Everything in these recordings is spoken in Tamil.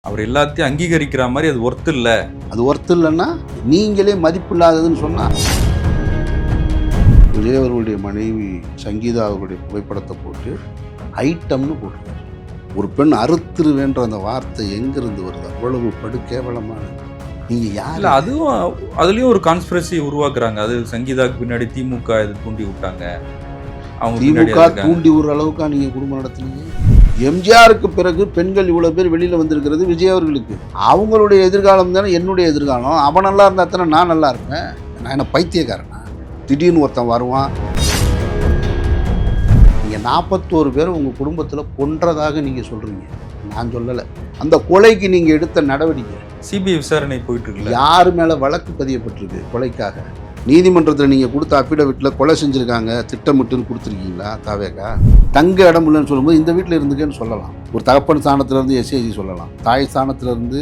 அவர் எல்லாத்தையும் அங்கீகரிக்கிற மாதிரி அது ஒர்த்து இல்லை. அது ஒர்த்து இல்லைன்னா நீங்களே மதிப்பு இல்லாததுன்னு சொன்னால், விஜய் அவர்களுடைய மனைவி சங்கீதா அவர்களுடைய புகைப்படத்தை போட்டு ஐட்டம்னு போட்டிருக்காரு. ஒரு பெண் அறுத்துருவேன்ற அந்த வார்த்தை எங்கிருந்து வருது? அவ்வளவு படுகேவலமானது. நீங்க யார்? அதுலயும் ஒரு கான்ஸ்பிரசி உருவாக்குறாங்க. அது சங்கீதாக்கு பின்னாடி திமுக இது தூண்டி விட்டாங்க. அவங்க திமுக தூண்டி விடுற அளவுக்கா நீங்க குடும்பம் நடத்துனீங்க? எம்ஜிஆருக்கு பிறகு பெண்கள் இவ்வளவு பேர் வெளியில வந்திருக்கிறது விஜய் அவர்களுக்கு. அவங்களுடைய எதிர்காலம் தானே என்னுடைய எதிர்காலம். அவன் நல்லா இருந்தா தானே நான் நல்லா இருப்பேன். நான் என்ன பைத்தியக்காரனா? திடீர்னு ஒருத்தன் வருவான். நீங்க 41 பேர் உங்க குடும்பத்தில் கொன்றதாக நீங்க சொல்றீங்க. நான் சொல்லலை. அந்த கொலைக்கு நீங்க எடுத்த நடவடிக்கை சிபிஐ விசாரணை போயிட்டு இருக்கு. யாரு மேல வழக்கு பதியப்பட்டிருக்கு கொலைக்காக? நீதிமன்றத்தில் நீங்கள் கொடுத்த அஃபிடவிட்டில் கொலை செஞ்சுருக்காங்க திட்டமிட்டுன்னு கொடுத்துருக்கீங்களா? தாவேக்கா தங்க இடம் இல்லைன்னு சொல்லும்போது இந்த வீட்டில் இருந்துக்கேன்னு சொல்லலாம். ஒரு தகப்பன் ஸ்தானத்துலேருந்து எஸ்ஏஜி சொல்லலாம், தாய் ஸ்தானத்துலேருந்து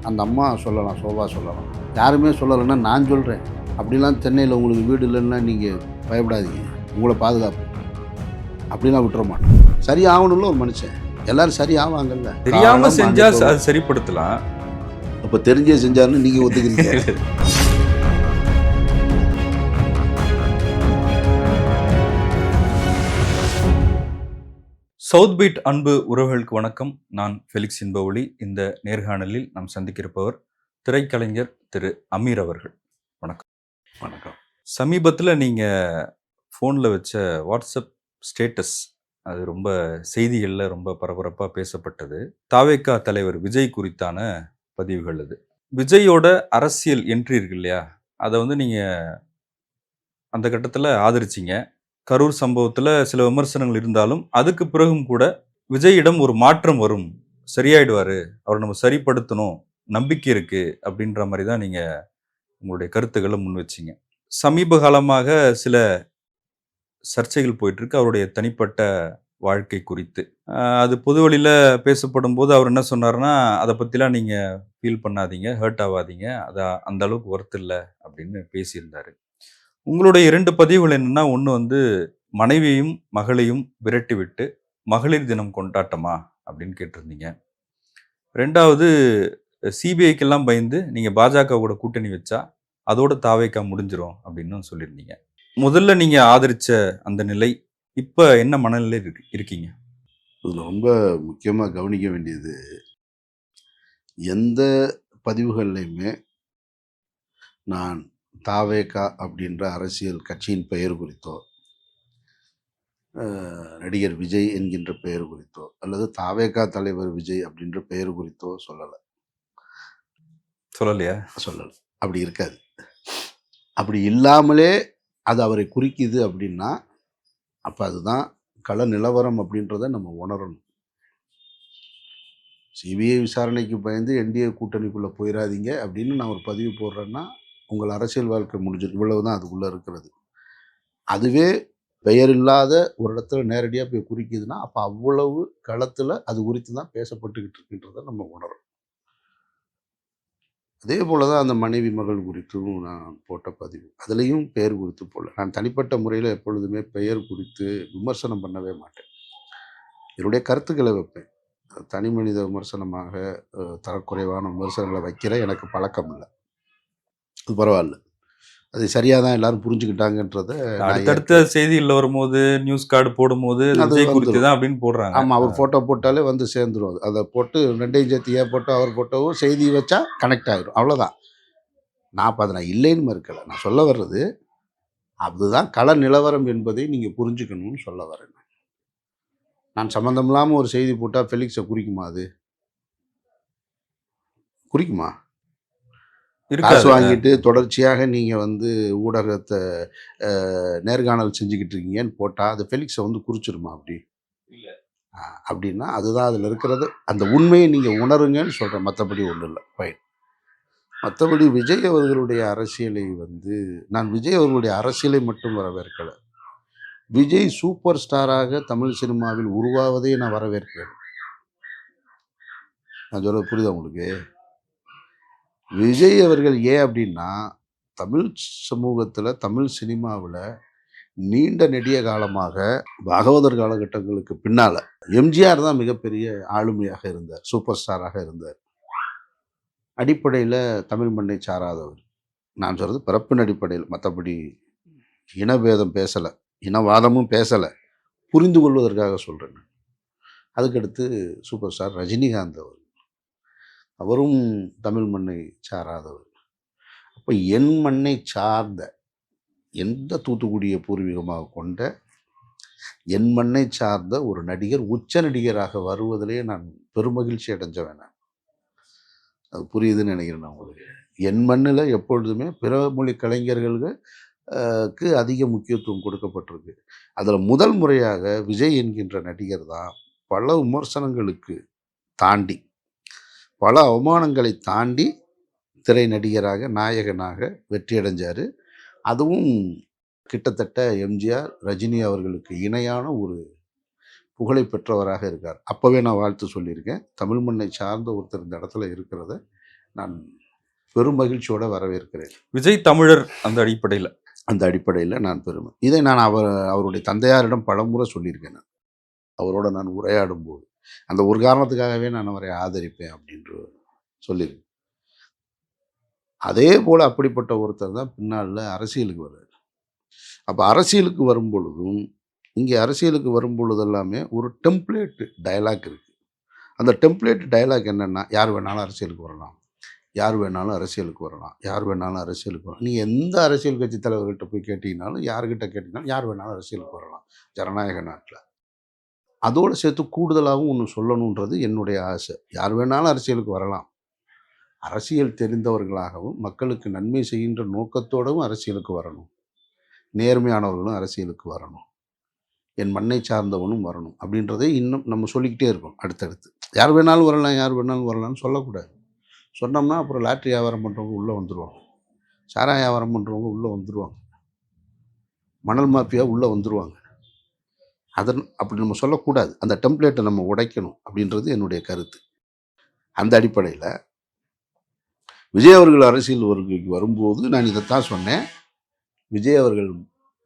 அந்த அம்மா சொல்லலாம், சோபா சொல்லலாம். யாருமே சொல்லலைன்னா நான் சொல்கிறேன். அப்படிலாம் சென்னையில் உங்களுக்கு வீடு இல்லைன்னா நீங்கள் பயப்படாதீங்க, உங்களை பாதுகாப்பு. அப்படிலாம் விட்டுற மாட்டோம். சரி ஆகணும்ல ஒரு மனுஷன். எல்லாரும் சரி ஆவாங்கல்ல. தெரியாமல் செஞ்சால் அது சரிப்படுத்தலாம். அப்போ தெரிஞ்சே செஞ்சாருன்னு நீங்கள் ஒத்துக்கிறீங்க. சவுத் பீட் அன்பு உறவுகளுக்கு வணக்கம். நான் ஃபெலிக்ஸ் இன்பஒளி. இந்த நேர்காணலில் நாம் சந்திக்கிருப்பவர் திரைக்கலைஞர் திரு அமீர் அவர்கள். வணக்கம். வணக்கம். சமீபத்தில் நீங்கள் ஃபோனில் வச்ச வாட்ஸ்அப் ஸ்டேட்டஸ் அது ரொம்ப செய்திகளில் ரொம்ப பரபரப்பாக பேசப்பட்டது. தாவேகா தலைவர் விஜய் குறித்தான பதிவுகள். அது விஜயோட அரசியல் என்ட்ரி இருக்கு இல்லையா, அதை நீங்கள் அந்த கட்டத்தில் ஆதரிச்சிங்க. கரூர் சம்பவத்தில் சில விமர்சனங்கள் இருந்தாலும் அதுக்கு பிறகும் கூட விஜயிடம் ஒரு மாற்றம் வரும், சரியாயிடுவார், அவரை நம்ம சரிப்படுத்தணும், நம்பிக்கை இருக்கு அப்படின்ற மாதிரி தான் நீங்கள் உங்களுடைய கருத்துக்களை முன் வச்சிங்க. சமீப காலமாக சில சர்ச்சைகள் போயிட்டுருக்கு அவருடைய தனிப்பட்ட வாழ்க்கை குறித்து. அது பொது வழியில் பேசப்படும் போது அவர் என்ன சொன்னார்னா, அதை பற்றிலாம் நீங்கள் ஃபீல் பண்ணாதீங்க, ஹர்ட் ஆகாதீங்க, அதை அந்த அளவுக்கு ஒர்த் இல்லை அப்படின்னு பேசியிருந்தார். உங்களுடைய 2 பதிவுகள் என்னன்னா, ஒன்று மனைவியையும் மகளையும் விரட்டி விட்டு மகளிர் தினம் கொண்டாட்டமா அப்படின்னு கேட்டிருந்தீங்க. 2வது சிபிஐக்கெல்லாம் பயந்து நீங்கள் பாஜக கூட கூட்டணி வச்சா அதோட தாவேக்கா முடிஞ்சிடும் அப்படின்னு சொல்லியிருந்தீங்க. முதல்ல நீங்கள் ஆதரித்த அந்த நிலை இப்போ என்ன மனநிலை இருக்கீங்க? இதில் ரொம்ப முக்கியமாக கவனிக்க வேண்டியது, எந்த பதிவுகள்லையுமே நான் தாவேகா அப்படின்ற அரசியல் கட்சியின் பெயர் குறித்தோ, நடிகர் விஜய் என்கின்ற பெயர் குறித்தோ, அல்லது தாவேகா தலைவர் விஜய் அப்படின்ற பெயர் குறித்தோ சொல்லலையா? சொல்லலை. அப்படி இருக்காது. அப்படி இல்லாமலே அது அவரை குறிக்குது அப்படின்னா அப்போ அதுதான் கள நிலவரம் அப்படின்றத நம்ம உணரணும். சிபிஐ விசாரணைக்கு பயந்து என்டிஏ கூட்டணிக்குள்ளே போயிடாதீங்க அப்படின்னு நான் ஒரு பதிவு போடுறேன்னா உங்கள் அரசியல் வாழ்க்கை முடிஞ்சிருக்கு. இவ்வளவு தான் அதுக்குள்ளே இருக்கிறது. அதுவே பெயர் இல்லாத ஒரு இடத்துல நேரடியாக போய் குறிக்குதுன்னா அப்போ அவ்வளவு களத்தில் அது குறித்து தான் பேசப்பட்டுக்கிட்டு இருக்குன்றதை நம்ம உணரும். அதே போல் தான் அந்த மனைவி மகள் குறித்தும் நான் போட்ட பதிவு. அதுலேயும் பெயர் குறித்து போடல. நான் தனிப்பட்ட முறையில் எப்பொழுதுமே பெயர் குறித்து விமர்சனம் பண்ணவே மாட்டேன். என்னுடைய கருத்துக்களை வைப்பேன். தனி மனித விமர்சனமாக தரக்குறைவான விமர்சனங்களை வைக்கிற எனக்கு பழக்கம் இல்லை. அது பரவாயில்ல, அது சரியாக தான் எல்லாரும் புரிஞ்சுக்கிட்டாங்கன்றத அடுத்தடுத்த செய்திகளில் வரும்போது நியூஸ் கார்டு போடும்போது விஜய் குறித்து தான் அப்படின்னு போடுறாங்க. ஆமாம், அவர் ஃபோட்டோ போட்டாலே வந்து சேர்ந்துடும். அது அதை போட்டு 2ஐயும் சேர்த்து போட்டோ அவர் ஃபோட்டோவும் செய்தி வச்சா கனெக்ட் ஆகிடும். அவ்வளோதான். நான் அதை நான் இல்லைன்னு மறுக்கலை. நான் சொல்ல வர்றது அதுதான் கள நிலவரம் என்பதை நீங்கள் புரிஞ்சுக்கணும்னு சொல்ல வரேன். நான் சம்மந்தம் இல்லாமல் ஒரு செய்தி போட்டால் ஃபெலிக்ஸை குறிக்குமா? அது குறிக்குமா? காசு வாங்கிட்டு தொடர்ச்சியாக நீங்கள் வந்து ஊடகத்தை நேர்காணல் செஞ்சுக்கிட்டு இருக்கீங்கன்னு போட்டால் அது ஃபெலிக்ஸை வந்து குறிச்சிருமா? அப்படி இல்லை. அப்படின்னா அதுதான் அதில் இருக்கிறது. அந்த உண்மையை நீங்கள் உணருங்கன்னு சொல்கிறேன். மற்றபடி ஒன்றும் இல்லை. ஃபைன். மற்றபடி விஜய் அவர்களுடைய அரசியலை நான் விஜய் அவர்களுடைய அரசியலை மட்டும் வரவேற்கலை. விஜய் சூப்பர் ஸ்டாராக தமிழ் சினிமாவில் உருவாவதை நான் வரவேற்கிறேன். நான் சொல்ல புரியுதா உங்களுக்கு? விஜய் அவர்கள் ஏன் அப்படின்னா, தமிழ் சமூகத்தில் தமிழ் சினிமாவில் நீண்ட நெடிய காலமாக பாகவதர் காலகட்டங்களுக்கு பின்னால் எம்ஜிஆர் தான் மிகப்பெரிய ஆளுமையாக இருந்தார், சூப்பர் ஸ்டாராக இருந்தார். அடிப்படையில் தமிழ் மண்ணை சாராதவர். நான் சொல்கிறது பிறப்பின் அடிப்படையில், மற்றபடி இனபேதம் பேசலை, இனவாதமும் பேசலை, புரிந்து கொள்வதற்காக சொல்கிறேன். அதுக்கடுத்து சூப்பர் ஸ்டார் ரஜினிகாந்த் அவர், அவரும் தமிழ் மண்ணை சாராதவர். அப்போ என் மண்ணை சார்ந்த, எந்த தூத்துக்குடியை பூர்வீகமாக கொண்ட என் மண்ணை சார்ந்த ஒரு நடிகர் உச்ச நடிகராக வருவதிலே நான் பெருமகிழ்ச்சி அடைஞ்சவன். அது புரியுதுன்னு நினைக்கிறேன் நான் உங்களுக்கு. என் மண்ணில் எப்பொழுதுமே பிற மொழி கலைஞர்களுக்கு அதிக முக்கியத்துவம் கொடுக்கப்பட்டிருக்கு. அதில் முதல் முறையாக விஜய் என்கின்ற நடிகர் தான் பல விமர்சனங்களுக்கு தாண்டி, பல அவமானங்களை தாண்டி திரை நடிகராக, நாயகனாக வெற்றி அடைஞ்சார். அதுவும் கிட்டத்தட்ட எம்ஜிஆர், ரஜினி அவர்களுக்கு இணையான ஒரு புகழை பெற்றவராக இருக்கார். அப்போவே நான் வாழ்த்து சொல்லியிருக்கேன். தமிழ் மண்ணை சார்ந்த ஒருத்தர் இந்த இடத்துல இருக்கிறத நான் பெரும் மகிழ்ச்சியோடு வரவேற்கிறேன். விஜய் தமிழர் அந்த அடிப்படையில் நான் பெருமை. இதை நான் அவருடைய தந்தையாரிடம் பலமுறை சொல்லியிருக்கேன். நான் அவரோட நான் உரையாடும் போது அந்த ஒரு காரணத்துக்காகவே நான் அவரை ஆதரிப்பேன் அப்படின்று சொல்லியிருக்கேன். அதே போல் அப்படிப்பட்ட ஒருத்தர் தான் பின்னால் அரசியலுக்கு வர்றார். அப்போ அரசியலுக்கு வரும் பொழுதும், இங்கே அரசியலுக்கு வரும் பொழுது எல்லாமே ஒரு டெம்ப்ளேட் டயலாக் இருக்குது. அந்த டெம்ப்ளேட் டயலாக் என்னென்னா, யார் வேணாலும் அரசியலுக்கு வரலாம், யார் வேணாலும் அரசியலுக்கு வரலாம், யார் வேணாலும் அரசியலுக்கு வரலாம். நீங்கள் எந்த அரசியல் கட்சி தலைவர்கிட்ட போய் கேட்டிங்கனாலும், யார்கிட்ட கேட்டிங்கனாலும் யார் வேணாலும் அரசியலுக்கு வரலாம் ஜனநாயக நாட்டில். அதோடு சேர்த்து கூடுதலாகவும் ஒன்று சொல்லணுன்றது என்னுடைய ஆசை. யார் வேணாலும் அரசியலுக்கு வரலாம், அரசியல் தெரிந்தவர்களாகவும் மக்களுக்கு நன்மை செய்கின்ற நோக்கத்தோடவும் அரசியலுக்கு வரணும், நேர்மையானவர்களும் அரசியலுக்கு வரணும், என் மண்ணை சார்ந்தவனும் வரணும் அப்படின்றதை இன்னும் நம்ம சொல்லிக்கிட்டே இருக்கோம். அடுத்தடுத்து யார் வேணாலும் வரலாம், யார் வேணாலும் வரலாம்னு சொல்லக்கூடாது. சொன்னோம்னா அப்புறம் லாட்ரி வியாபாரம் பண்ணுறவங்க உள்ளே வந்துடுவாங்க, சாராய வியாபாரம் பண்ணுறவங்க உள்ளே வந்துடுவாங்க, மணல் மாஃபியா உள்ளே வந்துடுவாங்க. அப்படி நம்ம சொல்லக்கூடாது. அந்த டெம்ப்ளேட்டை நம்ம உடைக்கணும் அப்படின்றது என்னுடைய கருத்து. அந்த அடிப்படையில் விஜய் அவர்கள் அரசியல் வருகைக்கு வரும்போது நான் இதைத்தான் சொன்னேன். விஜய் அவர்கள்,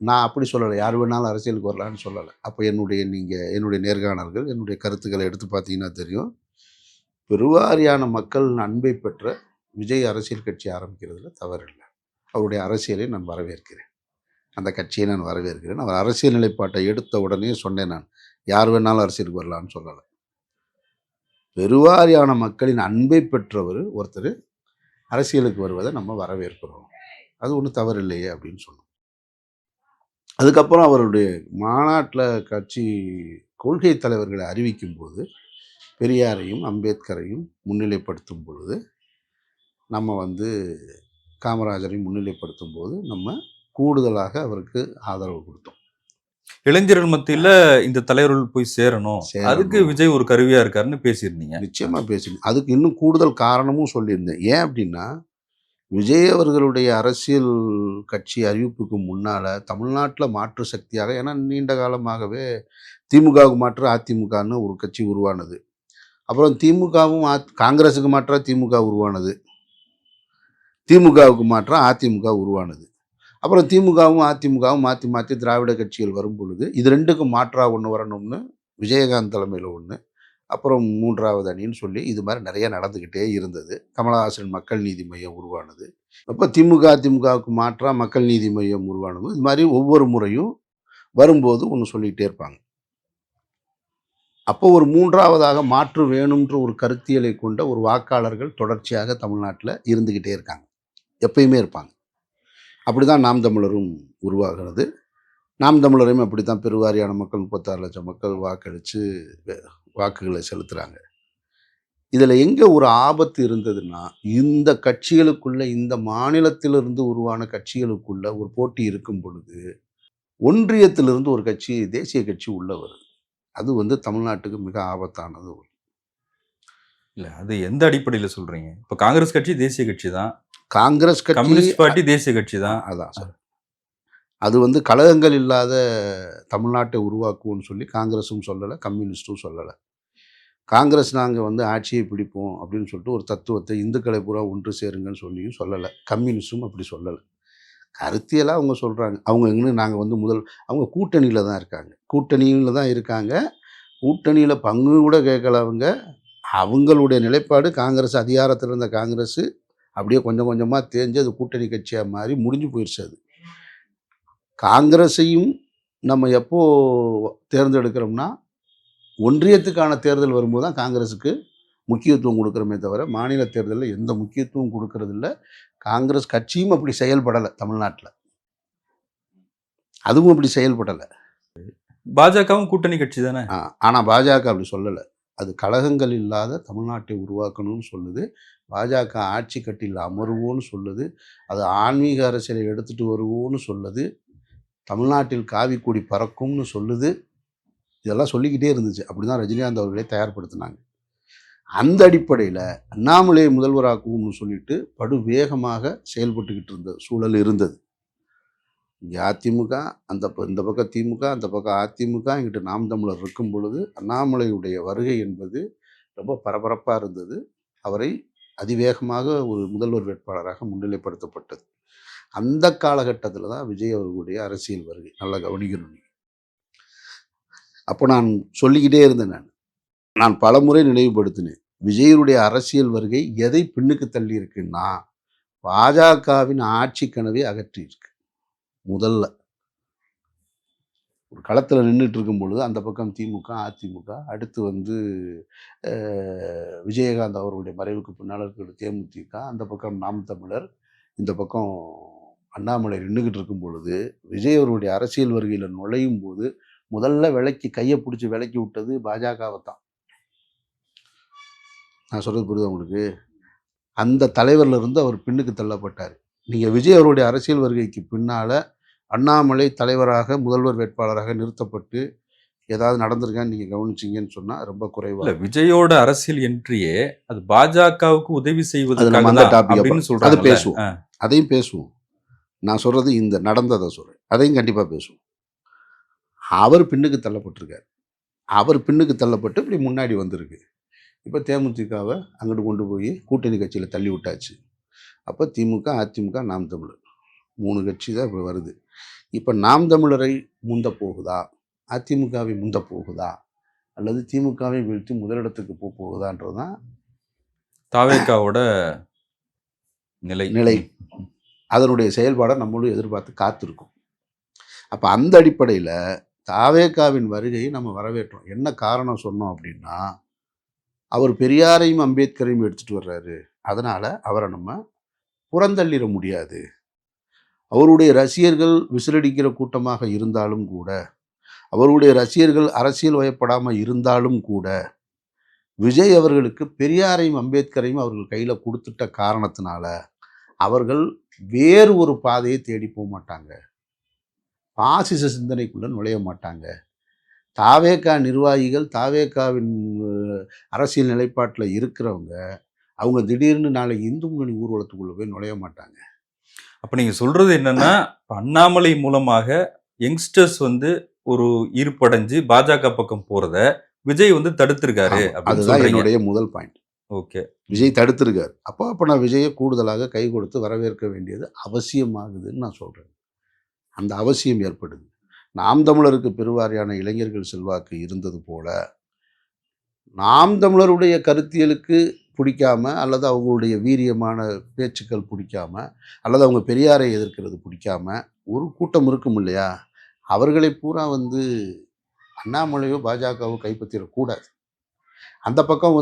நான் அப்படி சொல்லலை, யார் வேணாலும் அரசியலுக்கு வரலான்னு சொல்லலை. அப்போ என்னுடைய நேர்காணல்கள், என்னுடைய கருத்துக்களை எடுத்து பார்த்தீங்கன்னா தெரியும். பெருவாரியான மக்கள் அன்பை பெற்ற விஜய் அரசியல் கட்சி ஆரம்பிக்கிறதுல தவறில்லை. அவருடைய அரசியலை நான் வரவேற்கிறேன், அந்த கட்சியை நான் வரவேற்கிறேன். அவர் அரசியல் நிலைப்பாட்டை எடுத்த உடனே சொன்னேன், நான் யார் வேணாலும் அரசியலுக்கு வரலான்னு சொல்லலை. பெருவாரியான மக்களின் அன்பை பெற்றவர் ஒருத்தர் அரசியலுக்கு வருவதை நம்ம வரவேற்கிறோம், அது ஒன்றும் தவறில்லையே அப்படின்னு சொன்னோம். அதுக்கப்புறம் அவருடைய மாநாட்டில் கட்சி கொள்கை தலைவர்களை அறிவிக்கும் போது பெரியாரையும் அம்பேத்கரையும் முன்னிலைப்படுத்தும் பொழுது, நம்ம காமராஜரையும் முன்னிலைப்படுத்தும் போது நம்ம கூடுதலாக அவருக்கு ஆதரவு கொடுத்தோம். இளைஞர்கள் மத்தியில் இந்த தலைவர்கள் போய் சேரணும், அதுக்கு விஜய் ஒரு கருவியாக இருக்காருன்னு பேசியிருந்தீங்க. நிச்சயமாக பேசினேன். அதுக்கு இன்னும் கூடுதல் காரணமும் சொல்லியிருந்தேன். ஏன் அப்படின்னா, விஜய் அவர்களுடைய அரசியல் கட்சி அறிவிப்புக்கு முன்னால் தமிழ்நாட்டில் மாற்று சக்தியாக, ஏன்னா நீண்ட காலமாகவே திமுகவுக்கு மாற்று அதிமுகன்னு ஒரு கட்சி உருவானது. அப்புறம் திமுகவும் காங்கிரஸுக்கு மாற்றாக திமுக உருவானது, திமுகவுக்கு மாற்றாக அதிமுக உருவானது. அப்புறம் திமுகவும் அதிமுகவும் மாற்றி மாற்றி திராவிட கட்சிகள் வரும் பொழுது இது ரெண்டுக்கும் மாற்றாக ஒன்று வரணும்னு விஜயகாந்த் தலைமையில் ஒன்று, அப்புறம் மூன்றாவது அணின்னு சொல்லி இது மாதிரி நிறைய நடந்துக்கிட்டே இருந்தது. கமலஹாசன் மக்கள் நீதி மையம் உருவானது. அப்போ அதிமுகவுக்கு மாற்றாக மக்கள் நீதி மையம் உருவானது. இது மாதிரி ஒவ்வொரு முறையும் வரும்போது ஒன்று சொல்லிகிட்டே இருப்பாங்க. அப்போ ஒரு மூன்றாவதாக மாற்று வேணுன்ற ஒரு கருத்தியலை கொண்ட ஒரு வாக்காளர்கள் தொடர்ச்சியாக தமிழ்நாட்டில் இருந்துக்கிட்டே இருக்காங்க, எப்பயுமே இருப்பாங்க. அப்படி தான் நாம் தமிழரும் உருவாகிறது. நாம் தமிழரையும் அப்படி தான் பெருவாரியான மக்கள், 36 லட்சம் மக்கள் வாக்களித்து வாக்குகளை செலுத்துகிறாங்க. இதில் எங்கே ஒரு ஆபத்து இருந்ததுன்னா, இந்த கட்சிகளுக்குள்ள, இந்த மாநிலத்திலிருந்து உருவான கட்சிகளுக்குள்ள ஒரு போட்டி இருக்கும் பொழுது ஒன்றியத்திலிருந்து ஒரு கட்சி, தேசிய கட்சி உள்ள வருது. அது தமிழ்நாட்டுக்கு மிக ஆபத்தானது. இல்லை, அது எந்த அடிப்படையில் சொல்கிறீங்க? இப்போ காங்கிரஸ் கட்சி தேசிய கட்சி தான், காங்கிரஸ் கட்சி, கம்யூனிஸ்ட் பார்ட்டி தேசிய கட்சி தான். அதான் சார், அது கழகங்கள் இல்லாத தமிழ்நாட்டை உருவாக்குவோன்னு சொல்லி காங்கிரஸும் சொல்லலை, கம்யூனிஸ்ட்டும் சொல்லலை. காங்கிரஸ் நாங்கள் ஆட்சியை பிடிப்போம் அப்படின்னு சொல்லிட்டு ஒரு தத்துவத்தை இந்துக்களை பூரா ஒன்று சேருங்கன்னு சொல்லியும் சொல்லலை. கம்யூனிஸ்டும் அப்படி சொல்லலை. கருத்தியலாக அவங்க சொல்கிறாங்க. அவங்க எங்கே நாங்கள் அவங்க கூட்டணியில் தான் இருக்காங்க, கூட்டணியில் தான் இருக்காங்க. கூட்டணியில் பங்கு கூட கேட்கல அவங்க. அவங்களுடைய நிலைப்பாடு காங்கிரஸ் அதிகாரத்தில் இருந்த காங்கிரஸ் அப்படியே கொஞ்சம் கொஞ்சமாக தேஞ்சு அது கூட்டணி கட்சியாக மாறி முடிஞ்சு போயிடுச்சு. அது காங்கிரஸையும் நம்ம எப்போ தேர்ந்தெடுக்கிறோம்னா ஒன்றியத்துக்கான தேர்தல் வரும்போது தான் காங்கிரஸுக்கு முக்கியத்துவம் கொடுக்குறோமே தவிர மாநில தேர்தலில் எந்த முக்கியத்துவம் கொடுக்கறதில்ல. காங்கிரஸ் கட்சியும் அப்படி செயல்படலை தமிழ்நாட்டில், அதுவும் அப்படி செயல்படலை. பாஜகவும் கூட்டணி கட்சி தானே. ஆனால் பாஜக அப்படி சொல்லலை. அது கழகங்கள் இல்லாத தமிழ்நாட்டை உருவாக்கணும்னு சொல்லுது. பாஜக ஆட்சி கட்டில் அமருவோன்னு சொல்லுது. அது ஆன்மீக அரசியலை எடுத்துகிட்டு வருவோன்னு சொல்லுது. தமிழ்நாட்டில் காவி கொடி பறக்கும்னு சொல்லுது. இதெல்லாம் சொல்லிக்கிட்டே இருந்துச்சு. அப்படி தான் ரஜினிகாந்த் அவர்களே தயார்படுத்தினாங்க. அந்த அடிப்படையில் அண்ணாமலையை முதல்வராக்குவோம்னு சொல்லிட்டு படு வேகமாக செயல்பட்டுக்கிட்டு இருந்த சூழல் இருந்தது. இங்கே அதிமுக, இந்த பக்கம் திமுக, அந்த பக்கம் அதிமுக, இங்கிட்டு நாம் தமிழர் இருக்கும் பொழுது அண்ணாமலையுடைய வருகை என்பது ரொம்ப பரபரப்பாக இருந்தது. அவரை அதிவேகமாக ஒரு முதல்வர் வேட்பாளராக முன்னிலைப்படுத்தப்பட்டது. அந்த காலகட்டத்தில் தான் விஜய் அவர்களுடைய அரசியல் வருகை. நல்லா கவனிக்கணும். அப்போ நான் சொல்லிக்கிட்டே இருந்தேன். நான் பலமுறை நினைவுபடுத்தினேன். விஜயனுடைய அரசியல் வருகை எதை பின்னுக்கு தள்ளி இருக்குன்னா பாஜகவின் ஆட்சி கனவை அகற்றியிருக்கு. முதல்ல ஒரு களத்தில் நின்றுட்டு இருக்கும் பொழுது அந்த பக்கம் திமுக, அதிமுக, அடுத்து விஜயகாந்த் அவர்களுடைய மறைவுக்கு பின்னால் இருக்கிற தேமுதிக, அந்த பக்கம் நாம் தமிழர், இந்த பக்கம் அண்ணாமலை நின்றுக்கிட்டு இருக்கும் பொழுது விஜய் அவருடைய அரசியல் வருகையில் நுழையும் போது முதல்ல கையை பிடிச்சி விலக்கி விட்டது பாஜகவை தான். நான் சொல்கிறது புரியுது உங்களுக்கு? அந்த தலைவரில் இருந்து அவர் பின்னுக்கு தள்ளப்பட்டார். நீங்கள் விஜய் அவருடைய அரசியல் வருகைக்கு பின்னால் அண்ணாமலை தலைவராக முதல்வர் வேட்பாளராக நிறுத்தப்பட்டு ஏதாவது நடந்திருக்கான்னு நீங்கள் கவனிச்சிங்கன்னு சொன்னால் ரொம்ப குறைவாக. இல்லை, விஜயோட அரசியல் என்ட்ரியே அது பாஜகவுக்கு உதவி செய்வது. அந்த டாபிக் அது பேசுவோம், அதையும் பேசுவோம். நான் சொல்கிறது இந்த நடந்ததை சொல்கிறேன், அதையும் கண்டிப்பாக பேசுவோம். அவர் பின்னுக்கு தள்ளப்பட்டிருக்கார். அவர் பின்னுக்கு தள்ளப்பட்டு இப்படி முன்னாடி வந்திருக்கு. இப்போ தேமுதிகவை அங்கிட்டு கொண்டு போய் கூட்டணி கட்சியில் தள்ளி விட்டாச்சு. அப்போ திமுக, அதிமுக, நாம் தமிழர் 3 கட்சி தான் இப்போ வருது. இப்போ நாம் தமிழரை முந்த போகுதா, அதிமுகவை முந்த போகுதா, அல்லது திமுகவை வீழ்த்தி முதலிடத்துக்கு போகுதான்றது தான் தாவேகாவோட நிலை. அதனுடைய செயல்பாடை நம்மளும் எதிர்பார்த்து காத்திருக்கும். அப்போ அந்த அடிப்படையில் தாவேகாவின் வருகையை நம்ம வரவேற்றோம். என்ன காரணம் சொன்னோம் அப்படின்னா, அவர் பெரியாரையும் அம்பேத்கரையும் எடுத்துகிட்டு வர்றாரு, அதனால் அவரை நம்ம புறந்தள்ளிட முடியாது. அவருடைய ரசிகர்கள் விசிலடிக்கிற கூட்டமாக இருந்தாலும் கூட, அவருடைய ரசிகர்கள் அரசியல் வயப்படாமல் இருந்தாலும் கூட, விஜய் அவர்களுக்கு பெரியாரையும் அம்பேத்கரையும் அவர்கள் கையில் கொடுத்துட்ட காரணத்தினால அவர்கள் வேறு ஒரு பாதையை தேடி போக மாட்டாங்க, பாசிச சிந்தனைக்குள்ளே நுழைய மாட்டாங்க. தாவேகா நிர்வாகிகள், தாவேகாவின் அரசியல் நிலைப்பாட்டில் இருக்கிறவங்க, அவங்க திடீர்னு நாளை இந்து முன்னணி ஊர்வலத்துக்குள்ளே போய் நுழைய மாட்டாங்க. அப்போ நீங்கள் சொல்கிறது என்னென்னா, அண்ணாமலை மூலமாக யங்ஸ்டர்ஸ் ஒரு ஈர்ப்படைஞ்சு பாஜக பக்கம் போகிறத விஜய் தடுத்திருக்காரு. அதுதான் என்னுடைய முதல் பாயிண்ட். ஓகே, விஜய் தடுத்திருக்காரு. அப்போ நான் விஜயை கூடுதலாக கை கொடுத்து வரவேற்க வேண்டியது அவசியமாகுதுன்னு நான் சொல்கிறேன். அந்த அவசியம் ஏற்படுது. நாம் தமிழருக்கு பெருவாரியான இளைஞர்கள் செல்வாக்கு இருந்தது போல, நாம் தமிழருடைய கருத்தியலுக்கு பிடிக்காம, அல்லது அவங்களுடைய வீரியமான பேச்சுக்கள் பிடிக்காம, அல்லது அவங்க பெரியாரை எதிர்க்கிறது பிடிக்காம ஒரு கூட்டம் இருக்கும் இல்லையா, அவர்களை பூரா அண்ணாமலையோ பாஜகவோ கைப்பற்றிடக்கூடாது. அந்த பக்கம்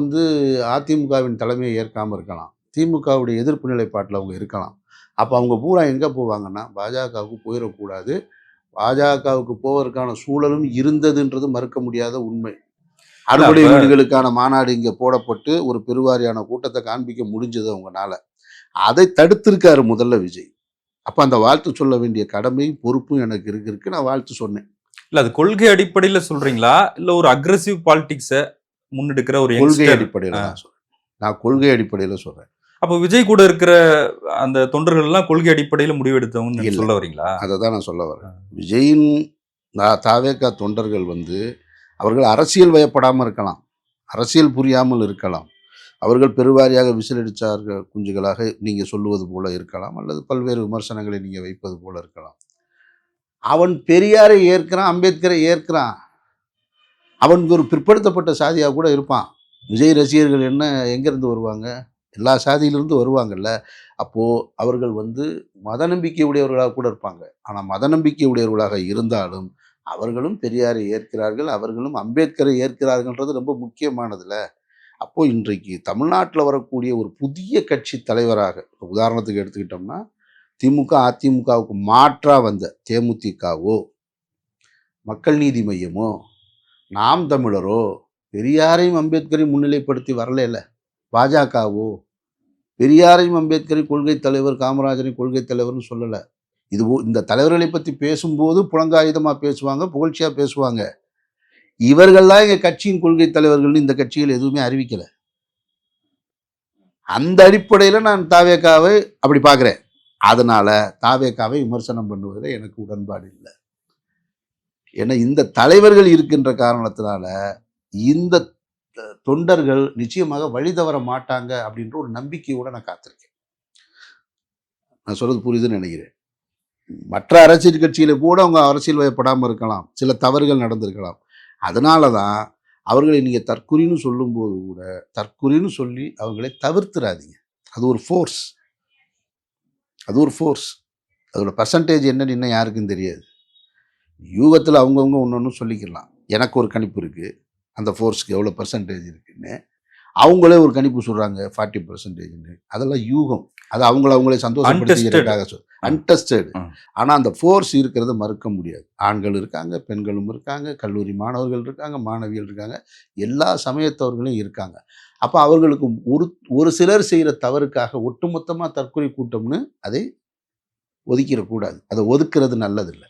அதிமுகவின் தலைமையை ஏற்காமல் இருக்கலாம், திமுகவுடைய எதிர்ப்பு நிலைப்பாட்டில் அவங்க இருக்கலாம். அப்போ அவங்க பூரா எங்கே போவாங்கன்னா பாஜகவுக்கு போயிடக்கூடாது. பாஜகவுக்கு போவதற்கான சூழலும் இருந்ததுன்றது மறுக்க முடியாத உண்மை. அறுவடை வீடுகளுக்கான மாநாடு இங்கே போடப்பட்டு ஒரு பெருவாரியான கூட்டத்தை காண்பிக்க முடிஞ்சது அவங்களால. அதை தடுத்திருக்காரு முதல்ல விஜய். அப்போ அந்த வாழ்த்து சொல்ல வேண்டிய கடமையும் பொறுப்பும் எனக்கு இருக்கு. நான் வாழ்த்து சொன்னேன். இல்லை, அது கொள்கை அடிப்படையில் சொல்கிறீங்களா, இல்லை ஒரு அக்ரெசிவ் பாலிடிக்ஸை முன்னெடுக்கிற ஒரு கொள்கை அடிப்படையில் தான் சொல்கிறேன். நான் கொள்கை அடிப்படையில் சொல்கிறேன். அப்போ விஜய் கூட இருக்கிற அந்த தொண்டர்கள் எல்லாம் கொள்கை அடிப்படையில் முடிவெடுத்தவங்க சொல்ல வரீங்களா? அதை தான் நான் சொல்ல வரேன். விஜயின் தாவேகா தொண்டர்கள் அவர்கள் அரசியல் வயப்படாமல் இருக்கலாம், அரசியல் புரியாமல் இருக்கலாம், அவர்கள் பெருவாரியாக விசிலடிச்சார்கள் குஞ்சுகளாக நீங்கள் சொல்லுவது போல இருக்கலாம், அல்லது பல்வேறு விமர்சனங்களை நீங்கள் வைப்பது போல இருக்கலாம். அவன் பெரியாரை ஏற்கிறான், அம்பேத்கரை ஏற்கிறான். அவன் ஒரு பிற்படுத்தப்பட்ட சாதியாக கூட இருப்பான். விஜய் ரசிகர்கள் என்ன எங்கேருந்து வருவாங்க? எல்லா சாதியிலிருந்து வருவாங்கல்ல. அப்போது அவர்கள் வந்து மத நம்பிக்கை உடையவர்களாக கூட இருப்பாங்க. ஆனால் மத நம்பிக்கை உடையவர்களாக இருந்தாலும் அவர்களும் பெரியாரை ஏற்கிறார்கள், அவர்களும் அம்பேத்கரை ஏற்கிறார்கள்ன்றது ரொம்ப முக்கியமானதுல. அப்போ இன்றைக்கு தமிழ்நாட்டில் வரக்கூடிய ஒரு புதிய கட்சி தலைவராக, இப்போ உதாரணத்துக்கு எடுத்துக்கிட்டோம்னா திமுக, அதிமுகவுக்கு மாற்றா வந்த தேமுதிகவோ, மக்கள் நீதி மையமோ, நாம் தமிழரோ பெரியாரையும் அம்பேத்கரையும் முன்னிலைப்படுத்தி வரல. பாஜகவோ பெரியாரையும் அம்பேத்கரையும் கொள்கை தலைவர், காமராஜரின் கொள்கை தலைவர்னு சொல்லலை. இந்த தலைவர்களை பற்றி பேசும்போது புலங்காயுதமாக பேசுவாங்க, புகழ்ச்சியாக பேசுவாங்க. இவர்கள்லாம் எங்கள் கட்சியின் கொள்கை தலைவர்கள்னு இந்த கட்சிகள் எதுவுமே அறிவிக்கலை. அந்த அடிப்படையில் நான் தாவேகாவை அப்படி பார்க்குறேன். அதனால் தாவேகாவை விமர்சனம் பண்ணுவதில் எனக்கு உடன்பாடு இல்லை. ஏன்னா இந்த தலைவர்கள் இருக்கின்ற காரணத்தினால இந்த தொண்டர்கள் நிச்சயமாக வழி தவற மாட்டாங்க அப்படின்ற ஒரு நம்பிக்கையோடு நான் காத்திருக்கேன். நான் சொல்றது புரியுதுன்னு நினைக்கிறேன். மற்ற அரசியல் கட்சியில கூட அவங்க அரசியல் வயப்படாமல் இருக்கலாம், சில தவறுகள் நடந்திருக்கலாம். அதனால தான் அவர்களை நீங்கள் தற்குறின்னு சொல்லும்போது கூட தற்குறின்னு சொல்லி அவர்களை தவிர்த்துறாதீங்க. அது ஒரு ஃபோர்ஸ், அதோட பர்சன்டேஜ் என்னன்னு இன்னும் யாருக்கும் தெரியாது. யூகத்தில் அவங்கவுங்க ஒன்று சொல்லிக்கலாம். எனக்கு ஒரு கணிப்பு இருக்குது, அந்த ஃபோர்ஸ்க்கு எவ்வளோ பர்சன்டேஜ் இருக்குன்னு. அவங்களே ஒரு கணிப்பு சொல்கிறாங்க 40%. அதெல்லாம் யூகம். அது அவங்களே சந்தோஷப்படுத்திக்கிறதுக்காக அன்டெஸ்டட். ஆனால் அந்த ஃபோர்ஸ் இருக்கிறத மறுக்க முடியாது. ஆண்கள் இருக்காங்க, பெண்களும் இருக்காங்க, கல்லூரி மாணவர்கள் இருக்காங்க, மாணவிகள் இருக்காங்க, எல்லா சமயத்தவர்களும் இருக்காங்க. அப்போ அவர்களுக்கு ஒரு சிலர் செய்கிற தவறுக்காக ஒட்டுமொத்தமாக தற்கொலை கூட்டம்னு அதை ஒதுக்கிடக்கூடாது. அதை ஒதுக்குறது நல்லதில்லை.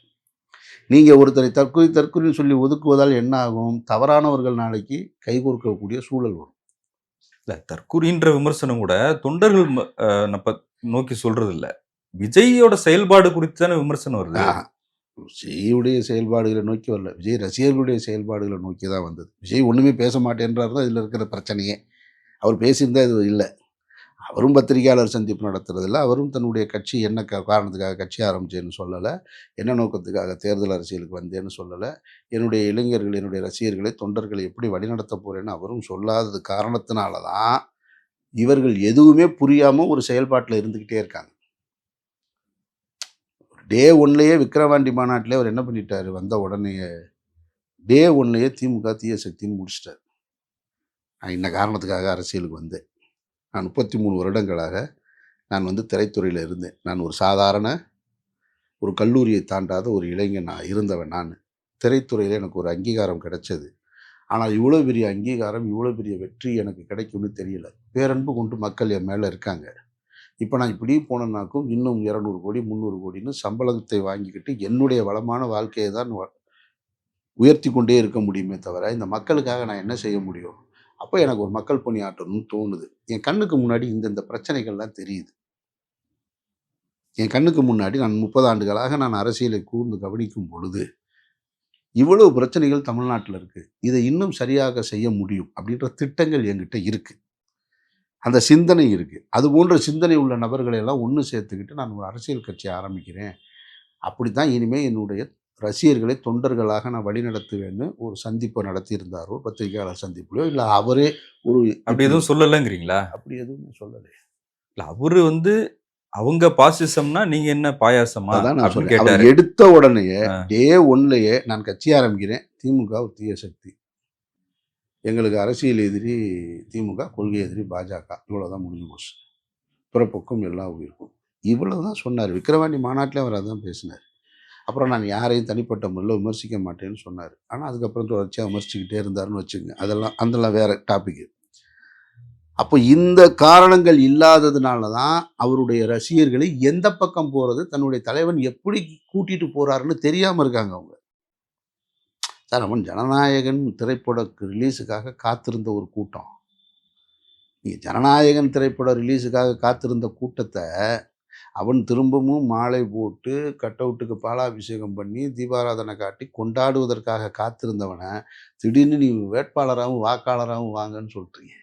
நீங்கள் ஒருத்தரை தற்கொலைன்னு சொல்லி ஒதுக்குவதால் என்ன ஆகும்? தவறானவர்கள் நாளைக்கு கைகோர்க்கக்கூடிய சூழல் வரும். இல்லை, தற்கொலைன்ற விமர்சனம் கூட தொண்டர்கள் நோக்கி சொல்றது இல்லை, விஜயோட செயல்பாடு குறித்து தானே விமர்சனம் வருது. விஜயுடைய செயல்பாடுகளை நோக்கி வரல, விஜய் ரசிகர்களுடைய செயல்பாடுகளை நோக்கி தான் வந்தது. விஜய் ஒன்றுமே பேச மாட்டேன்றார் தான் இதில் இருக்கிற பிரச்சனையே. அவர் பேசியிருந்தா இது இல்லை. அவரும் பத்திரிகையாளர் சந்திப்பு நடத்துறதில்ல, அவரும் தன்னுடைய கட்சி என்ன காரணத்துக்காக கட்சி ஆரம்பிச்சேன்னு சொல்லலை, என்ன நோக்கத்துக்காக தேர்தல் அரசியலுக்கு வந்தேன்னு சொல்லலை, என்னுடைய இளைஞர்கள், என்னுடைய ரசிகர்களை, தொண்டர்களை எப்படி வழிநடத்த போகிறேன்னு அவரும் சொல்லாதது காரணத்தினால தான் இவர்கள் எதுவுமே புரியாமல் ஒரு செயல்பாட்டில் இருந்துக்கிட்டே இருக்காங்க. டே ஒன்லேயே விக்கிரவாண்டி மாநாட்டிலே அவர் என்ன பண்ணிட்டார்? வந்த உடனே டே ஒன்லேயே திமுக தீய சக்தின்னு முடிச்சிட்டார். நான் இந்த காரணத்துக்காக அரசியலுக்கு வந்தேன். நான் 33 வருடங்களாக நான் திரைத்துறையில் இருந்தேன். நான் ஒரு சாதாரண ஒரு கல்லூரியை தாண்டாத ஒரு இளைஞன் இருந்தவன். நான் திரைத்துறையில் எனக்கு ஒரு அங்கீகாரம் கிடைச்சது. ஆனால் இவ்வளோ பெரிய அங்கீகாரம், இவ்வளோ பெரிய வெற்றி எனக்கு கிடைக்கும்னு தெரியல. பேரன்பு கொண்டு மக்கள் என் மேலே இருக்காங்க. இப்போ நான் இப்படி போனேன்னாக்கும் இன்னும் 200 கோடி 300 கோடின்னு சம்பளத்தை வாங்கிக்கிட்டு என்னுடைய வளமான வாழ்க்கையை தான் உயர்த்தி கொண்டே இருக்க முடியுமே தவிர இந்த மக்களுக்காக நான் என்ன செய்ய முடியும்? அப்போ எனக்கு ஒரு மக்கள் பணி ஆற்றணும்னு தோணுது. என் கண்ணுக்கு முன்னாடி இந்த பிரச்சனைகள்லாம் தெரியுது. என் கண்ணுக்கு முன்னாடி நான் 30 ஆண்டுகளாக நான் அரசியலை கூர்ந்து கவனிக்கும் பொழுது இவ்வளவு பிரச்சனைகள் தமிழ்நாட்டில் இருக்குது. இதை இன்னும் சரியாக செய்ய முடியும் அப்படின்ற திட்டங்கள் என்கிட்ட இருக்குது. அந்த சிந்தனை இருக்குது. அது போன்ற சிந்தனை உள்ள நபர்களை எல்லாம் ஒன்று சேர்த்துக்கிட்டு நான் ஒரு அரசியல் கட்சி ஆரம்பிக்கிறேன். அப்படி தான் இனிமேல் என்னுடைய ரசிகர்களை தொண்டர்களாக நான் வழிநடத்துவேன்னு ஒரு சந்திப்பை நடத்தியிருந்தாரோ, பத்திரிகையாளர் சந்திப்புலையோ, இல்லை அவரே ஒரு அப்படி எதுவும் சொல்லலைங்கிறீங்களா? அப்படி எதுவும் சொல்லலை. இல்லை, அவரு அவங்க பாசிசம்னா நீங்க என்ன பாயாசமா? அதான் நான் சொல்றேன். அவர் எடுத்த உடனேயே டே ஒன்லேயே நான் கட்சி ஆரம்பிக்கிறேன், திமுக ஒரு தீய சக்தி, எங்களுக்கு அரசியல் எதிரி திமுக, கொள்கை எதிரி பாஜக, இவ்வளோதான் முடிஞ்சு போச்சு, பிறப்புக்கும் எல்லா உயிருக்கும், இவ்வளோ தான் சொன்னார். விக்கிரவாண்டி மாநாட்டிலே அவர் அதான் பேசினார். அப்புறம் நான் யாரையும் தனிப்பட்ட முறையில் விமர்சிக்க மாட்டேன்னு சொன்னார். ஆனால் அதுக்கப்புறம் தொடர்ச்சியாக விமர்சிச்சுக்கிட்டே இருந்தாருன்னு வச்சுங்க. அதெல்லாம் வேறு டாபிக். அப்போ இந்த காரணங்கள் இல்லாததுனால தான் அவருடைய ரசிகர்களை எந்த பக்கம் போகிறது, தன்னுடைய தலைவன் எப்படி கூட்டிகிட்டு போகிறாருன்னு தெரியாமல் இருக்காங்க அவங்க. சார், அவன் ஜனநாயகன் திரைப்பட ரிலீஸுக்காக காத்திருந்த ஒரு கூட்டம். நீங்கள் ஜனநாயகன் திரைப்பட ரிலீஸுக்காக காத்திருந்த கூட்டத்தை அவன் திரும்பவும் மாலை போட்டு கட் அவுட்டுக்கு பாலாபிஷேகம் பண்ணி தீபாராதனை காட்டி கொண்டாடுவதற்காக காத்திருந்தவனை திடீர்னு நீ வேட்பாளராகவும் வாக்காளராகவும் வாங்கன்னு சொல்கிறீங்க.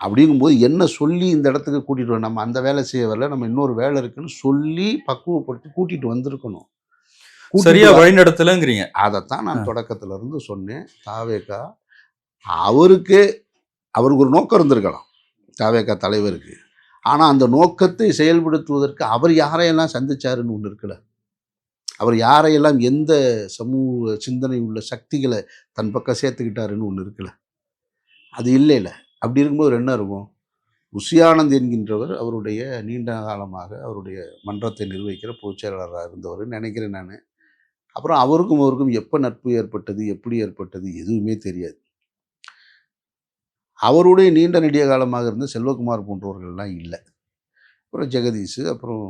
அப்படிங்கும்போது என்ன சொல்லி இந்த இடத்துக்கு கூட்டிகிட்டு வர, நம்ம அந்த வேலை செய்ய வரல, நம்ம இன்னொரு வேலை இருக்குன்னு சொல்லி பக்குவப்படுத்தி கூட்டிகிட்டு வந்திருக்கணும். சரியா வழிநடத்தலைங்கிறீங்க. அதைத்தான் நான் தொடக்கத்துல இருந்து சொன்னேன். தாவேகா அவருக்கு ஒரு நோக்கம் இருந்திருக்கலாம் தவேக தலைவருக்கு. ஆனால் அந்த நோக்கத்தை செயல்படுத்துவதற்கு அவர் யாரையெல்லாம் சந்திச்சாருன்னு ஒன்று இருக்குல்ல. அவர் யாரையெல்லாம் எந்த சமூக சிந்தனை உள்ள சக்திகளை தன் பக்கம் சேர்த்துக்கிட்டாருன்னு ஒன்று இருக்குல்ல. அது இல்லைல்ல. அப்படி இருக்கும்போது என்ன இருக்கும்? உசியானந்த் என்கின்றவர் அவருடைய நீண்ட காலமாக அவருடைய மன்றத்தை நிர்வகிக்கிற பொதுச் செயலாளராக இருந்தவர் நினைக்கிறேன் நான். அப்புறம் அவருக்கும் எப்போ நட்பு ஏற்பட்டது, எப்படி ஏற்பட்டது எதுவுமே தெரியாது. அவருடைய நீண்ட நெடிய காலமாக இருந்த செல்வகுமார் போன்றவர்கள்லாம் இல்லை. அப்புறம் ஜெகதீஷ், அப்புறம்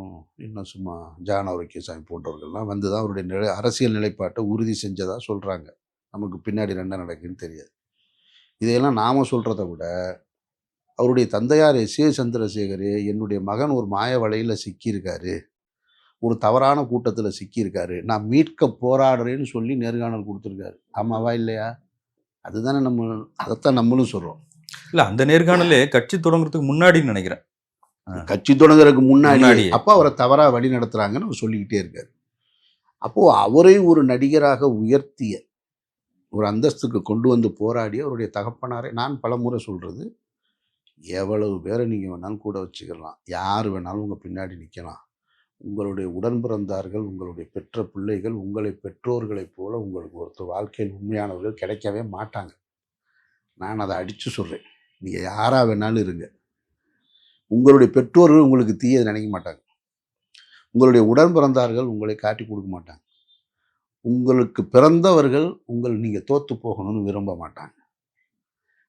இன்னும் சும்மா ஜான் ஆரோக்கியசாமி போன்றவர்கள்லாம் வந்து தான் அவருடைய அரசியல் நிலைப்பாட்டை உறுதி செஞ்சதாக சொல்கிறாங்க. நமக்கு பின்னாடி என்ன நடக்குதுன்னு தெரியாது. இதையெல்லாம் நாம் சொல்கிறத விட அவருடைய தந்தையார் எஸ்.ஏ. சந்திரசேகர், என்னுடைய மகன் ஒரு மாய வலையில் சிக்கியிருக்காரு, ஒரு தவறான கூட்டத்தில் சிக்கியிருக்காரு, நான் மீட்க போராடுறேன்னு சொல்லி நேர்காணல் கொடுத்துருக்காரு. ஆமாவா இல்லையா? அதுதானே அதைத்தான் நம்மளும் சொல்கிறோம். இல்லை, அந்த நேர்காணலே கட்சி தொடங்குறதுக்கு முன்னாடின்னு நினைக்கிறேன். கட்சி தொடங்குறதுக்கு முன்னாடி அப்போ அவரை தவறாக வழி நடத்துகிறாங்கன்னு அவர் சொல்லிக்கிட்டே இருக்காரு. அப்போது அவரை ஒரு நடிகராக உயர்த்திய ஒரு அந்தஸ்துக்கு கொண்டு வந்து போராடி அவருடைய தகப்பனாரை நான் பலமுறை சொல்கிறது, எவ்வளவு பேரை நீங்கள் வேணாலும் கூட வச்சுக்கலாம், யார் வேணாலும் உங்கள் பின்னாடி நிற்கலாம், உங்களுடைய உடன் பிறந்தார்கள், உங்களுடைய பெற்ற பிள்ளைகள், உங்களை பெற்றோர்களைப் போல உங்களுக்கு ஒருத்தர் வாழ்க்கையில் உண்மையானவர்கள் கிடைக்கவே மாட்டாங்க. நான் அதை அடித்து சொல்கிறேன். நீங்கள் யாராக வேணாலும் இருங்க, உங்களுடைய பெற்றோர்கள் உங்களுக்கு தீயது நினைக்க மாட்டாங்க, உங்களுடைய உடன் பிறந்தார்கள் உங்களை காட்டி கொடுக்க மாட்டாங்க, உங்களுக்கு பிறந்தவர்கள் நீங்கள் தோற்று போகணும்னு விரும்ப மாட்டாங்க.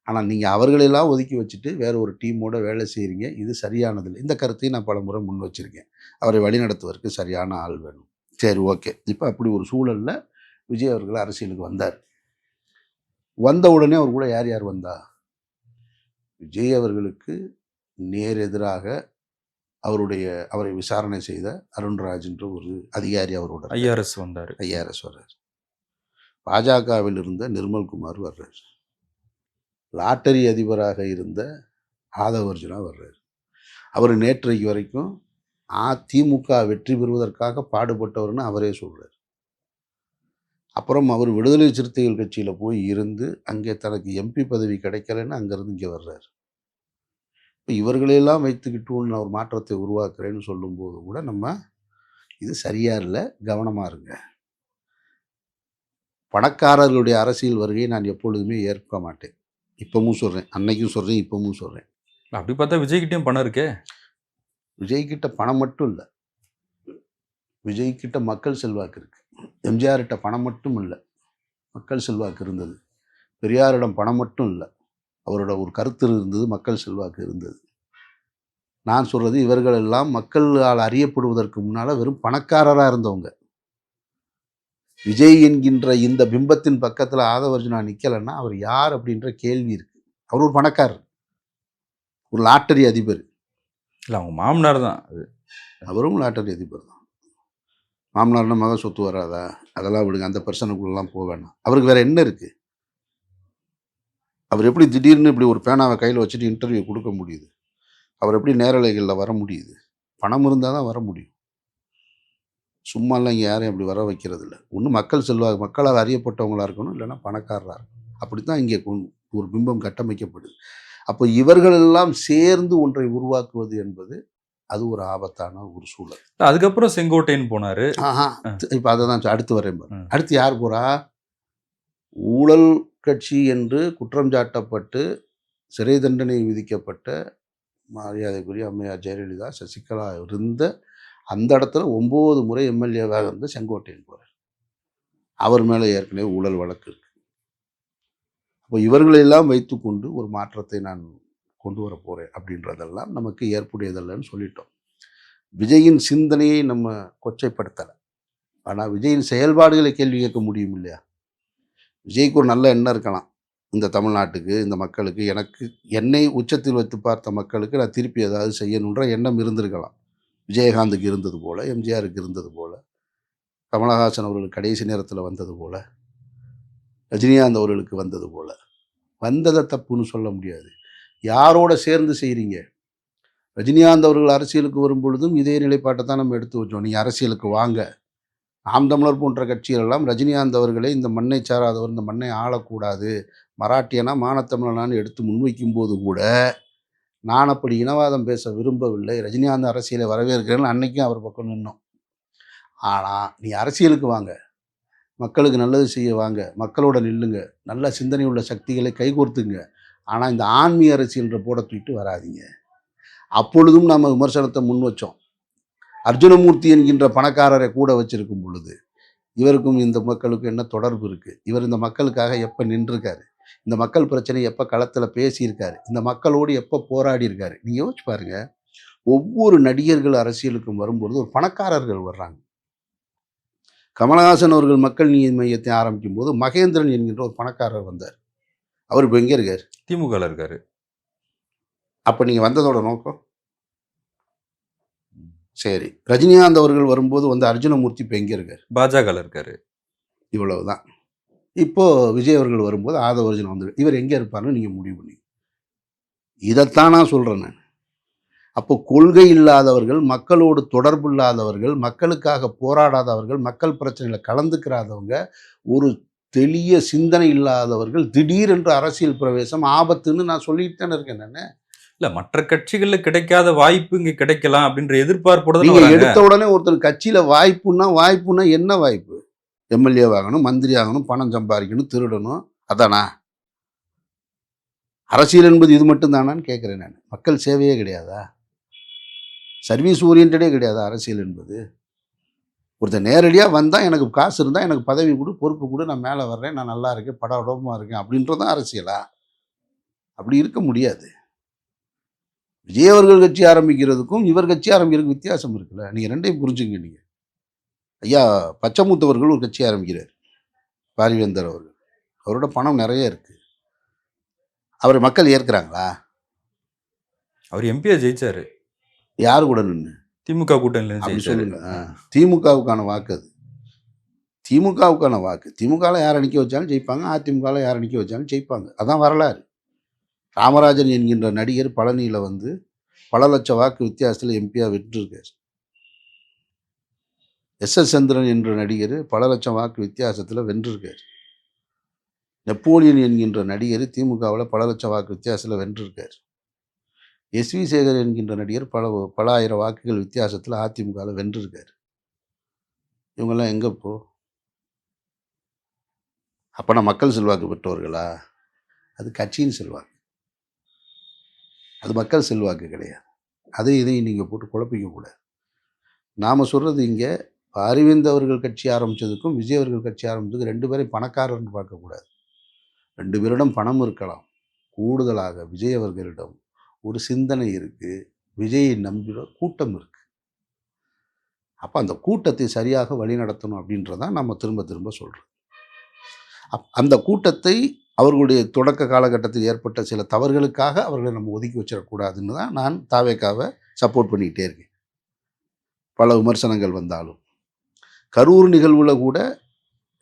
ஆனால் நீங்கள் அவர்களெல்லாம் ஒதுக்கி வச்சுட்டு வேறு ஒரு டீமோட வேலை செய்கிறீங்க. இது சரியானதில்லை. இந்த கருத்தையும் நான் பல முறை முன் வச்சுருக்கேன். அவரை வழிநடத்துவதற்கு சரியான ஆள் வேணும். சரி, ஓகே. இப்போ அப்படி ஒரு சூழலில் விஜய் அவர்கள் அரசியலுக்கு வந்தார். வந்த உடனே அவர் கூட யார் யார் வந்தா? விஜய் அவர்களுக்கு நேர் எதிராக அவரை விசாரணை செய்த அருண்ராஜ்ன்ற ஒரு அதிகாரி அவரோட ஐஆர்எஸ் வந்தார். வர்றார். பாஜகவில் இருந்த நிர்மல்குமார் வர்றார். லாட்டரி அதிபராக இருந்த ஆதவர்ஜுனா வர்றார். அவர் நேற்றைக்கு வரைக்கும் அதிமுக வெற்றி பெறுவதற்காக பாடுபட்டவர்னு அவரே சொல்கிறார். அப்புறம் அவர் விடுதலை சிறுத்தைகள் கட்சியில் போய் இருந்து அங்கே தனக்கு எம்பி பதவி கிடைக்கலன்னு அங்கேருந்து இங்கே வர்றார். இப்போ இவர்களையெல்லாம் வைத்துக்கிட்டு நான் ஒரு மாற்றத்தை உருவாக்குறேன்னு சொல்லும்போது கூட நம்ம இது சரியா இல்லை, கவனமாக இருங்க. பணக்காரர்களுடைய அரசியல் வருகையை நான் எப்பொழுதுமே ஏற்க மாட்டேன். இப்பவும் சொல்கிறேன், அன்னைக்கும் சொல்கிறேன், இப்பவும் சொல்கிறேன். அப்படி பார்த்தா விஜய்கிட்டையும் பணம் இருக்கே. விஜய்கிட்ட பணம் மட்டும் இல்லை, விஜய்கிட்ட மக்கள் செல்வாக்கு இருக்குது. எம்ஜிஆர்கிட்ட பணம் மட்டும் இல்லை, மக்கள் செல்வாக்கு இருந்தது. பெரியாரிடம் பணம் மட்டும் இல்லை, அவரோட ஒரு கருத்து இருந்தது, மக்கள் செல்வாக்கு இருந்தது. நான் சொல்கிறது, இவர்கள் எல்லாம் மக்களால் அறியப்படுவதற்கு முன்னால் வெறும் பணக்காரராக இருந்தவங்க. விஜய் என்கின்ற இந்த பிம்பத்தின் பக்கத்தில் ஆதவர்ஜுனா நிற்கலைன்னா அவர் யார் அப்படின்ற கேள்வி இருக்குது. அவர் ஒரு பணக்காரர், ஒரு லாட்டரி அதிபர். இல்லை, அவங்க மாமனார் தான் அது. அவரும் லாட்டரி அதிபர் தான். மாமனார்னா மகன் சொத்து வராதா? அதெல்லாம் விடுங்க, அந்த பிரச்சனைக்குள்ளெல்லாம் போக வேண்டாம். அவருக்கு வேறு என்ன இருக்குது? அவர் எப்படி திடீர்னு இப்படி ஒரு பேனாவை கையில் வச்சுட்டு இன்டர்வியூ கொடுக்க முடியுது? அவர் எப்படி நேரலைகளில் வர முடியுது? பணம் இருந்தால் தான் வர முடியும். சும்மாலாம் இங்கே யாரையும் அப்படி வர வைக்கிறது இல்லை. ஒன்று மக்களால் அறியப்பட்டவங்களாக இருக்கணும், இல்லைன்னா பணக்காரராக இருக்கணும். அப்படி தான் இங்கே ஒரு பிம்பம் கட்டமைக்கப்படுது. அப்போ இவர்களெல்லாம் சேர்ந்து ஒன்றை உருவாக்குவது என்பது அது ஒரு ஆபத்தான ஒரு சூழல். அதுக்கப்புறம் செங்கோட்டையன் போனார். இப்போ அதை தான் அடுத்து வரேன். அடுத்து யார் போகிறா? ஊழல் கட்சி என்று குற்றம் சாட்டப்பட்டு சிறை தண்டனை விதிக்கப்பட்ட மரியாதைக்குரிய அம்மையார் ஜெயலலிதா, சசிகலா இருந்த அந்த இடத்துல 9 முறை எம்எல்ஏவாக இருந்த செங்கோட்டையன் போகிறார். அவர் மேலே ஏற்கனவே ஊழல் வழக்கு இருக்கு. அப்போ இவர்களெல்லாம் வைத்து கொண்டு ஒரு மாற்றத்தை நான் கொண்டு வர போகிறேன் அப்படின்றதெல்லாம் நமக்கு ஏற்புடையதல்லன்னு சொல்லிட்டோம். விஜயின் சிந்தனையை நம்ம கொச்சைப்படுத்தலை, ஆனால் விஜயின் செயல்பாடுகளை கேள்வி கேட்க முடியும் இல்லையா? விஜய்க்கு ஒரு நல்ல எண்ணம் இருக்கலாம், இந்த தமிழ்நாட்டுக்கு, இந்த மக்களுக்கு, என்னை உச்சத்தில் வைத்து பார்த்த மக்களுக்கு நான் திருப்பி ஏதாவது செய்யணுன்ற எண்ணம் இருந்திருக்கலாம். விஜயகாந்துக்கு இருந்தது போல், எம்ஜிஆருக்கு இருந்தது போல், கமலஹாசன் அவர்களுக்கு கடைசி நேரத்தில் வந்தது போல், ரஜினிகாந்த் அவர்களுக்கு வந்தது போல். வந்ததை தப்புன்னு சொல்ல முடியாது. யாரோட சேர்ந்து செய்கிறீங்க? ரஜினிகாந்த் அவர்கள் அரசியலுக்கு வரும் பொழுதும் இதே நிலைப்பாட்டை தான் நம்ம எடுத்து வச்சோம். நீங்கள் அரசியலுக்கு வாங்க, நாம் தமிழர் போன்ற கட்சிகள் எல்லாம் ரஜினிகாந்த் அவர்களை இந்த மண்ணை சாராதவர், இந்த மண்ணை ஆளக்கூடாது, மராட்டியனா மானத்தமிழனான்னு எடுத்து முன்வைக்கும் போது கூட நான் அப்படி இனவாதம் பேச விரும்பவில்லை, ரஜினிகாந்த் அரசியலை வரவேற்கிறேன்னு அன்னைக்கும் அவர் பக்கம் நின்னோம். ஆனால் நீ அரசியலுக்கு வாங்க, மக்களுக்கு நல்லது செய்ய வாங்க, மக்களோட நில்லுங்க, நல்ல சிந்தனை உள்ள சக்திகளை கைகோர்த்துங்க, ஆனால் இந்த ஆன்மீக அரசியல்ன்ற போட தூக்கிட்டு வராதிங்க. அப்பொழுதும் நாம் விமர்சனத்தை முன் வச்சோம். அர்ஜுனமூர்த்தி என்கின்ற பணக்காரரை கூட வச்சிருக்கும் பொழுது இவருக்கும் இந்த மக்களுக்கும் என்ன தொடர்பு இருக்குது? இவர் இந்த மக்களுக்காக எப்போ நின்றுருக்காரு? இந்த மக்கள் பிரச்சனை எப்போ களத்தில் பேசியிருக்காரு? இந்த மக்களோடு எப்போ போராடி இருக்காரு? நீங்கள் யோசிச்சு பாருங்க. ஒவ்வொரு நடிகர்கள் அரசியலுக்கும் வரும்பொழுது ஒரு பணக்காரர்கள் வர்றாங்க. கமலஹாசன் அவர்கள் மக்கள் நீதி மையத்தை ஆரம்பிக்கும் போது மகேந்திரன் என்கின்ற ஒரு பணக்காரர் வந்தார். அவர் இப்போ எங்கே இருக்கார்? திமுகவில் இருக்காரு. அப்போ நீங்கள் வந்ததோட நோக்கம் சரி. ரஜினிகாந்த் அவர்கள் வரும்போது வந்து அர்ஜுனமூர்த்தி இப்போ எங்கே இருக்கார்? பாஜகவில் இருக்காரு. இவ்வளவுதான். இப்போ விஜய் அவர்கள் வரும்போது ஆதவ அர்ஜுன் வந்து இவர் எங்கே இருப்பார்னு நீங்கள் முடிவு பண்ணி. இதைத்தான் நான் சொல்கிறேன். நான் அப்போ கொள்கை இல்லாதவர்கள், மக்களோடு தொடர்பு இல்லாதவர்கள், மக்களுக்காக போராடாதவர்கள், மக்கள் பிரச்சனையில் கலந்துக்கிறாதவங்க, ஒரு தெளிய சிந்தனை இல்லாதவர்கள் திடீரென்று அரசியல் பிரவேசம் ஆபத்துன்னு நான் சொல்லிட்டு தானே இருக்கேன். நான் இல்ல மற்ற கட்சிகளில் கிடைக்காத வாய்ப்பு இங்க கிடைக்கலாம் அப்படின்ற எதிர்பார்ப்போட நீங்க எடுத்த உடனே ஒருத்தர் கட்சியில வாய்ப்புன்னா என்ன வாய்ப்பு? எம்எல்ஏ ஆகணும், மந்திரி ஆகணும், பணம் சம்பாதிக்கணும், திருடணும், அதானா? அரசியல் என்பது இது மட்டும் தானான்னு கேட்குறேன் நான். மக்கள் சேவையே கிடையாதா? சர்வீஸ் ஓரியன்டே கிடையாதா அரசியல் என்பது? ஒருத்தர் நேரடியாக வந்தால் எனக்கு காசு இருந்தால் எனக்கு பதவி கொடு, பொறுப்பு கொடு, நான் மேலே வர்றேன், நான் நல்லா இருக்கேன், படமாக இருக்கேன் அப்படின்றதான் அரசியலா? அப்படி இருக்க முடியாது. விஜய் அவர்கள் கட்சி ஆரம்பிக்கிறதுக்கும் இவர் கட்சி ஆரம்பிக்கிறதுக்கு வித்தியாசம் இருக்குல்ல. நீங்கள் ரெண்டையும் புரிஞ்சுங்க. நீங்கள் ஐயா பச்சைமுத்தவர்கள் ஒரு கட்சி ஆரம்பிக்கிறார், பாரிவேந்தர் அவர்கள். அவரோட பணம் நிறைய இருக்குது. அவரை மக்கள் ஏற்கிறாங்களா? அவர் எம்பியா ஜெயிச்சாரு. யார் கூட நின்று? திமுக கூட்டணியில் அப்படி சொல்லுங்க. திமுகவுக்கான வாக்கு அது. திமுகவுக்கான வாக்கு. திமுகவில் யார் அணிக்க வச்சாலும் ஜெயிப்பாங்க, அதிமுகவில் யார் அணிக்க வச்சாலும் ஜெயிப்பாங்க. அதான் வரலாறு. ராமராஜன் என்கின்ற நடிகர் பழனியில் வந்து பல லட்சம் வாக்கு வித்தியாசத்தில் எம்பியாக வெற்றிருக்கார். எஸ்.எஸ். சந்திரன் என்ற நடிகர் பல லட்சம் வாக்கு வித்தியாசத்தில் வென்றிருக்கார். நெப்போலியன் என்கின்ற நடிகர் திமுகவில் பல லட்சம் வாக்கு வித்தியாசத்தில் வென்றிருக்கார். எஸ்.வி. சேகர் என்கின்ற நடிகர் பல ஆயிரம் வாக்குகள் வித்தியாசத்தில் அதிமுகவில் வென்றிருக்கார். இவங்கெல்லாம் எங்கே இப்போ? அப்போனா மக்கள் செல்வாக்கு பெற்றவர்களா? அது கட்சியின் செல்வாக்கு, அது மக்கள் செல்வாக்கு கிடையாது. இதையும் நீங்கள் போட்டு குழப்பிக்கக்கூடாது. நாம் சொல்கிறது இங்கே அரவிந்த் அவர்கள் கட்சி ஆரம்பித்ததுக்கும் விஜய் அவர்கள் கட்சி ஆரம்பித்ததுக்கும் ரெண்டு பேரும் பணக்காரர்னு பார்க்கக்கூடாது. ரெண்டு பேரிடம் பணம் இருக்கலாம். கூடுதலாக விஜய் அவர்களிடம் ஒரு சிந்தனை இருக்குது, விஜயை நம்புகிற கூட்டம் இருக்குது. அப்போ அந்த கூட்டத்தை சரியாக வழிநடத்தணும் அப்படின்றதான் நம்ம திரும்ப திரும்ப சொல்கிறோம். அந்த கூட்டத்தை அவர்களுடைய தொடக்க காலகட்டத்தில் ஏற்பட்ட சில தவறுகளுக்காக அவர்களை நம்ம ஒதுக்கி வச்சிடக்கூடாதுன்னு தான் நான் தாவேக்காவை சப்போர்ட் பண்ணிக்கிட்டே இருக்கேன். பல விமர்சனங்கள் வந்தாலும் கரூர் நிகழ்வில் கூட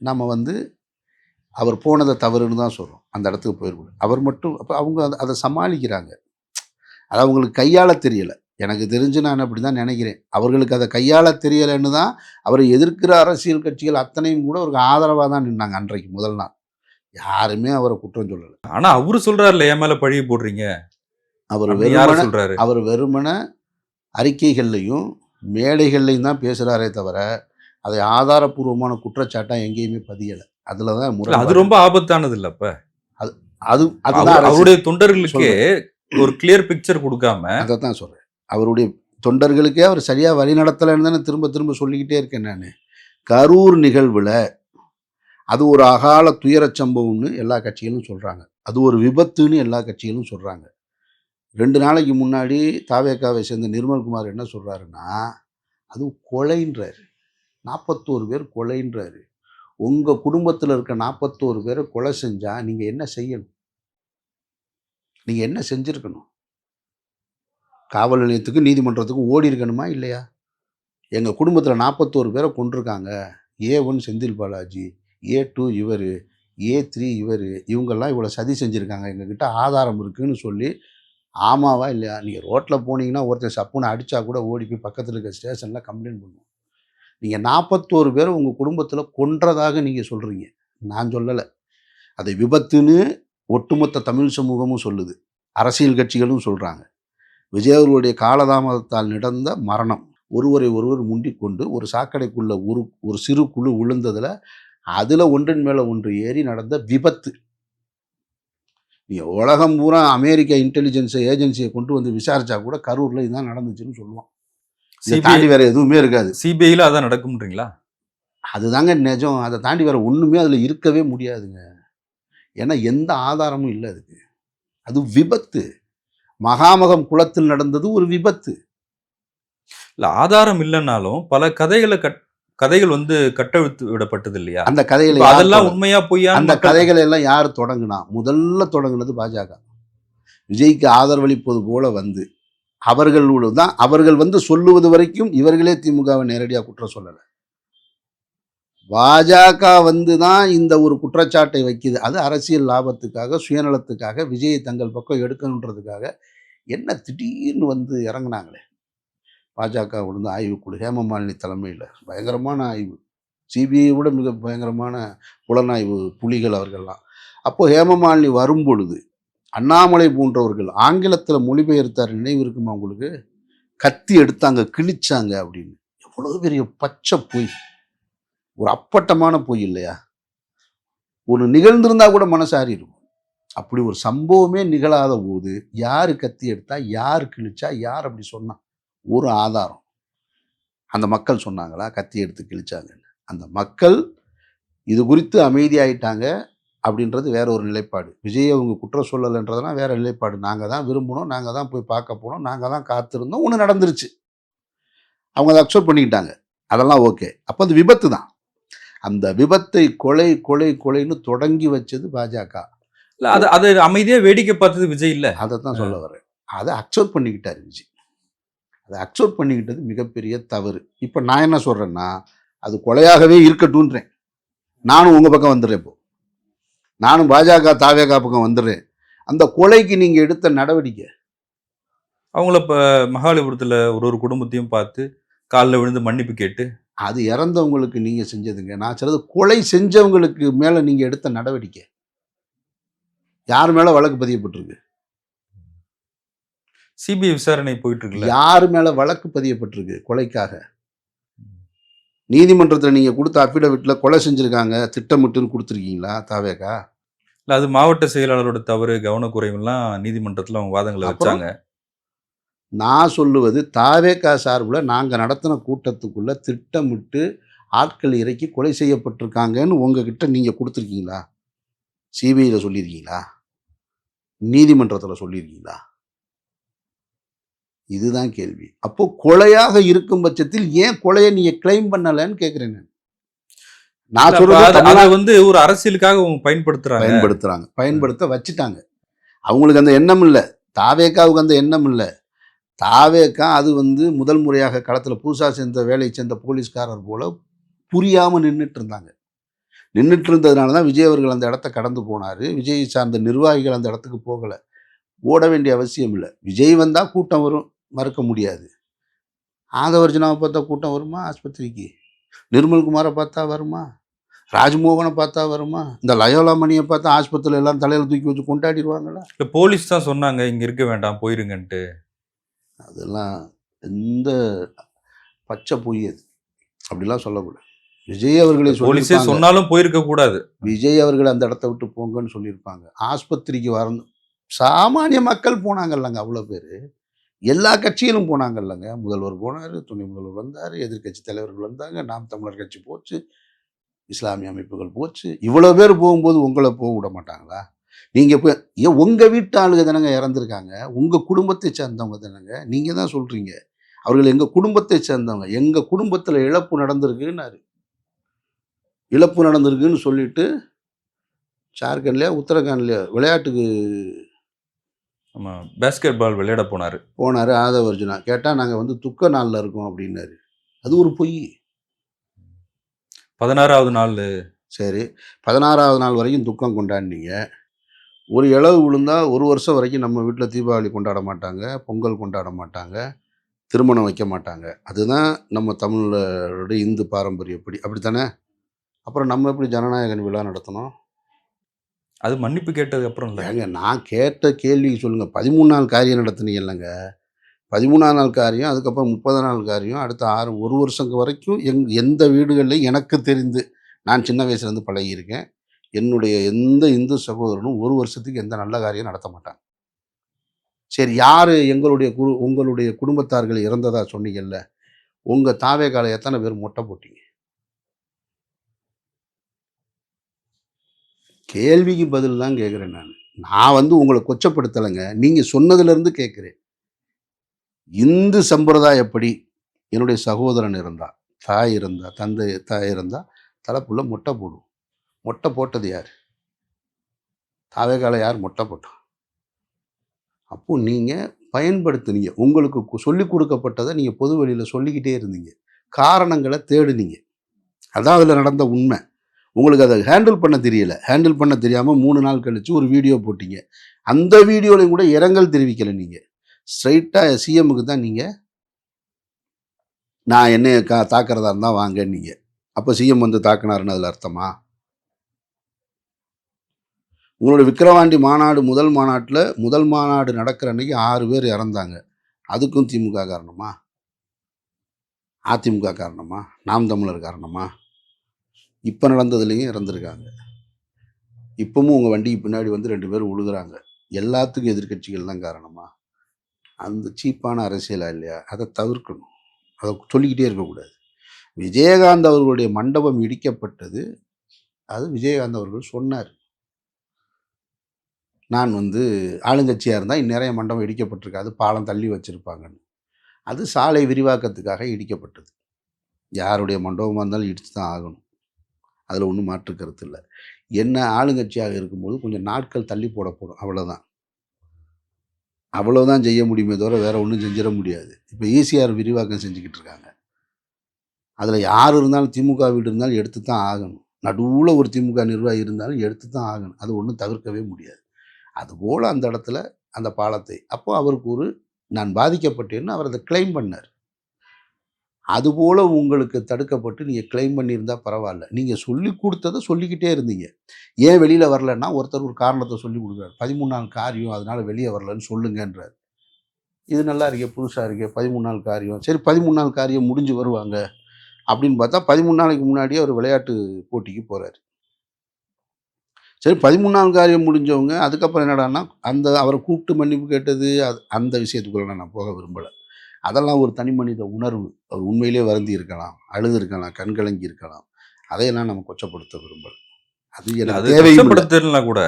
நம்ம வந்து அவர் போனதை தவறுன்னு தான் சொல்கிறோம். அந்த இடத்துக்கு போயிருக்கணும். அவர் மட்டும் அப்போ அவங்க அதை சமாளிக்கிறாங்க. அது அவங்களுக்கு கையாள தெரியலை. எனக்கு தெரிஞ்சு நான் அப்படி தான் நினைக்கிறேன். அவர்களுக்கு அதை கையாள தெரியலைன்னு தான் அவரை எதிர்க்கிற அரசியல் கட்சிகள் அத்தனையும் கூட அவருக்கு ஆதரவாக தான் நின்னாங்க அன்றைக்கு முதல் நாள். யாருமே அவரை குற்றம் சொல்லலை. ஆனா அவரு சொல்றாருல என் மேல பழிய போடுறீங்க. அவர் வெறுமன அறிக்கைகள்லையும் மேடைகள்லையும் தான் பேசுறாரே தவிர அதை ஆதாரபூர்வமான குற்றச்சாட்டா எங்கேயுமே பதியலை. அதுலதான் முறை. அது ரொம்ப ஆபத்தானது இல்ல. அப்ப அது அவருடைய தொண்டர்களுக்கு ஒரு கிளியர் பிக்சர் கொடுக்காம அதை தான் சொல்றேன். அவருடைய தொண்டர்களுக்கே அவர் சரியா வழி நடத்தலைன்னு தானே திரும்ப திரும்ப சொல்லிக்கிட்டே இருக்கேன் நான். கரூர் நிகழ்வுல அது ஒரு அகால துயர சம்பவம்னு எல்லா கட்சிகளும் சொல்கிறாங்க. அது ஒரு விபத்துன்னு எல்லா கட்சிகளும் சொல்கிறாங்க. 2 நாளைக்கு முன்னாடி தாவேக்காவை சேர்ந்த நிர்மல்குமார் என்ன சொல்கிறாருன்னா, அது கொலைன்றாரு. 41 பேர் கொலைன்றாரு. உங்கள் குடும்பத்தில் இருக்க 41 பேரை கொலை செஞ்சால் நீங்கள் என்ன செய்யணும்? நீங்கள் என்ன செஞ்சுருக்கணும்? காவல் நிலையத்துக்கு நீதிமன்றத்துக்கு ஓடி இருக்கணுமா இல்லையா? எங்கள் குடும்பத்தில் 41 பேரை கொண்டிருக்காங்க. A1 செந்தில் பாலாஜி, A2 இவர், A3 இவர், இவங்கெல்லாம் இவ்வளோ சதி செஞ்சுருக்காங்க, எங்ககிட்ட ஆதாரம் இருக்குதுன்னு சொல்லி ஆமாவா இல்லையா? நீங்கள் ரோட்டில் போனீங்கன்னா ஒருத்தர் சப்புன்னு அடித்தா கூட ஓடி போய் பக்கத்தில் இருக்க ஸ்டேஷனில் கம்ப்ளைண்ட் பண்ணுவோம். நீங்கள் 41 பேரை உங்கள் குடும்பத்தில் கொன்றதாக நீங்கள் சொல்கிறீங்க. நான் சொல்லலை. அதை விபத்துன்னு ஒட்டுமொத்த தமிழ் சமூகமும் சொல்லுது. அரசியல் கட்சிகளும் சொல்கிறாங்க. விஜய் அவர்களுடைய காலதாமதத்தால் நடந்த மரணம். ஒருவரை ஒருவர் முண்டிக்கொண்டு ஒரு சாக்கடைக்குள்ள ஒரு சிறு குழு விழுந்ததில் அதில் ஒன்றின் மேலே ஒன்று ஏறி நடந்த விபத்து. நீங்கள் உலகம் பூரா அமெரிக்கா இன்டெலிஜென்ஸ் ஏஜென்சியை கொண்டு வந்து விசாரிச்சா கூட கரூரில் இதுதான் நடந்துச்சுன்னு சொல்லுவான். இதை தாண்டி வேற எதுவுமே இருக்காது. சிபிஐல அதான் நடக்கும்ன்றீங்களா? அதுதாங்க நிஜம். அதை தாண்டி வேற ஒன்றுமே அதில் இருக்கவே முடியாதுங்க. ஏன்னா எந்த ஆதாரமும் இல்லை அதுக்கு. அது விபத்து. மகாமகம் குளத்தில் நடந்தது ஒரு விபத்து. இல்ல ஆதாரம் இல்லைன்னாலும் பல கதைகள் வந்து கட்டவிழ்த்து விடப்பட்டது இல்லையா? அந்த கதைகளை அதெல்லாம் உண்மையா பொய்யா? அந்த கதைகளை எல்லாம் யார் தொடங்கினா? முதல்ல தொடங்கினது பாஜக. விஜய்க்கு ஆதரவளிப்பது போல வந்து அவர்கள் வந்து சொல்லுவது வரைக்கும் இவர்களே திமுகவை நேரடியாக குற்றம் சொல்லலை. பாஜக வந்து தான் இந்த ஒரு குற்றச்சாட்டை வைக்குது. அது அரசியல் லாபத்துக்காக, சுயநலத்துக்காக, விஜயை தங்கள் பக்கம் எடுக்கணுன்றதுக்காக என்ன திடீர்னு வந்து இறங்குனாங்களே. பாஜக விழுந்து ஆய்வுக்குழு ஹேமமாலினி தலைமையில் பயங்கரமான ஆய்வு. சிபிஐ விட மிக பயங்கரமான புலனாய்வு புலிகள் அவர்கள்லாம். அப்போது ஹேமமாலினி வரும்பொழுது அண்ணாமலை போன்றவர்கள் ஆங்கிலத்தில் மொழிபெயர்த்தார். நினைவு இருக்குமா உங்களுக்கு? கத்தி எடுத்தாங்க, கிழிச்சாங்க அப்படின்னு. எவ்வளோ பெரிய பச்சை பொய், ஒரு அப்பட்டமான பொய் இல்லையா? ஒரு நிகழ்ந்திருந்தா கூட மனசாரி இருக்கும். அப்படி ஒரு சம்பவமே நிகழாத போது யார் கத்தி எடுத்தா, யார் கிழிச்சா, யார் அப்படி சொன்னா? ஒரு ஆதாரம் அந்த மக்கள் சொன்னாங்களா கத்தி எடுத்து கிழிச்சாங்கன்னு? அந்த மக்கள் இது குறித்து அமைதியாயிட்டாங்க அப்படின்றது வேற ஒரு நிலைப்பாடு. விஜய் அவங்க குற்றம் சொல்லலைன்றதுலாம் வேற நிலைப்பாடு. நாங்கள் தான் விரும்பினோம், நாங்கள் தான் போய் பார்க்க போனோம், நாங்கள் தான் காத்திருந்தோம், ஒன்று நடந்துருச்சு. அவங்க அதை அக்செப்ட் பண்ணிக்கிட்டாங்க. அதெல்லாம் ஓகே. அப்போ அது விபத்து தான். அந்த விபத்தை கொலை கொலை கொலைன்னு தொடங்கி வச்சது பாஜக. இல்ல அது அமைதியா வேடிக்கை பார்த்தது விஜய் இல்ல. அதை தான் சொல்ல வரேன். அதை அக்செப்ட் பண்ணிக்கிட்டார் விஜய். அதை அக்செப்ட் பண்ணிக்கிட்டது மிகப்பெரிய தவறு. இப்போ நான் என்ன சொல்கிறேன்னா, அது கொலையாகவே இருக்கட்டும்ன்றேன். நானும் உங்கள் பக்கம் வந்துடுறேன். இப்போ நானும் பாஜக தாவேகா பக்கம் வந்துடுறேன். அந்த கொலைக்கு நீங்கள் எடுத்த நடவடிக்கை, அவங்கள இப்போ மகாபலிபுரத்தில் ஒரு குடும்பத்தையும் பார்த்து காலில் விழுந்து மன்னிப்பு கேட்டு, அது இறந்தவங்களுக்கு நீங்கள் செஞ்சதுங்க. நான் சொல்றது கொலை செஞ்சவங்களுக்கு மேலே நீங்கள் எடுத்த நடவடிக்கை. யார் மேலே வழக்கு பதியப்பட்டிருக்கு? சிபிஐ விசாரணை போயிட்டு இருக்குல்ல. யார் மேலே வழக்கு பதியப்பட்டிருக்கு கொலைக்காக? நீதிமன்றத்தில் நீங்கள் கொடுத்த அஃபிடவிட்டில் கொலை செஞ்சுருக்காங்க திட்டமிட்டுன்னு கொடுத்துருக்கீங்களா தாவேகா? இல்லை, அது மாவட்ட செயலாளரோட தவறு, கவனக்குறைவெல்லாம் நீதிமன்றத்தில் அவங்க வாதங்களை வச்சாங்க. நான் சொல்லுவது தாவேகா சார்பில் நாங்கள் நடத்தின கூட்டத்துக்குள்ளே திட்டமிட்டு ஆட்கள் இறக்கி கொலை செய்யப்பட்டிருக்காங்கன்னு உங்ககிட்ட நீங்கள் கொடுத்துருக்கீங்களா? சிபிஐயில் சொல்லியிருக்கீங்களா? நீதிமன்றத்தில் சொல்லியிருக்கீங்களா? இதுதான் கேள்வி. அப்போ கொலையாக இருக்கும் பட்சத்தில் ஏன் கொலையை நீங்க கிளைம் பண்ணலன்னு கேட்கிறேன். நான் சொல்றது வந்து ஒரு அரசியலுக்காக பயன்படுத்த வச்சுட்டாங்க. அவங்களுக்கு அந்த எண்ணம் இல்லை. தாவேகாவுக்கு அந்த எண்ணம் இல்லை. தாவேகா அது வந்து முதல் முறையாக களத்தில் புதுசாக சேர்ந்த வேலையை சேர்ந்த போலீஸ்காரர் போல புரியாமல் நின்றுட்டு இருந்தாங்க. நின்றுட்டு இருந்ததுனால தான் விஜய் அவர்கள் அந்த இடத்த கடந்து போனார். விஜய் சார்ந்த நிர்வாகிகள் அந்த இடத்துக்கு போகலை. ஓட வேண்டிய அவசியம் இல்லை. விஜய் வந்தால் கூட்டம் வரும், மறுக்க முடியாது. ஆதவர்ஜனாவை பார்த்தா கூட்டம் வருமா? ஆஸ்பத்திரிக்கு நிர்மல்குமாரை பார்த்தா வருமா? ராஜ்மோகனை பார்த்தா வருமா? இந்த லயோலா மணியை பார்த்தா ஆஸ்பத்திரியில் எல்லாம் தலையில் தூக்கி வச்சு கொண்டாடிடுவாங்களா? இல்லை, போலீஸ் தான் சொன்னாங்க இங்கே இருக்க வேண்டாம் போயிருங்கன்ட்டு. அதெல்லாம் எந்த பச்சை பொய் அது. அப்படிலாம் சொல்லக்கூடாது. விஜய் அவர்களை போலீஸே சொன்னாலும் போயிருக்க கூடாது. விஜய் அவர்கள் அந்த இடத்த விட்டு போங்கன்னு சொல்லியிருப்பாங்க. ஆஸ்பத்திரிக்கு வரணும். சாமானிய மக்கள் போனாங்கல்லங்க, அவ்வளோ பேர். எல்லா கட்சியிலும் போனாங்கல்லங்க. முதல்வர் போனார், துணை முதல்வர் வந்தார், எதிர்கட்சி தலைவர்கள் வந்தாங்க, நாம் தமிழர் கட்சி போச்சு, இஸ்லாமிய அமைப்புகள் போச்சு. இவ்வளோ பேர் போகும்போது உங்களை போக விட மாட்டாங்களா? நீங்கள் போய் ஏன் உங்கள் வீட்டு ஆளுங்க தானங்க இறந்துருக்காங்க, உங்கள் குடும்பத்தை சேர்ந்தவங்க தானங்க. நீங்கள் தான் சொல்கிறீங்க அவர்கள் எங்கள் குடும்பத்தை சேர்ந்தவங்க. எங்கள் குடும்பத்தில் இழப்பு நடந்திருக்குன்னாரு. இழப்பு நடந்திருக்குன்னு சொல்லிட்டு ஜார்க்கண்ட்லையா உத்தரகாண்ட்லையா விளையாட்டுக்கு பேஸ்கெட் பால் விளையாட போனார் ஆதவர்ஜுனா. கேட்டால் நாங்கள் வந்து துக்க நாளில் இருக்கோம் அப்படின்னாரு. அது ஒரு பொய். 16வது நாள். சரி, 16வது நாள் வரைக்கும் துக்கம் கொண்டாடினீங்க. ஒரு இளவு விழுந்தா ஒரு வருஷம் வரைக்கும் நம்ம வீட்டில் தீபாவளி கொண்டாட மாட்டாங்க, பொங்கல் கொண்டாட மாட்டாங்க, திருமணம் வைக்க மாட்டாங்க. அதுதான் நம்ம தமிழருடைய இந்து பாரம்பரியப்படி. அப்படித்தானே? அப்புறம் நம்ம எப்படி ஜனநாயகன் விழா நடத்தணும்? அது மன்னிப்பு கேட்டதுக்கு அப்புறம் இல்ல. ஏங்க நான் கேட்ட கேள்விக்கு சொல்லுங்க. 13 நாள் காரியம் நடத்துனீங்கல்லங்க. 13ஆம் நாள் காரியம், அதுக்கப்புறம் 30 நாள் காரியம், அடுத்த 1 வருஷம் வரைக்கும் எந்த வீடுகள்லயும் எனக்கு தெரிந்து, நான் சின்ன வயசுலேருந்து பழகியிருக்கேன். என்னுடைய எந்த இந்து சகோதரனும் 1 வருஷத்துக்கு எந்த நல்ல காரியம் நடத்த மாட்டாங்க. சரி யாரு உங்களுடைய குடும்பத்தார்கள் இறந்ததா சொன்னீங்கல்ல, உங்க தாவேக்கால எத்தன பேர் மொட்டை போட்டீங்க? கேள்விக்கு பதில் தான் கேட்கிறேன் நானு. நான் வந்து உங்கள கொச்சப்படுத்தலங்க. நீங்க சொன்னதிலிருந்து கேட்கிறேன். இந்து சம்பிரதாயப்படி என்னுடைய சகோதரன் இருந்தா, தாய் இருந்தா, தலைப்புள்ள மொட்டை போடுவோம். மொட்டை போட்டது யாரு? தாவேக்கால யார் மொட்டை போட்டா? அப்போ நீங்க பயன்படுத்துனீங்க. உங்களுக்கு சொல்லிக் குடுக்கப்பட்டத நீங்க பொது வெளியில சொல்லிக்கிட்டே இருந்தீங்க. காரணங்கள தேடுனீங்க. அதான் அதுல நடந்த உண்மை. உங்களுக்கு அத ஹேண்டில் பண்ண தெரியல. ஹேண்டில் பண்ண தெரியாம 3 நாள் கழிச்சு ஒரு வீடியோ போட்டீங்க. அந்த வீடியோலயும் கூட இரங்கல் தெரிவிக்கல நீங்க. ஸ்ட்ரெயிட்டா சிஎம்முக்கு தான் நீங்க, நான் என்னைய தாக்குறதா இருந்தா வாங்கன்னீங்க. அப்ப சிஎம் வந்து தாக்குனாருன்னு அதுல அர்த்தமா? உங்களோட விக்கிரவாண்டி மாநாடு முதல் மாநாடு நடக்கிற அன்னைக்கு 6 பேர் இறந்தாங்க. அதுக்கும் திமுக காரணமா? அதிமுக காரணமா? நாம் தமிழர் காரணமா? இப்ப நடந்ததுலயும் இறந்திருக்காங்க. இப்பவும் உங்க வண்டிக்கு பின்னாடி வந்து 2 பேர் உழுகுறாங்க. எல்லாத்துக்கும் எதிர்க்கட்சிகள் தான் காரணமா? அந்த சீப்பான அரசியலா இல்லையா? அதை தவிர்க்கணும். அதை சொல்லிக்கிட்டே இருக்கக்கூடாது. விஜயகாந்த் அவர்களுடைய மண்டபம் இடிக்கப்பட்டது. அது விஜயகாந்த் அவர்கள் சொன்னார். நான் வந்து ஆளுங்கட்சியாக இருந்தால் இந்நேரம் மண்டபம் இடிக்கப்பட்டிருக்காது, பாலம் தள்ளி வச்சுருப்பாங்கன்னு. அது சாலை விரிவாக்கத்துக்காக இடிக்கப்பட்டது. யாருடைய மண்டபமாக இருந்தாலும் இடித்து தான் ஆகணும். அதில் ஒன்றும் மாற்று கருத்து இல்லை. என்ன ஆளுங்கட்சியாக இருக்கும்போது கொஞ்சம் நாட்கள் தள்ளி போடப்படும், அவ்வளோதான். அவ்வளோதான் செய்ய முடியுமே தவிர வேறு ஒன்றும் செஞ்சிட முடியாது. இப்போ ஈசிஆர் விரிவாக்கம் செஞ்சுக்கிட்டு இருக்காங்க. அதில் யார் இருந்தாலும், திமுக வீடு இருந்தாலும் எடுத்து தான் ஆகணும். நடுவில் ஒரு திமுக நிர்வாகி இருந்தாலும் எடுத்து தான் ஆகணும். அது ஒன்றும் தவிர்க்கவே முடியாது. அதுபோல் அந்த இடத்துல அந்த பாலத்தை அப்போ அவருக்கு நான் பாதிக்கப்பட்டேன்னு அவர் அதை கிளைம் பண்ணார். அதுபோல் உங்களுக்கு தடுக்கப்பட்டு நீங்கள் கிளைம் பண்ணியிருந்தால் பரவாயில்ல. நீங்கள் சொல்லி கொடுத்ததை சொல்லிக்கிட்டே இருந்தீங்க. ஏன் வெளியில் வரலன்னா ஒருத்தர் ஒரு காரணத்தை சொல்லி கொடுக்குறாரு. 13 நாள் காரியம், அதனால் வெளியே வரலன்னு சொல்லுங்கன்றார். இது நல்லா இருக்கே, புதுசாக இருக்கே, 13 நாள் காரியம். சரி 13 நாள் காரியம் முடிஞ்சு வருவாங்க அப்படின்னு பார்த்தா 13 நாளைக்கு முன்னாடியே அவர் விளையாட்டு போட்டிக்கு போகிறார். சரி 13 நாள் காரியம் முடிஞ்சவங்க அதுக்கப்புறம் என்னடான்னா அவரை கூப்பிட்டு மன்னிப்பு கேட்டது, அந்த விஷயத்துக்குள்ள நான் போக விரும்பலை. அதெல்லாம் ஒரு தனி மனித உணர்வு. அவர் உண்மையிலே வருந்தி இருக்கலாம், அழுது இருக்கலாம், கண்கலங்கி இருக்கலாம். அதையெல்லாம் நம்ம கொச்சப்படுத்த விரும்பலை. அது கொச்சப்படுத்தலனா கூட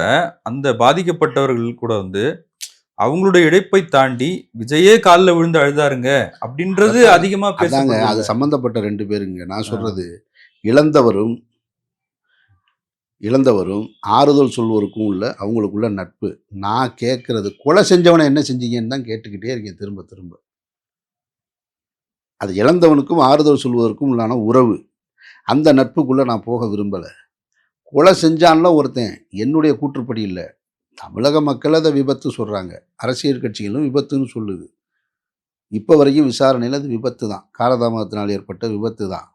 அந்த பாதிக்கப்பட்டவர்கள் கூட வந்து அவங்களுடைய இழைப்பை தாண்டி விஜயே காலில் விழுந்து அழுதாருங்க அப்படின்றது அதிகமா பேசுறாங்க. அது சம்பந்தப்பட்ட 2 பேருங்க. நான் சொல்றது இழந்தவரும் ஆறுதல் சொல்வருக்கும் உள்ள அவங்களுக்குள்ள நட்பு. நான் கேட்கறது கொலை செஞ்சவனை என்ன செஞ்சீங்கன்னு தான் கேட்டுக்கிட்டே இருக்கேன் திரும்ப திரும்ப. அது இழந்தவனுக்கும் ஆறுதல் சொல்வதற்கும் உள்ளான உறவு. அந்த நட்புக்குள்ள நான் போக விரும்பலை. கொலை செஞ்சான்ல ஒருத்தன், என்னுடைய கூற்றுப்படி இல்லை. தமிழக மக்கள் அதை விபத்து சொல்கிறாங்க, அரசியல் கட்சிகளும் விபத்துன்னு சொல்லுது. இப்போ வரைக்கும் விசாரணையில் அது விபத்து தான், காலதாமதத்தினால் ஏற்பட்ட விபத்து தான்.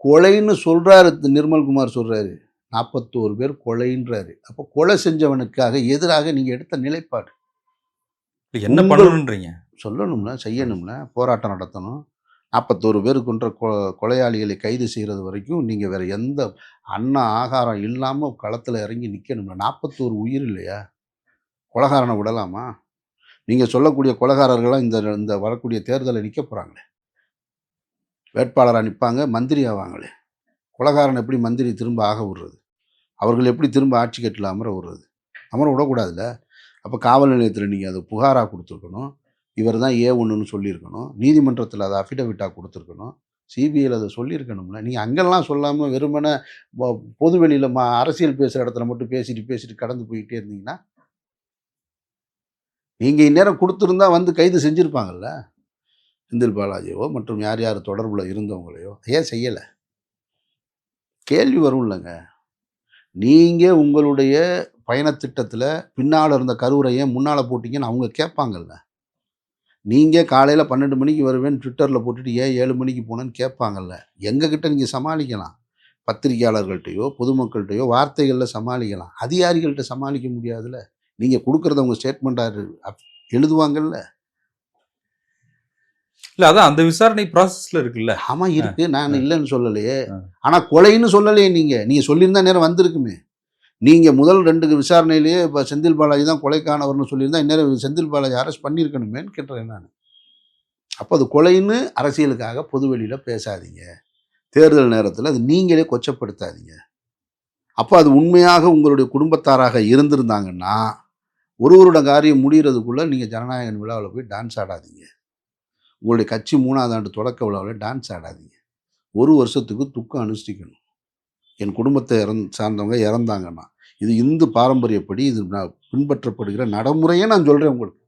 கொலைன்னு சொல்கிறாரு நிர்மல்குமார், சொல்கிறாரு 41 பேர் கொலைன்றாரு. அப்போ கொலை செஞ்சவனுக்காக எதிராக நீங்கள் எடுத்த நிலைப்பாடு என்ன பண்ணணுன்றீங்க? சொல்லணும்ல, செய்யணும்ல, போராட்டம் நடத்தணும். 41 பேர் கொன்ற கொலையாளிகளை கைது செய்கிறது வரைக்கும் நீங்கள் வேறு எந்த ஆகாரம் இல்லாமல் களத்தில் இறங்கி நிற்கணும்ல. 41 உயிர் இல்லையா? கொலைகாரனை விடலாமா? நீங்கள் சொல்லக்கூடிய கொலைகாரர்கள்லாம் இந்த வரக்கூடிய தேர்தலில் நிற்க போகிறாங்களே, வேட்பாளராக நிற்பாங்க, மந்திரி ஆவாங்களே. கொலைகாரன் எப்படி மந்திரி திரும்ப ஆக விடுறது? அவர்கள் எப்படி திரும்ப ஆட்சி கட்டில் அமர விடுறது? அமர விடக்கூடாதுல்ல. அப்போ காவல் நிலையத்தில் நீங்கள் அதை புகாராக கொடுத்துருக்கணும். இவர் தான் A1ன்னு சொல்லியிருக்கணும். நீதிமன்றத்தில் அதை அஃபிடவிட்டாக கொடுத்துருக்கணும். சிபிஐயில் அதை சொல்லியிருக்கணும்ல. நீங்கள் அங்கெல்லாம் சொல்லாமல் வெறுமனே பொது வெளியில் அரசியல் பேசுகிற இடத்துல மட்டும் பேசிட்டு கடந்து போய்கிட்டே இருந்தீங்கன்னா, நீங்கள் இந்நேரம் கொடுத்துருந்தா வந்து கைது செஞ்சுருப்பாங்கல்ல. செந்தில் பாலாஜியோ மற்றும் யார் தொடர்பில் இருந்தவங்களையோ. ஏன் செய்யலை? கேள்வி வரும் இல்லைங்க. நீங்கள் உங்களுடைய பயணத்திட்டத்தில் பின்னால் இருந்த கருவறை ஏன் முன்னால் போட்டிங்கன்னு அவங்க கேட்பாங்கல்ல. நீங்கள் காலையில் 12 மணிக்கு வருவேன்னு ட்விட்டரில் போட்டுட்டு ஏன் 7 மணிக்கு போனேன்னு கேட்பாங்கல்ல. எங்ககிட்ட நீங்கள் சமாளிக்கலாம். பத்திரிகையாளர்கள்ட்டையோ பொதுமக்கள்கிட்டையோ வார்த்தைகளில் சமாளிக்கலாம். அதிகாரிகள்கிட்ட சமாளிக்க முடியாதுல்ல. நீங்கள் கொடுக்குறத அவங்க ஸ்டேட்மெண்ட்டாக எழுதுவாங்கல்ல. இல்ல அதான் அந்த விசாரணை ப்ராசஸ்ல இருக்குல்ல. ஆமாம் இருக்குது, நான் இல்லைன்னு சொல்லலையே. ஆ. ஆனால் கொலைன்னு சொல்லலையே. நீங்கள் சொல்லியிருந்தா நேரம் வந்திருக்குமே. நீங்கள் முதல் 2 விசாரணையிலேயே இப்போ செந்தில் பாலாஜி தான் கொலைக்கானவர்னு சொல்லியிருந்தா இந்நேரம் செந்தில் பாலாஜி அரெஸ்ட் பண்ணியிருக்கணுமேன்னு கேட்டுறேன் நான். அப்போ அது கொலைன்னு அரசியலுக்காக பொதுவெளியில் பேசாதீங்க. தேர்தல் நேரத்தில் அது நீங்களே கொச்சப்படுத்தாதீங்க. அப்போ அது உண்மையாக உங்களுடைய குடும்பத்தாராக இருந்திருந்தாங்கன்னா ஒரு வருட காரியம் முடிகிறதுக்குள்ளே நீங்கள் ஜனநாயகன் விழாவில் போய் டான்ஸ் ஆடாதீங்க. உங்களுடைய கட்சி 3ஆவது ஆண்டு தொடக்க விழாவில் டான்ஸ் ஆடாதீங்க. 1 வருஷத்துக்கு துக்கம் அனுஷ்டிக்கணும். என் குடும்பத்தை சார்ந்தவங்க இறந்தாங்கன்னா இது இந்து பாரம்பரியப்படி இது பின்பற்றப்படுகிற நடைமுறையே நான் சொல்கிறேன் உங்களுக்கு.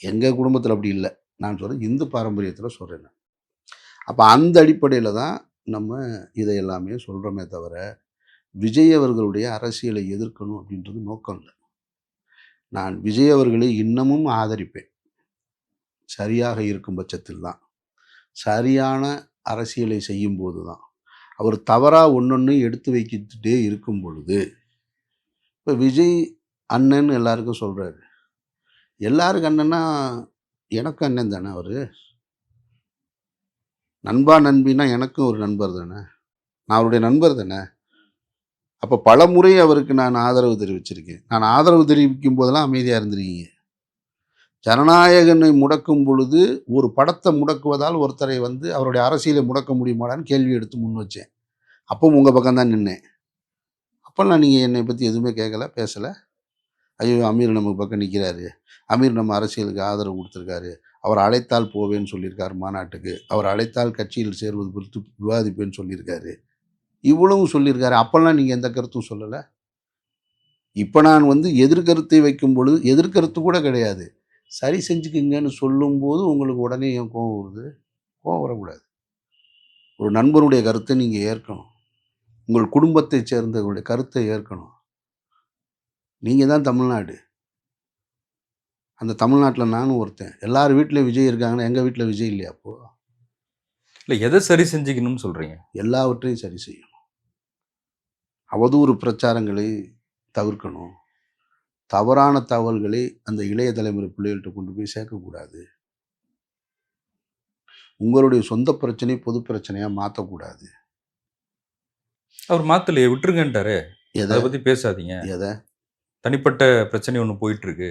எங்கள் குடும்பத்தில் அப்படி இல்லை, நான் சொல்கிறேன் இந்து பாரம்பரியத்தில் சொல்கிறேன் நான். அப்போ அந்த அடிப்படையில் தான் நம்ம இதை எல்லாமே சொல்கிறோமே தவிர விஜய் அவர்களுடைய அரசியலை எதிர்க்கணும் அப்படின்றது நோக்கம் இல்லை. நான் விஜய் அவர்களை இன்னமும் ஆதரிப்பேன். சரியாக இருக்கும் பட்சத்தில் தான், சரியான அரசியலை செய்யும்போது தான். அவர் தவறாக ஒன்று எடுத்து வைக்கிட்டே இருக்கும் பொழுது, இப்போ விஜய் அண்ணன் எல்லாருக்கும் சொல்கிறாரு. எல்லாருக்கும் அண்ணன்னா எனக்கும் அண்ணன் தானே அவர். நண்பா நண்பின்னா எனக்கும் ஒரு நண்பர் தானே, நான் அவருடைய நண்பர் தானே. அப்போ பல முறை அவருக்கு நான் ஆதரவு தெரிவிச்சிருக்கேன். நான் ஆதரவு தெரிவிக்கும் போதெல்லாம் அமைதியாக இருந்திருக்கீங்க. ஜனநாயகனை முடக்கும் பொழுது ஒரு படத்தை முடக்குவதால் ஒருத்தரை அவருடைய அரசியலை முடக்க முடியுமாடான்னு கேள்வி எடுத்து முன் வச்சேன். அப்போ உங்கள் பக்கம்தான் நின்னேன். அப்போல்லாம் நீங்கள் என்னை பற்றி எதுவுமே கேட்கல, பேசலை. ஐயோ அமீர் நம்ம பக்கம் நிற்கிறாரு, அமீர் நம்ம அரசியலுக்கு ஆதரவு கொடுத்துருக்காரு, அவர் அழைத்தால் போவேன்னு சொல்லியிருக்காரு மாநாட்டுக்கு, அவர் அழைத்தால் கட்சியில் சேர்வது குறித்து விவாதிப்பேன்னு சொல்லியிருக்காரு, இவ்வளவும் சொல்லியிருக்காரு. அப்போல்லாம் நீங்கள் எந்த கருத்தும் சொல்லலை. இப்போ நான் எதிர்கருத்தை வைக்கும் பொழுது எதிர்கருத்து கூட கிடையாது, சரி செஞ்சுக்குங்கன்னு சொல்லும்போது உங்களுக்கு உடனே ஏன் கோவம் வருது? கோவம் வரக்கூடாது. ஒரு நண்பருடைய கருத்தை நீங்கள் ஏற்கணும். உங்கள் குடும்பத்தை சேர்ந்தவர்களுடைய கருத்தை ஏற்கணும். நீங்கள் தான் தமிழ்நாடு. அந்த தமிழ்நாட்டில் நானும் ஒருத்தன். எல்லார் வீட்டிலையும் விஜய் இருக்காங்கன்னா எங்கள் வீட்டில் விஜய் இல்லையா? அப்போது இல்லை எதை சரி செஞ்சுக்கணும்னு சொல்கிறீங்க? எல்லாவற்றையும் சரி செய்யணும். அவதூறு பிரச்சாரங்களை தவிர்க்கணும். தவறான தகவல்களை அந்த இளைய தலைமுறை பிள்ளைகள்கிட்ட கொண்டு போய் சேர்க்கக்கூடாது. உங்களுடைய சொந்த பிரச்சனை பொது பிரச்சனையாக மாற்றக்கூடாது. அவர் மாற்றலையே, விட்டுருங்கன்ட்டாரு. எதை அதை பற்றி பேசாதீங்க. எதை? தனிப்பட்ட பிரச்சனை ஒன்று போயிட்டுருக்கு.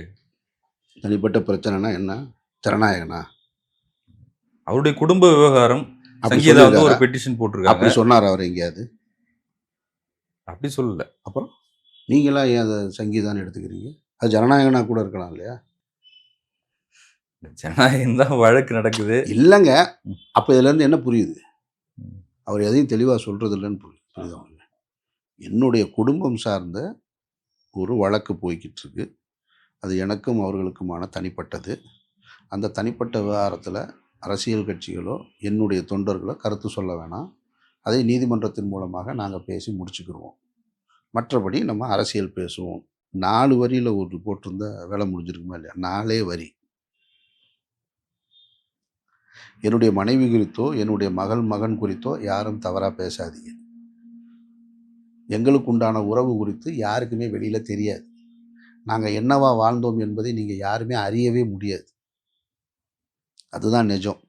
தனிப்பட்ட பிரச்சனைனா என்ன? ஜனநாயகனா? அவருடைய குடும்ப விவகாரம். அப்படி சங்கீதா ஒரு சொல்லியிருக்காரா? பெட்டிஷன் போட்டிருக்காங்க. அப்படி சொன்னார் அவர் எங்கேயாவது? அப்படி சொல்லல. அப்புறம் நீங்களா ஏன் அதை சங்கீதான்னு எடுத்துக்கிறீங்க? அது ஜனநாயகனா கூட இருக்கலாம் இல்லையா? ஜனநாயகம் தான் வழக்கு நடக்குது. இல்லைங்க. அப்போ இதுலேருந்து என்ன புரியுது? அவர் எதையும் தெளிவாக சொல்கிறது இல்லைன்னு புரியுது. என்னுடைய குடும்பம் சார்ந்த ஒரு வழக்கு போய்கிட்டு இருக்கு. அது எனக்கும் அவர்களுக்குமான தனிப்பட்டது. அந்த தனிப்பட்ட விவகாரத்தில் அரசியல் கட்சிகளோ என்னுடைய தொண்டர்களோ கருத்து சொல்ல வேணாம். அதை நீதிமன்றத்தின் மூலமாக நாங்கள் பேசி முடிச்சுக்கிடுவோம். மற்றபடி நம்ம அரசியல் பேசுவோம். 4 வரியில் ஒரு போட்டிருந்தா வேலை முடிஞ்சிருக்குமா இல்லையா? 4 வரி. என்னுடைய மனைவி குறித்தோ என்னுடைய மகன் குறித்தோ யாரும் தவறாக பேசாதீங்க. எங்களுக்கு உண்டான உறவு குறித்து யாருக்குமே வெளியில் தெரியாது. நாங்கள் என்னவா வாழ்ந்தோம் என்பதை நீங்கள் யாருமே அறியவே முடியாது. அதுதான் நிஜம்.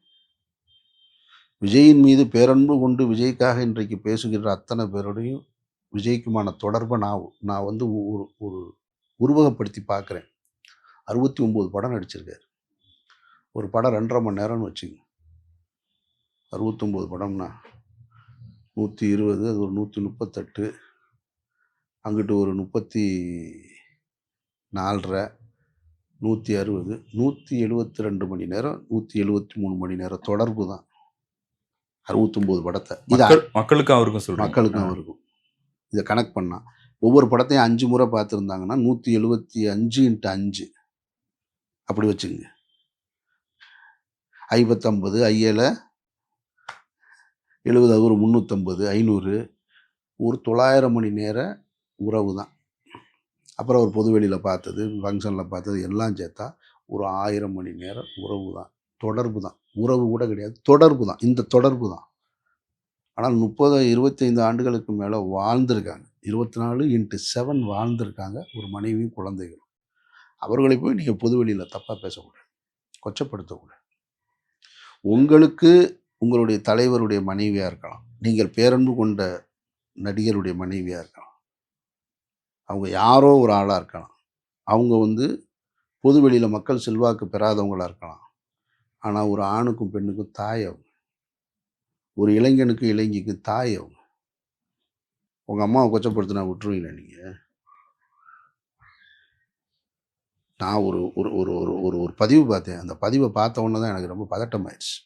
விஜயின் மீது பேரன்பு கொண்டு விஜய்க்காக இன்றைக்கு பேசுகின்ற அத்தனை பேரோடையும் விஜய்க்குமான தொடர்பை நான் ஒரு உருவகப்படுத்தி பார்க்குறேன். 69 படம் நடிச்சிருக்காரு. ஒரு படம் 2.5 மணி நேரம்னு வச்சுங்க. 69 படம்னா 120, அது ஒரு 138, அங்கிட்டு ஒரு 34, 160, 172 மணி நேரம், 173 மணி நேரம் தொடர்பு தான் 69 படத்தை. மக்களுக்கும் அவருக்கும் சொல்கிறேன். மக்களுக்கும் அவருக்கும் இதை கனெக்ட் பண்ணால் ஒவ்வொரு படத்தையும் 5 முறை பார்த்துருந்தாங்கன்னா 175 × 5 அப்படி வச்சுங்க. 550, 5 70, ஒரு 350, 500, ஒரு 900 மணி நேர உறவு தான். அப்புறம் ஒரு பொதுவெளியில் பார்த்தது, ஃபங்க்ஷனில் பார்த்தது எல்லாம் சேர்த்தா ஒரு 1000 மணி நேரம் உறவு தான், தொடர்பு தான். உறவு கூட கிடையாது, தொடர்பு தான். இந்த தொடர்பு தான். ஆனால் 30, 25 ஆண்டுகளுக்கு மேலே வாழ்ந்திருக்காங்க. 24x7 வாழ்ந்திருக்காங்க. ஒரு மனைவியும் குழந்தைகளும். அவர்களை போய் நீங்கள் பொதுவெளியில் தப்பாக பேசக்கூடாது, கொச்சப்படுத்தக்கூடாது. உங்களுக்கு உங்களுடைய தலைவருடைய மனைவியாக இருக்கலாம், நீங்கள் பேரன்பு கொண்ட நடிகருடைய மனைவியாக இருக்கலாம், அவங்க யாரோ ஒரு ஆளாக இருக்கலாம், அவங்க பொதுவெளியில் மக்கள் செல்வாக்கு பெறாதவங்களாக இருக்கலாம். ஆனால் ஒரு ஆணுக்கும் பெண்ணுக்கும் தாய் அவங்க, ஒரு இளைஞனுக்கு இளைஞிக்கு தாய் அவங்க. உங்கள் அம்மாவை கொச்சப்படுத்தினா விட்டுருவீங்களா நீங்கள்? நான் ஒரு ஒரு ஒரு ஒரு ஒரு ஒரு பதிவு பார்த்தேன். அந்த பதிவை பார்த்த உடனே தான் எனக்கு ரொம்ப பதட்டமாயிடுச்சு.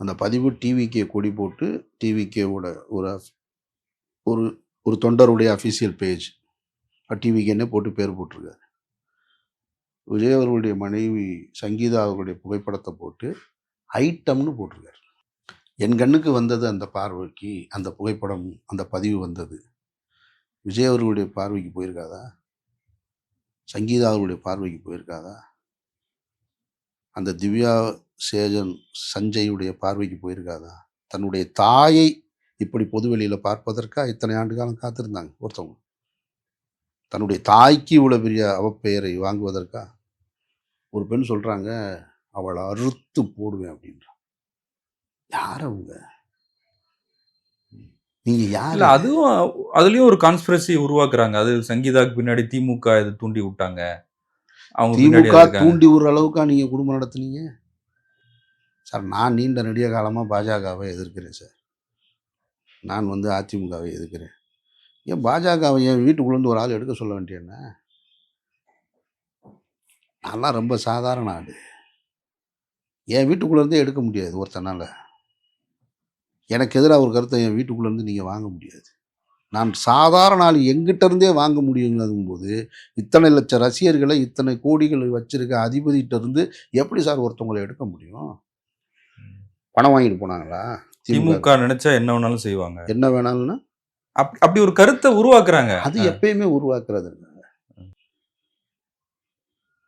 அந்த பதிவு டிவிகே கொடி போட்டு, டிவிகேவோட ஒரு ஒரு ஒரு தொண்டருடைய அஃபிஷியல் பேஜ், டிவிகேன்னே போட்டு பேர் போட்டிருக்காரு. விஜய் அவர்களுடைய மனைவி சங்கீதா அவர்களுடைய புகைப்படத்தை போட்டு ஐட்டம்னு போட்டிருக்காரு. என் கண்ணுக்கு வந்தது அந்த பார்வைக்கு, அந்த புகைப்படம், அந்த பதிவு வந்தது விஜய் அவர்களுடைய பார்வைக்கு போயிருக்காதா? சங்கீதா அவர்களுடைய பார்வைக்கு போயிருக்காதா? அந்த திவ்யா சேஜன் சஞ்சயுடைய பார்வைக்கு போயிருக்காதா? தன்னுடைய தாயை இப்படி பொதுவெளியில் பார்ப்பதற்கா இத்தனை ஆண்டு காலம் காத்திருந்தாங்க ஒருத்தவங்க? தன்னுடைய தாய்க்கு இவ்வளோ பெரிய அவப்பெயரை வாங்குவதற்கா? ஒரு பெண் சொல்கிறாங்க, அவளை அறுத்து போடுவேன் அப்படின்றான். யார் அவங்க? நீங்கள் யார்? இல்லை, அதுலேயும் ஒரு கான்ஸ்பிரசி உருவாக்குறாங்க. அது சங்கீதாவுக்கு பின்னாடி திமுக இது தூண்டி விட்டாங்க. அவங்க திமுக தூண்டி விடுற அளவுக்கா நீங்கள் குடும்பம் நடத்துனீங்க? சார், நான் நீண்ட நெடிய காலமாக பாஜகவை எதிர்க்கிறேன் சார். நான் அதிமுகவை எதிர்க்கிறேன். ஏன் பாஜகவை என் வீட்டுக்குள்ளேருந்து ஒரு ஆள் எடுக்க சொல்ல வேண்டியஎன்ன? நான்லாம் ரொம்ப சாதாரண ஆள். என் வீட்டுக்குள்ளேருந்தே எடுக்க முடியாது ஒருத்தனால். எனக்கு எதிராக ஒரு கருத்தை என் வீட்டுக்குள்ளேருந்து நீங்கள் வாங்க முடியாது. நான் சாதாரண ஆள், எங்கிட்ட இருந்தே வாங்க முடியுங்கும்போது இத்தனை லட்சம் ரசிகர்களை, இத்தனை கோடிகள் வச்சிருக்க அதிபதிகிட்ட இருந்து எப்படி சார் ஒருத்தவங்களை எடுக்க முடியும்? பணம் வாங்கிட்டு போனாங்களா? திமுக நினைச்சா என்ன வேணாலும் செய்வாங்க. என்ன வேணாலும்னா அப்படி ஒரு கருத்தை உருவாக்குறாங்க. அது எப்பயுமே உருவாக்குறது.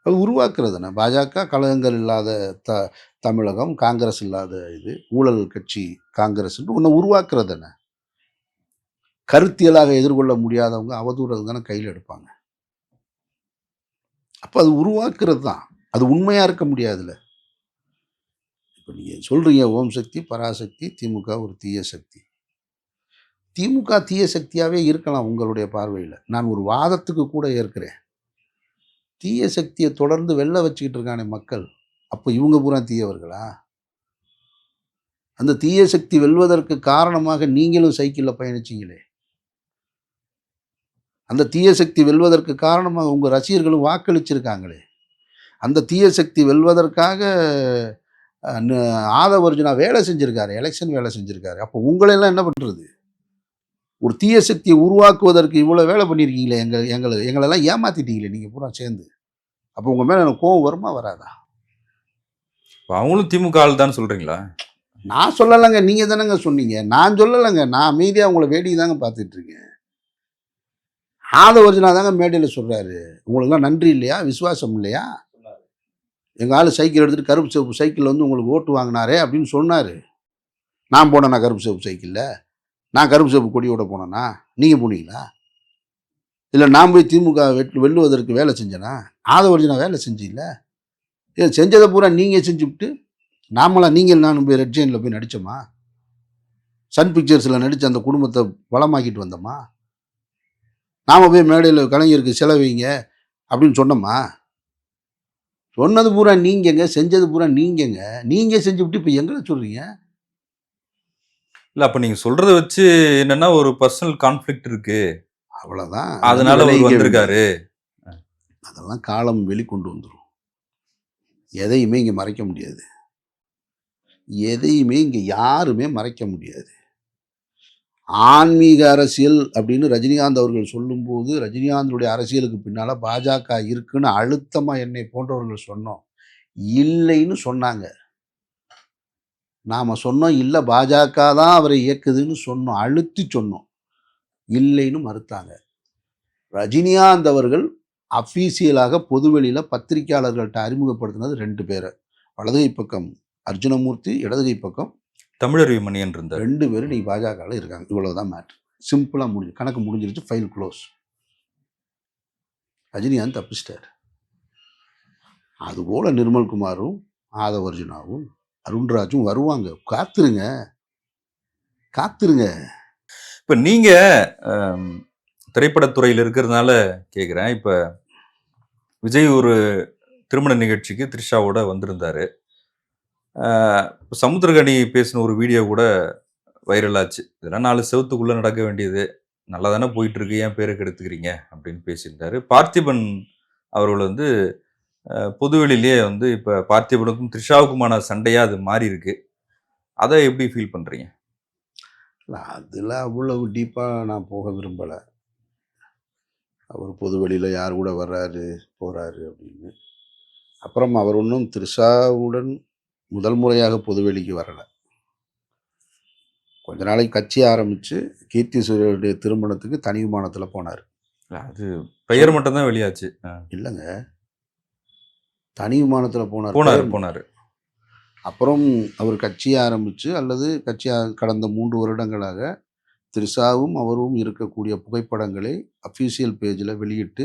அது உருவாக்குறதுண்ணே. பாஜக கழகங்கள் இல்லாத தமிழகம், காங்கிரஸ் இல்லாத இது, ஊழல் கட்சி காங்கிரஸ் ஒன்று உருவாக்குறதுண்ணே. கருத்தியலாக எதிர்கொள்ள முடியாதவங்க அவதூறு தானே கையில் எடுப்பாங்க. அப்போ அது உருவாக்குறது தான். அது உண்மையாக இருக்க முடியாதுல்ல. இப்போ நீங்கள் சொல்கிறீங்க ஓம் சக்தி, பராசக்தி, திமுக ஒரு தீய சக்தி. திமுக தீய சக்தியாகவே இருக்கலாம் உங்களுடைய பார்வையில். நான் ஒரு வாதத்துக்கு கூட ஏற்கிறேன். தீய சக்தியை தொடர்ந்து வெளில வச்சுக்கிட்டு இருக்கானே மக்கள், அப்போ இவங்க பூரா தீயவர்களா? அந்த தீய சக்தி வெல்வதற்கு காரணமாக நீங்களும் சைக்கிளில் பயணிச்சிங்களே, அந்த தீய சக்தி வெல்வதற்கு காரணமாக உங்கள் ரசிகர்களும் வாக்களிச்சிருக்காங்களே, அந்த தீய சக்தி வெல்வதற்காக ஆதவர்ஜுனா வேலை செஞ்சுருக்காரு, எலெக்ஷன் வேலை செஞ்சுருக்காரு. அப்போ உங்களெல்லாம் என்ன பண்ணுறது? ஒரு தீய சக்தியை உருவாக்குவதற்கு இவ்வளோ வேலை பண்ணியிருக்கீங்களே, எங்களெல்லாம் ஏமாற்றிட்டீங்களே நீங்கள் பூரா சேர்ந்து. அப்போ உங்கள் மேலே எனக்கு கோவம் வருமா வராதா? அவங்களும் திமுக ஆள் தான் சொல்கிறீங்களா? நான் சொல்லலைங்க, நீங்கள் தானேங்க சொன்னீங்க. நான் சொல்லலைங்க, நான் அமைதியாக உங்களை வேடிக்கை தாங்க பார்த்துட்ருக்கேன். ஆதவர்ஜுனா தாங்க மேடையில் சொல்கிறாரு, உங்களுக்குலாம் நன்றி இல்லையா, விசுவாசம் இல்லையா? எங்கள் ஆள் சைக்கிள் எடுத்துகிட்டு கருப்பு சிவப்பு சைக்கிளில் உங்களுக்கு ஓட்டு வாங்கினாரே அப்படின்னு சொன்னார். நான் போனேன்னா கருப்பு சிவப்பு சைக்கிளில்? நான் கருப்பு சிவப்பு கொடியோட போனேன்னா? நீங்கள் போனீங்களா? இல்லை நான் போய் திமுக வெல்லுவதற்கு வேலை செஞ்சேனா? ஆதவர்ஜுனா வேலை செஞ்சில்ல? செஞ்சதை பூரா நீங்கள் செஞ்சுவிட்டு நீங்கள் நானும் போய் ரெட் ஜெயினில் போய் நடித்தோமா? சன் பிக்சர்ஸில் நடித்த அந்த குடும்பத்தை வளமாக்கிட்டு வந்தோமா? நாம் போய் மேடையில் கலைஞருக்கு செலவைங்க அப்படின்னு சொன்னோமா? சொன்னது பூரா நீங்கங்க, செஞ்சது பூரா நீங்கங்க. நீங்கள் செஞ்சுவிட்டு இப்போ எங்களை சொல்கிறீங்க? இல்லை, அப்போ நீங்கள் சொல்கிறத வச்சு என்னென்னா ஒரு பர்சனல் கான்ஃப்ளிக்ட் இருக்குது, அவ்வளோதான். அதனால வந்திருக்காரு. அதெல்லாம் காலம் வெளிக்கொண்டு வந்துடும். எதையுமே இங்கே மறைக்க முடியாது. எதையுமே இங்கே யாருமே மறைக்க முடியாது. ஆன்மீக அரசியல் அப்படின்னு ரஜினிகாந்த் அவர்கள் சொல்லும்போது, ரஜினிகாந்தனுடைய அரசியலுக்கு பின்னால் பாஜக இருக்குன்னு அழுத்தமாக என்னை போன்றவர்கள் சொன்னோம். இல்லைன்னு சொன்னாங்க. நாம் சொன்னோம், இல்லை பாஜக தான் அவரை இயக்குதுன்னு சொன்னோம், அழுத்தி சொன்னோம். இல்லைன்னு மறுத்தாங்க. ரஜினிகாந்த் அவர்கள் அஃபீஷியலாக பொதுவெளியில் பத்திரிகையாளர்கள்ட்ட அறிமுகப்படுத்தினது 2 பேரை. வலதுகை பக்கம் அர்ஜுனமூர்த்தி, இடதுகை பக்கம் தமிழறிவு மணியன் இருந்தார். 2 பேரும் நீ பாஜகவில் இருக்காங்க. இவ்வளவுதான் மேட்ரு. சிம்பிளாக முடிஞ்சு, கணக்கு முடிஞ்சிருச்சு, ஃபைல் க்ளோஸ். ரஜினிகாந்த் தப்பிச்சிட்டார். அதுபோல நிர்மல்குமாரும் ஆதவர்ஜுனாவும் அருண்ராஜும் வருவாங்க. காத்துருங்க காத்துருங்க. இப்போ நீங்க திரைப்படத்துறையில் இருக்கிறதுனால கேட்குறேன். இப்போ விஜய் ஒரு திருமண நிகழ்ச்சிக்கு த்ரிஷாவோட வந்திருந்தாரு. சமுத்திரகனி பேசின ஒரு வீடியோ கூட வைரல் ஆச்சு. இதெல்லாம் 4 செவத்துக்குள்ளே நடக்க வேண்டியது, நல்லா தானே போயிட்டு இருக்கு, ஏன் பேரை கெடுத்துக்கிறீங்க அப்படின்னு பேசியிருந்தாரு. பார்த்திபன் அவர்கள் வந்து பொதுவெளியிலேயே வந்து இப்போ பார்த்திபனுக்கும் த்ரிஷாவுக்குமான சண்டையாக அது மாறி இருக்கு. அதை எப்படி ஃபீல் பண்ணுறீங்க? அதில் அவ்வளவு டீப்பாக நான் போக விரும்பலை. அவர் பொதுவெளியில் யார் கூட வர்றாரு போகிறாரு அப்படின்னு. அப்புறம் அவர் ஒன்றும் த்ரிஷாவுடன் முதல் முறையாக பொதுவெளிக்கு வரலை. கொஞ்ச நாளைக்கு கட்சி ஆரம்பித்து கீர்த்தி சுரேஷுடைய திருமணத்துக்கு தனி விமானத்தில் போனார். அது பெயர் மட்டும்தான் வெளியாச்சு. இல்லைங்க, தனி விமானத்தில் போனார். அப்புறம் அவர் கட்சி ஆரம்பித்து அல்லது கடந்த 3 வருடங்களாக த்ரிஷாவும் அவரும் இருக்கக்கூடிய புகைப்படங்களை அஃபீஷியல் பேஜில் வெளியிட்டு,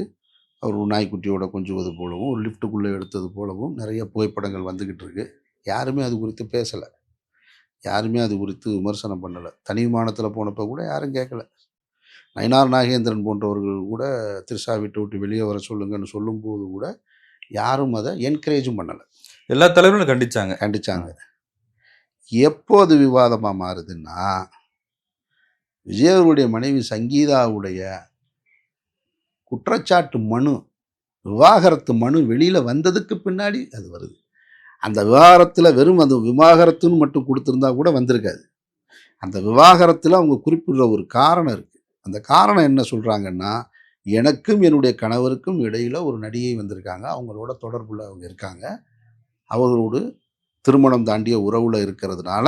அவர் ஒரு நாய்க்குட்டியோட கொஞ்சுவது போலவும் ஒரு லிஃப்ட்டுக்குள்ளே எடுத்தது போலவும் நிறைய புகைப்படங்கள் வந்துக்கிட்டு இருக்கு. யாருமே அது குறித்து பேசலை, யாருமே அது குறித்து விமர்சனம் பண்ணலை. தனி விமானத்தில் போனப்போ கூட யாரும் கேட்கல. நயினார் நாகேந்திரன் போன்றவர்கள் கூட த்ரிஷா விட்டு வெளியே வர சொல்லுங்கன்னு சொல்லும்போது கூட யாரும் அதை என்கரேஜும் பண்ணலை. எல்லா தலைவர்களும் கண்டிச்சாங்க. எப்போது விவாதமாக மாறுதுன்னா, விஜய் அவருடைய மனைவி சங்கீதாவுடைய குற்றச்சாட்டு மனு, விவாகரத்து மனு வெளியில் வந்ததுக்கு பின்னாடி அது வருது. அந்த விவாகரத்தில் வெறும் அந்த விவாகரத்துன்னு மட்டும் கொடுத்துருந்தா கூட வந்திருக்காது. அந்த விவாகரத்தில் அவங்க குறிப்பிடுற ஒரு காரணம் இருக்குது. அந்த காரணம் என்ன சொல்கிறாங்கன்னா, எனக்கும் என்னுடைய கணவருக்கும் இடையில் ஒரு நடிகை வந்திருக்காங்க, அவங்களோட தொடர்பில் அவங்க இருக்காங்க, அவர்களோடு திருமணம் தாண்டிய உறவில் இருக்கிறதுனால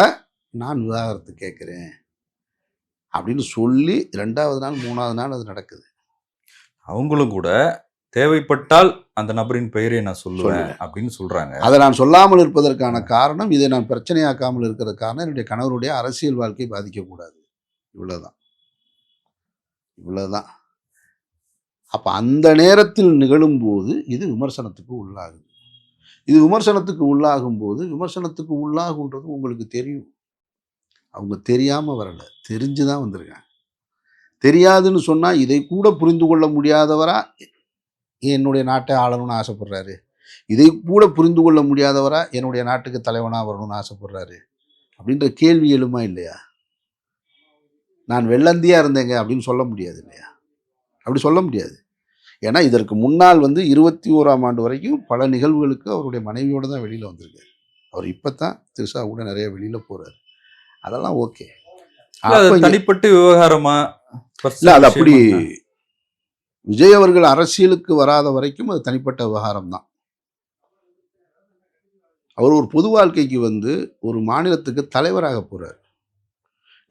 நான் விவாகரத்து கேட்குறேன் அப்படின்னு சொல்லி 2வது நாள் 3வது நாள் அது நடக்குது. அவங்களும் கூட தேவைப்பட்டால் அந்த நபரின் பெயரை நான் சொல்லுவேன் அப்படின்னு சொல்கிறாங்க. அதை நான் சொல்லாமல் இருப்பதற்கான காரணம், இதை நான் பிரச்சனையாக்காமல் இருக்கிறது காரணம், என்னுடைய கணவருடைய அரசியல் வாழ்க்கை பாதிக்கக்கூடாது. இவ்வளோதான். அப்போ அந்த நேரத்தில் நிகழும்போது இது விமர்சனத்துக்கு உள்ளாகுது. இது விமர்சனத்துக்கு உள்ளாகும்போது, விமர்சனத்துக்கு உள்ளாகுன்றது உங்களுக்கு தெரியும். அவங்க தெரியாமல் வரலை, தெரிஞ்சு தான் வந்திருக்காங்க. தெரியாதுன்னு சொன்னால் இதை கூட புரிந்து கொள்ள முடியாதவரா என்னுடைய நாட்டை ஆளணும்னு ஆசைப்படுறாரு, இதை கூட புரிந்து கொள்ள முடியாதவரா என்னுடைய நாட்டுக்கு தலைவனாக வரணும்னு ஆசைப்படுறாரு அப்படின்ற கேள்வி எழுமா இல்லையா? நான் வெள்ளந்தியாக இருந்தேங்க அப்படின்னு சொல்ல முடியாது இல்லையா? அப்படி சொல்ல முடியாது. ஏன்னா இதற்கு முன்னால் 21ஆம் ஆண்டு வரைக்கும் பல நிகழ்வுகளுக்கு அவருடைய மனைவியோடு தான் வெளியில் வந்திருக்காரு. அவர் இப்போ தான் த்ரிஷா கூட நிறைய வெளியில் போகிறார். அதெல்லாம் ஓகே. தனிப்பட்ட விவகாரமா இல்லை, அது அப்படி விஜய் அவர்கள் அரசியலுக்கு வராத வரைக்கும் அது தனிப்பட்ட விவகாரம் தான். அவர் ஒரு பொது வாழ்க்கைக்கு ஒரு மாநிலத்துக்கு தலைவராக போகிறார்.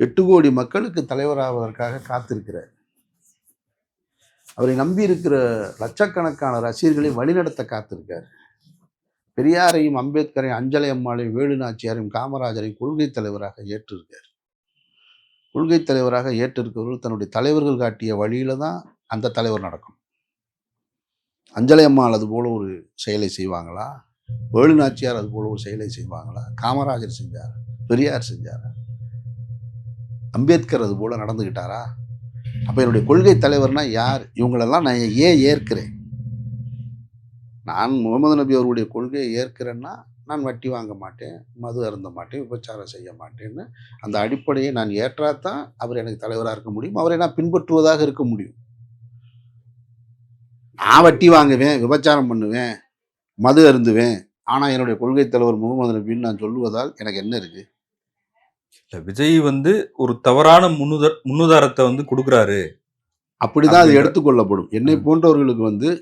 8 கோடி மக்களுக்கு தலைவராவதற்காக காத்திருக்கிறார். அவரை நம்பி இருக்கிற லட்சக்கணக்கான ரசிகர்களை வழிநடத்த காத்திருக்கார். பெரியாரையும் அம்பேத்கரையும் அஞ்சலை அம்மாளையும் வேலு நாச்சியாரையும் காமராஜரையும் கொள்கை தலைவராக ஏற்றிருக்கார். கொள்கை தலைவராக ஏற்றிருக்கிறவர்கள் தன்னுடைய தலைவர்கள் காட்டிய வழியில தான் அந்த தலைவர் நடக்கும். அஞ்சலை அம்மாள் அது போல ஒரு செயலை செய்வாங்களா? வேலு நாச்சியார் அது போல ஒரு செயலை செய்வாங்களா? காமராஜர் செஞ்சார், பெரியார் செஞ்சாரா? அம்பேத்கர் அது போல நடந்துக்கிட்டாரா? அப்போ என்னுடைய கொள்கை தலைவர்னா யார்? இவங்களெல்லாம் நான் ஏன் ஏற்கிறேன்? நான் முகமது நபி அவருடைய கொள்கையை ஏற்கிறேன்னா, நான் வட்டி வாங்க மாட்டேன், மது அருந்த மாட்டேன், விபச்சாரம் செய்ய மாட்டேன்னு அந்த அடிப்படையை நான் ஏற்றாதான் அவர் எனக்கு தலைவராக இருக்க முடியும், அவரை நான் பின்பற்றுவதாக இருக்க முடியும். நான் வட்டி வாங்குவேன், விபச்சாரம் பண்ணுவேன், மது அருந்துவேன், ஆனால் என்னுடைய கொள்கை தலைவர் முகமது நபின்னு நான் சொல்லுவதால் எனக்கு என்ன இருக்குது? விஜய் ஒரு தவறான முன்னுதாரத்தை கொடுக்குறாரு, அப்படிதான் அது எடுத்துக்கொள்ளப்படும். என்னை போன்றவர்களுக்கு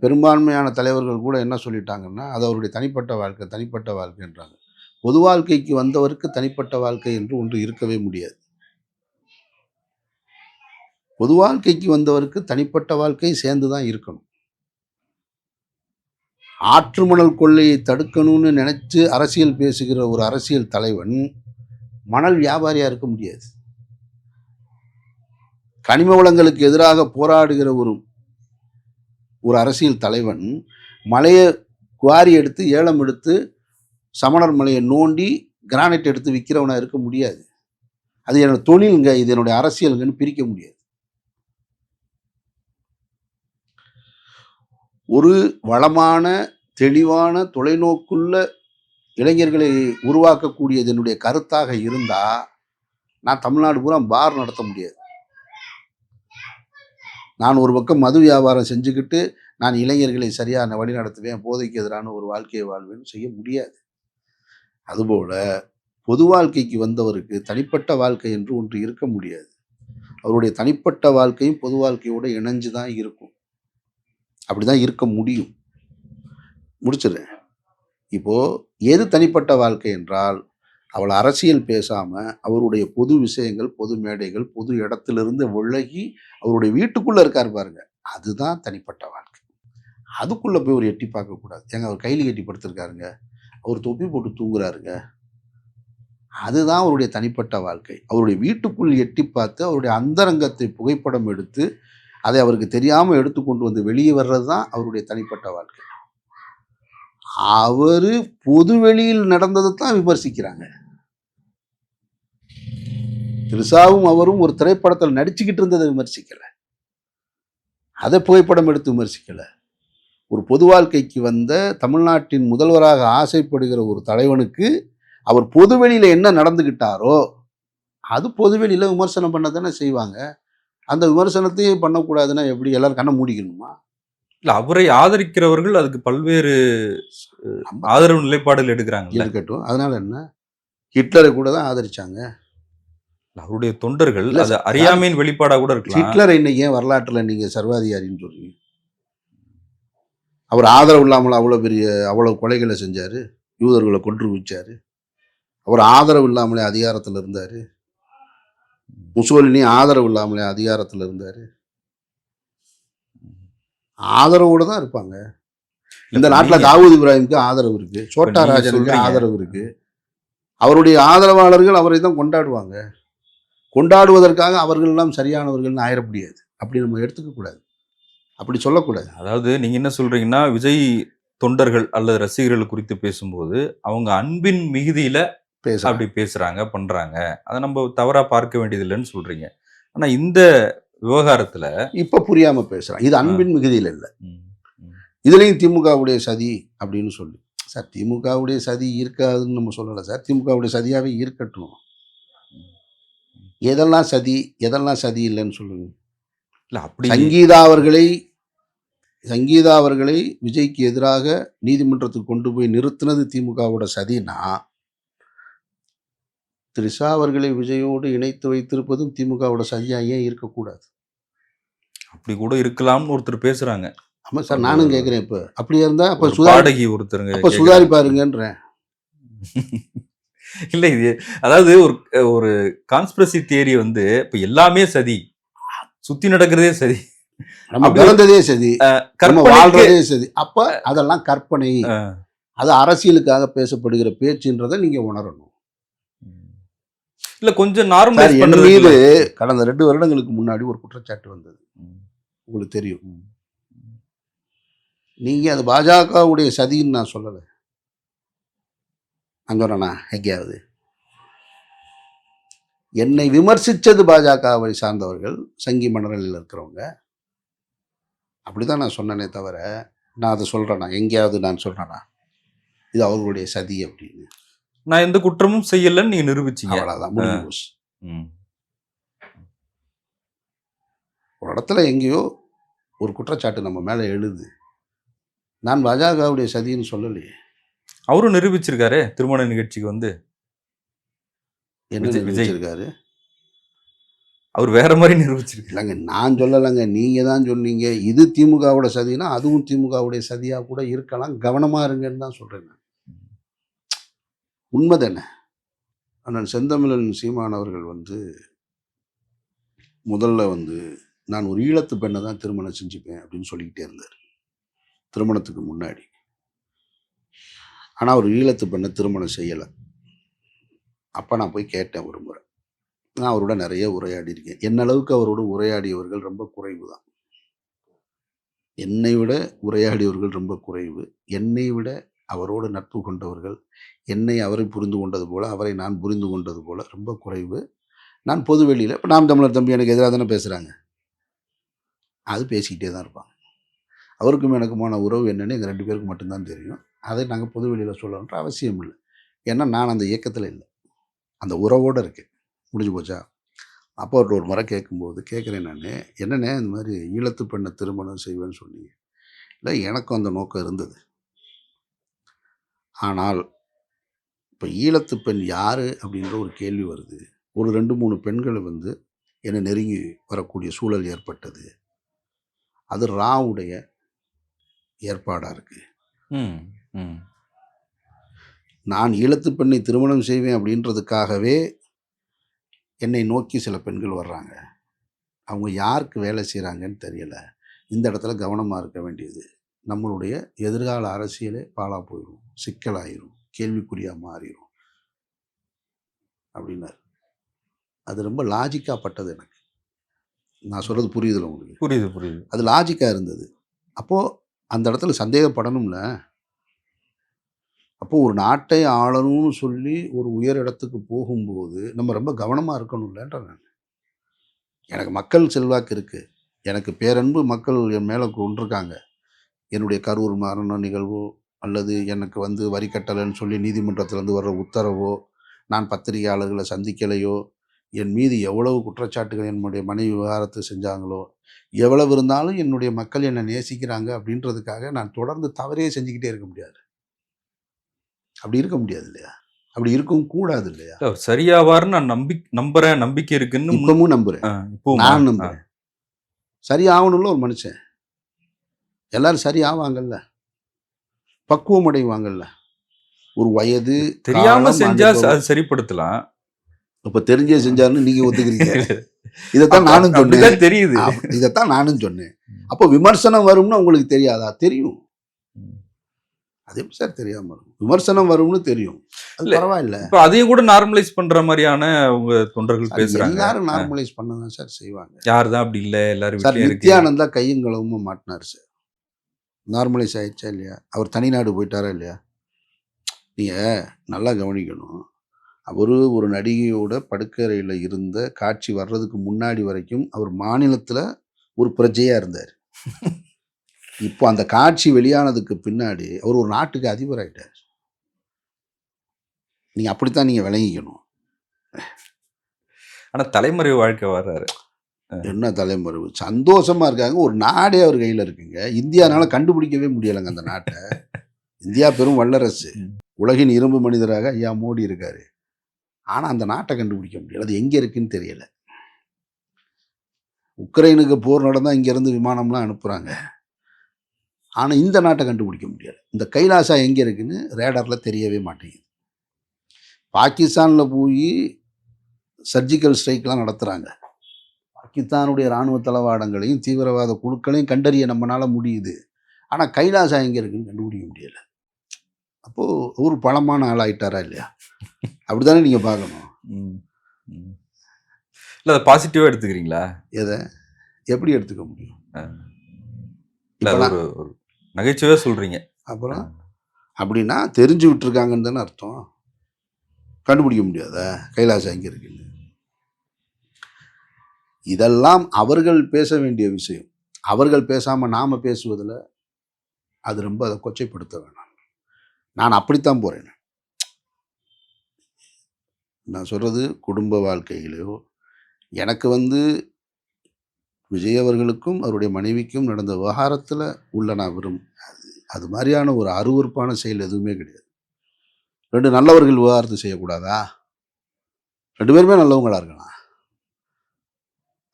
பெரும்பான்மையான தலைவர்கள் கூட என்ன சொல்லிட்டாங்கன்னா, அது அவருடைய தனிப்பட்ட வாழ்க்கைன்றாங்க. பொது வாழ்க்கைக்கு வந்தவருக்கு தனிப்பட்ட வாழ்க்கை என்று ஒன்று இருக்கவே முடியாது. பொது வாழ்க்கைக்கு வந்தவருக்கு தனிப்பட்ட வாழ்க்கை சேர்ந்து தான் இருக்கணும். ஆற்று மணல் கொள்ளையை தடுக்கணும்னு நினைச்சு அரசியல் பேசுகிற ஒரு அரசியல் தலைவன் மணல் வியாபாரியா இருக்க முடியாது. கனிம வளங்களுக்கு எதிராக போராடுகிற ஒரு அரசியல் தலைவன் மலையை குவாரி எடுத்து ஏலம் எடுத்து சமணர் மலையை நோண்டி கிரானைட் எடுத்து விற்கிறவனா இருக்க முடியாது. அது என்னோட தொழிலுங்க, இது என்னுடைய அரசியலுங்கன்னு பிரிக்க முடியாது. ஒரு வளமான தெளிவான தொலைநோக்குள்ள இளைஞர்களை உருவாக்கக்கூடியது என்னுடைய கருத்தாக இருந்தா நான் தமிழ்நாடு பூரா பார் நடத்த முடியாது. நான் ஒரு பக்கம் மது வியாபாரம் செஞ்சுக்கிட்டு நான் இளைஞர்களை சரியான வழி நடத்துவேன், போதைக்கு எதிரான ஒரு வாழ்க்கையை வாழ்வேன்னு செய்ய முடியாது. அதுபோல பொது வாழ்க்கைக்கு வந்தவருக்கு தனிப்பட்ட வாழ்க்கை என்று ஒன்று இருக்க முடியாது. அவருடைய தனிப்பட்ட வாழ்க்கையும் பொது வாழ்க்கையோட இணைஞ்சு தான் இருக்கும். அப்படிதான் இருக்க முடியும். முடிச்சிடுறேன். இப்போ எது தனிப்பட்ட வாழ்க்கை என்றால், அவள் அரசியல் பேசாம அவருடைய பொது விஷயங்கள், பொது மேடைகள், பொது இடத்திலிருந்து விலகி அவருடைய வீட்டுக்குள்ள இருக்காரு பாருங்க, அதுதான் தனிப்பட்ட வாழ்க்கை. அதுக்குள்ள போய் ஒரு எட்டி பார்க்க கூடாது. ஏங்க அவர் கைலி கட்டி படுத்திருக்காருங்க, அவர் தொப்பி போட்டு தூங்குறாருங்க, அதுதான் அவருடைய தனிப்பட்ட வாழ்க்கை. அவருடைய வீட்டுக்குள் எட்டி பார்த்து அவருடைய அந்தரங்கத்தை புகைப்படம் எடுத்து அதை அவருக்கு தெரியாம எடுத்து கொண்டு வந்து வெளியே வர்றது தான் அவருடைய தனிப்பட்ட வாழ்க்கை. அவரு பொது வெளியில் நடந்ததை தான் விமர்சிக்கிறாங்க. திரிசாவும் அவரும் ஒரு திரைப்படத்தில் நடிச்சுக்கிட்டு இருந்ததை விமர்சிக்கல, அதை புகைப்படம் எடுத்து விமர்சிக்கல. ஒரு பொது வாழ்க்கைக்கு வந்த தமிழ்நாட்டின் முதல்வராக ஆசைப்படுகிற ஒரு தலைவனுக்கு அவர் பொதுவெளியில என்ன நடந்துகிட்டாரோ அது பொதுவெளியில விமர்சனம் பண்ண தானே செய்வாங்க. அந்த விமர்சனத்தையும் பண்ணக்கூடாதுன்னா எப்படி? எல்லாரும் கண்ணை மூடிக்கணுமா? இல்ல, அவரை ஆதரிக்கிறவர்கள் அதுக்கு பல்வேறு ஆதரவு நிலைப்பாடுகள் எடுக்கிறாங்க. இருக்கட்டும், அதனால என்ன? ஹிட்லரை கூட தான் ஆதரிச்சாங்க. அவருடைய தொண்டர்கள் அது அறியாமையின் வெளிப்பாடா கூட இருக்கலாம். ஹிட்லரை இன்னைக்கு ஏன் வரலாற்றுல நீங்க சர்வாதிகாரின்னு சொல்றீங்க? அவர் ஆதரவு இல்லாமல் அவ்வளவு கொலைகளை செஞ்சாரு, யூதர்களை கொன்று குவிச்சாரு. அவர் ஆதரவு இல்லாமலே அதிகாரத்தில் இருந்தாரு. முசோலினி ஆதரவு இல்லாமலே அதிகாரத்தில் இருந்தாரு. ஆதரவோடு தான் இருப்பாங்க. இந்த நாட்டில் தாவூத் இப்ராஹிமுக்கு ஆதரவு இருக்கு, சோட்டா ராஜனுக்கு ஆதரவு இருக்கு. அவருடைய ஆதரவாளர்கள் அவரை தான் கொண்டாடுவாங்க. கொண்டாடுவதற்காக அவர்கள் எல்லாம் சரியானவர்கள்னு ஆயிட முடியாது. அப்படி நம்ம எடுத்துக்க கூடாது, அப்படி சொல்லக்கூடாது. அதாவது நீங்க என்ன சொல்றீங்கன்னா, விஜய் தொண்டர்கள் அல்லது ரசிகர்கள் குறித்து பேசும்போது அவங்க அன்பின் மிகுதியில அப்படி பேசுறாங்க, பண்றாங்க, அதை நம்ம தவறா பார்க்க வேண்டியதில்லைன்னு சொல்றீங்க. ஆனா இந்த விவகாரத்துல இப்ப புரியாம பேசுறான். இது அன்பின் மிகுதியில் இல்லை, இதுலயும் திமுகவுடைய சதி அப்படின்னு சொல்லி. சார், திமுகவுடைய சதி இருக்காதுன்னு நம்ம சொல்லலை சார். திமுகவுடைய சதியாவே இருக்கட்டும். எதெல்லாம் சதி, எதெல்லாம் சதி இல்லைன்னு சொல்லுங்க. இல்ல, அப்படி சங்கீதா அவர்களை விஜய்க்கு எதிராக நீதிமன்றத்துக்கு கொண்டு போய் நிறுத்தினது திமுகவோட சதினா, திரிஷா அவர்களை விஜயோடு இணைத்து வைத்திருப்பதும் திமுகவோட சதியா ஏன் இருக்கக்கூடாது? அப்படி கூட இருக்கலாம்னு ஒருத்தர் பேசுறாங்க. ஆமா சார், நானும் கேட்கிறேன். இப்ப அப்படியா இருந்தா அப்ப சுதாடகி ஒருத்தருங்க அப்ப சுதாரிப்பாருங்கன்றேன். இல்ல, இது அதாவது ஒரு கான்ஸ்பிரசி தியரி வந்து இப்ப எல்லாமே சதி, சுத்தி நடக்கிறதே சதி, நம்ம பிறந்ததே சதி, நம்ம வாழ்றதே சதி. அப்ப அதெல்லாம் கற்பனை, அது அரசியலுக்காக பேசப்படுகிற பேச்சுன்றதை நீங்க உணரணும். இல்ல, கொஞ்சம் நார்மலைஸ் என் மீது கடந்த 2 வருடங்களுக்கு முன்னாடி ஒரு குற்றச்சாட்டு வந்தது, உங்களுக்கு தெரியும். நீங்க அது பாஜகவுடைய சதின்னு நான் சொல்லல. நான் சொன்னா எங்கேயாவது என்னை விமர்சித்தது பாஜகவை சார்ந்தவர்கள், சங்கி மணலில் இருக்கிறவங்க, அப்படிதான் நான் சொன்னேனே தவிர நான் அதை சொல்றேனா எங்கேயாவது நான் சொல்றேனா இது அவர்களுடைய சதி அப்படின்னு? நான் எந்த குற்றமும் செய்யலன்னு நீங்க நிரூபிச்சீங்க, அவ்வளவுதான், முடிஞ்சு போச்சு. ஒரு இடத்துல எங்கேயோ ஒரு குற்றச்சாட்டு நம்ம மேல எழுது, நான் பாஜகவுடைய சதின்னு சொல்லலையே. அவரும் நிரூபிச்சிருக்காரு திருமண நிகழ்ச்சிக்கு வந்து. என்ன நிரூபிச்சிருக்காரு? அவர் வேற மாதிரி நிரூபிச்சிருக்காரு. இல்லைங்க, நான் சொல்லலைங்க, நீங்க தான் சொன்னீங்க. இது திமுகவோட சதினா அதுவும் திமுகவுடைய சதியா கூட இருக்கலாம், கவனமா இருங்கன்னு தான் சொல்றேன். உண்மை தானே? அண்ணன் செந்தமிழன் சீமான் அவர்கள் வந்து முதல்ல வந்து நான் ஒரு ஈழத்து பெண்ணை தான் திருமணம் செஞ்சுப்பேன் அப்படின்னு சொல்லிக்கிட்டே இருந்தார் திருமணத்துக்கு முன்னாடி. ஆனால் அவர் ஈழத்து பெண்ணை திருமணம் செய்யலை. அப்போ நான் போய் கேட்டேன் ஒரு முறை. நான் அவரோட நிறைய உரையாடி இருக்கேன். என்னளவுக்கு அவரோட உரையாடியவர்கள் ரொம்ப குறைவு தான். என்னை விட உரையாடியவர்கள் ரொம்ப குறைவு. என்னை விட அவரோடு நட்பு கொண்டவர்கள், என்னை அவரை புரிந்து கொண்டது போல, அவரை நான் புரிந்து கொண்டது போல ரொம்ப குறைவு. நான் பொது வெளியில் இப்போ நாம் தமிழர் தம்பி எனக்கு எதிராக தானே பேசுகிறாங்க. அது பேசிக்கிட்டே தான் இருப்பாங்க. அவருக்கும் எனக்குமான உறவு என்னன்னு எங்கள் 2 பேருக்கு மட்டும்தான் தெரியும். அதை நாங்கள் பொது வெளியில் சொல்லணுன்ற அவசியம் இல்லை. ஏன்னா நான் அந்த இயக்கத்தில் இல்லை, அந்த உறவோடு இருக்கேன். முடிஞ்சு போச்சா? அப்போ அவர்கிட்ட ஒரு முறை கேட்கும்போது கேட்குறேன் நான், என்னண்ணே இந்த மாதிரி ஈழத்து பெண்ணை திருமணம் செய்வேன்னு சொன்னீங்க. இல்லை, எனக்கும் அந்த நோக்கம் இருந்தது. ஆனால் இப்போ ஈழத்து பெண் யார் அப்படின்ற ஒரு கேள்வி வருது. ஒரு 2, 3 பெண்களை வந்து என்னை நெருங்கி வரக்கூடிய சூழல் ஏற்பட்டது. அது ராவுடைய ஏற்பாடாக இருக்குது. ம், ம். நான் ஈழத்து பெண்ணை திருமணம் செய்வேன் அப்படின்றதுக்காகவே என்னை நோக்கி சில பெண்கள் வர்றாங்க. அவங்க யாருக்கு வேலை செய்கிறாங்கன்னு தெரியல. இந்த இடத்துல கவனமாக இருக்க வேண்டியது. நம்மளுடைய எதிர்கால அரசியலே பாழாக போயிடும், சிக்கலாயிரும், கேள்விக்குறியாக மாறிடும் அப்படின்னாரு. அது ரொம்ப லாஜிக்காக பட்டது எனக்கு. நான் சொல்கிறது புரியுதுல உங்களுக்கு? புரியுது, புரியுது. அது லாஜிக்காக இருந்தது. அப்போது அந்த இடத்துல சந்தேகப்படணும்ல. அப்போது ஒரு நாட்டை ஆளணும்னு சொல்லி ஒரு உயர் இடத்துக்கு போகும்போது நம்ம ரொம்ப கவனமாக இருக்கணும்லன்ற நான். எனக்கு மக்கள் செல்வாக்கு இருக்குது, எனக்கு பேரன்பு மக்கள் என் மேலே கொண்டிருக்காங்க. என்னுடைய கரூர் மரண நிகழ்வோ அல்லது எனக்கு வந்து வரி கட்டலைன்னு சொல்லி நீதிமன்றத்திலேருந்து வர்ற உத்தரவோ, நான் பத்திரிகையாளர்களை சந்திக்கலையோ, என் மீது எவ்வளவு குற்றச்சாட்டுகள் என்னுடைய மனைவி விவகாரத்தை செஞ்சாங்களோ, எவ்வளவு இருந்தாலும் என்னுடைய மக்கள் என்னை நேசிக்கிறாங்க அப்படின்றதுக்காக நான் தொடர்ந்து தவறே செஞ்சுக்கிட்டே இருக்க முடியாது. அப்படி இருக்க முடியாது இல்லையா? அப்படி இருக்கவும் கூடாது இல்லையா? சரியாவார்னு நான் நம்புறேன், நம்பிக்கை இருக்குன்னு இப்பவும் நம்புறேன். நான் நம்புறேன். சரி ஆகணும்ல ஒரு மனுஷன். எல்லாரும் சரி ஆவாங்கல்ல, பக்குவம் அடைவாங்கல்ல. ஒரு வயது தெரியாம செஞ்சா அது சரிப்படுத்தலாம். இப்ப தெரிஞ்சே செஞ்சாருன்னு நீங்க ஒத்துக்கிறீங்க. இதைத்தான் நானும் சொன்னேன். தெரியுது, இதைத்தான் நானும் சொன்னேன். அப்போ விமர்சனம் வரும்னு உங்களுக்கு தெரியாதா? தெரியும். அதே சார் தெரியாம இருக்கும். விமர்சனம் வரும்னு தெரியும். அது பரவாயில்ல. இப்ப அதையும் கூட நார்மலைஸ் பண்ற மாதிரியான உங்க தொண்டர்கள் பேசுறாங்க. எல்லாரும் நார்மலைஸ் பண்ணதான் சார் செய்வாங்க. யாருதான் அப்படி இல்ல, எல்லாரும் சார் நித்யானந்தா கையும் களவுமா மாட்டினார் சார். நார்மலைஸ் ஆயிடுச்சா இல்லையா? அவர் தனிநாடு போயிட்டாரா இல்லையா? நீங்க நல்லா கவனிக்கணும். அவரு ஒரு நடிகையோட படுக்கறையில் இருந்த காட்சி வர்றதுக்கு முன்னாடி வரைக்கும் அவர் மாநிலத்தில் ஒரு பிரஜையா இருந்தார். இப்போ அந்த காட்சி வெளியானதுக்கு பின்னாடி அவர் ஒரு நாட்டுக்கு அதிபர் ஆயிட்டார். நீங்க அப்படித்தான் நீங்க விளங்கிக்கணும். ஆனா தலைமறைவு வாழ்க்கை வர்றாரு. என்ன தலைமறைவு? சந்தோஷமா இருக்காங்க. ஒரு நாடே அவர் கையில் இருக்குங்க. இந்தியானால கண்டுபிடிக்கவே முடியலைங்க அந்த நாட்டை. இந்தியா பெரும் வல்லரசு, உலகின் இரும்பு மனிதராக ஐயா மோடி இருக்காரு. ஆனால் அந்த நாட்டை கண்டுபிடிக்க முடியல. அது எங்கே இருக்குன்னு தெரியல. உக்ரைனுக்கு போர் நடந்தால் இங்கேருந்து விமானம்லாம் அனுப்புகிறாங்க. ஆனால் இந்த நாட்டை கண்டுபிடிக்க முடியல. இந்த கைலாசா எங்கே இருக்குன்னு ரேடாரில் தெரியவே மாட்டேங்குது. பாகிஸ்தானில் போய் சர்ஜிக்கல் ஸ்ட்ரைக்லாம் நடத்துகிறாங்க. பாகிஸ்தானுடைய இராணுவ தளவாடங்களையும் தீவிரவாத குழுக்களையும் கண்டறிய நம்மளால் முடியுது. ஆனால் கைலாசா எங்கே இருக்குன்னு கண்டுபிடிக்க முடியல. அப்போது ஒரு பலமான ஆளாயிட்டாரா இல்லையா? அப்படித்தானே நீங்கள் பார்க்கணும். இல்லை, அதை பாசிட்டிவாக எடுத்துக்கிறீங்களா? எதை எப்படி எடுத்துக்க முடியும்? ஒரு நகைச்சுவையாக சொல்கிறீங்க. அப்புறம் அப்படின்னா தெரிஞ்சு விட்டுருக்காங்கன்னு தானே அர்த்தம். கண்டுபிடிக்க முடியாதா கைலாசம் எங்கே இருக்குன்னு? இதெல்லாம் அவர்கள் பேச வேண்டிய விஷயம். அவர்கள் பேசாமல் நாம் பேசுவதில் அது ரொம்ப அதை கொச்சைப்படுத்த வேணாம். நான் அப்படித்தான் போகிறேன். நான் சொல்கிறது குடும்ப வாழ்க்கையிலையோ எனக்கு வந்து விஜய் அவர்களுக்கும் அவருடைய மனைவிக்கும் நடந்த விவகாரத்தில் உள்ள நான் அது மாதிரியான ஒரு அருவருப்பான செயல் எதுவுமே கிடையாது. 2 நல்லவர்கள் விவகாரத்தை செய்யக்கூடாதா? 2 பேருமே நல்லவங்களாக இருக்கலாம்.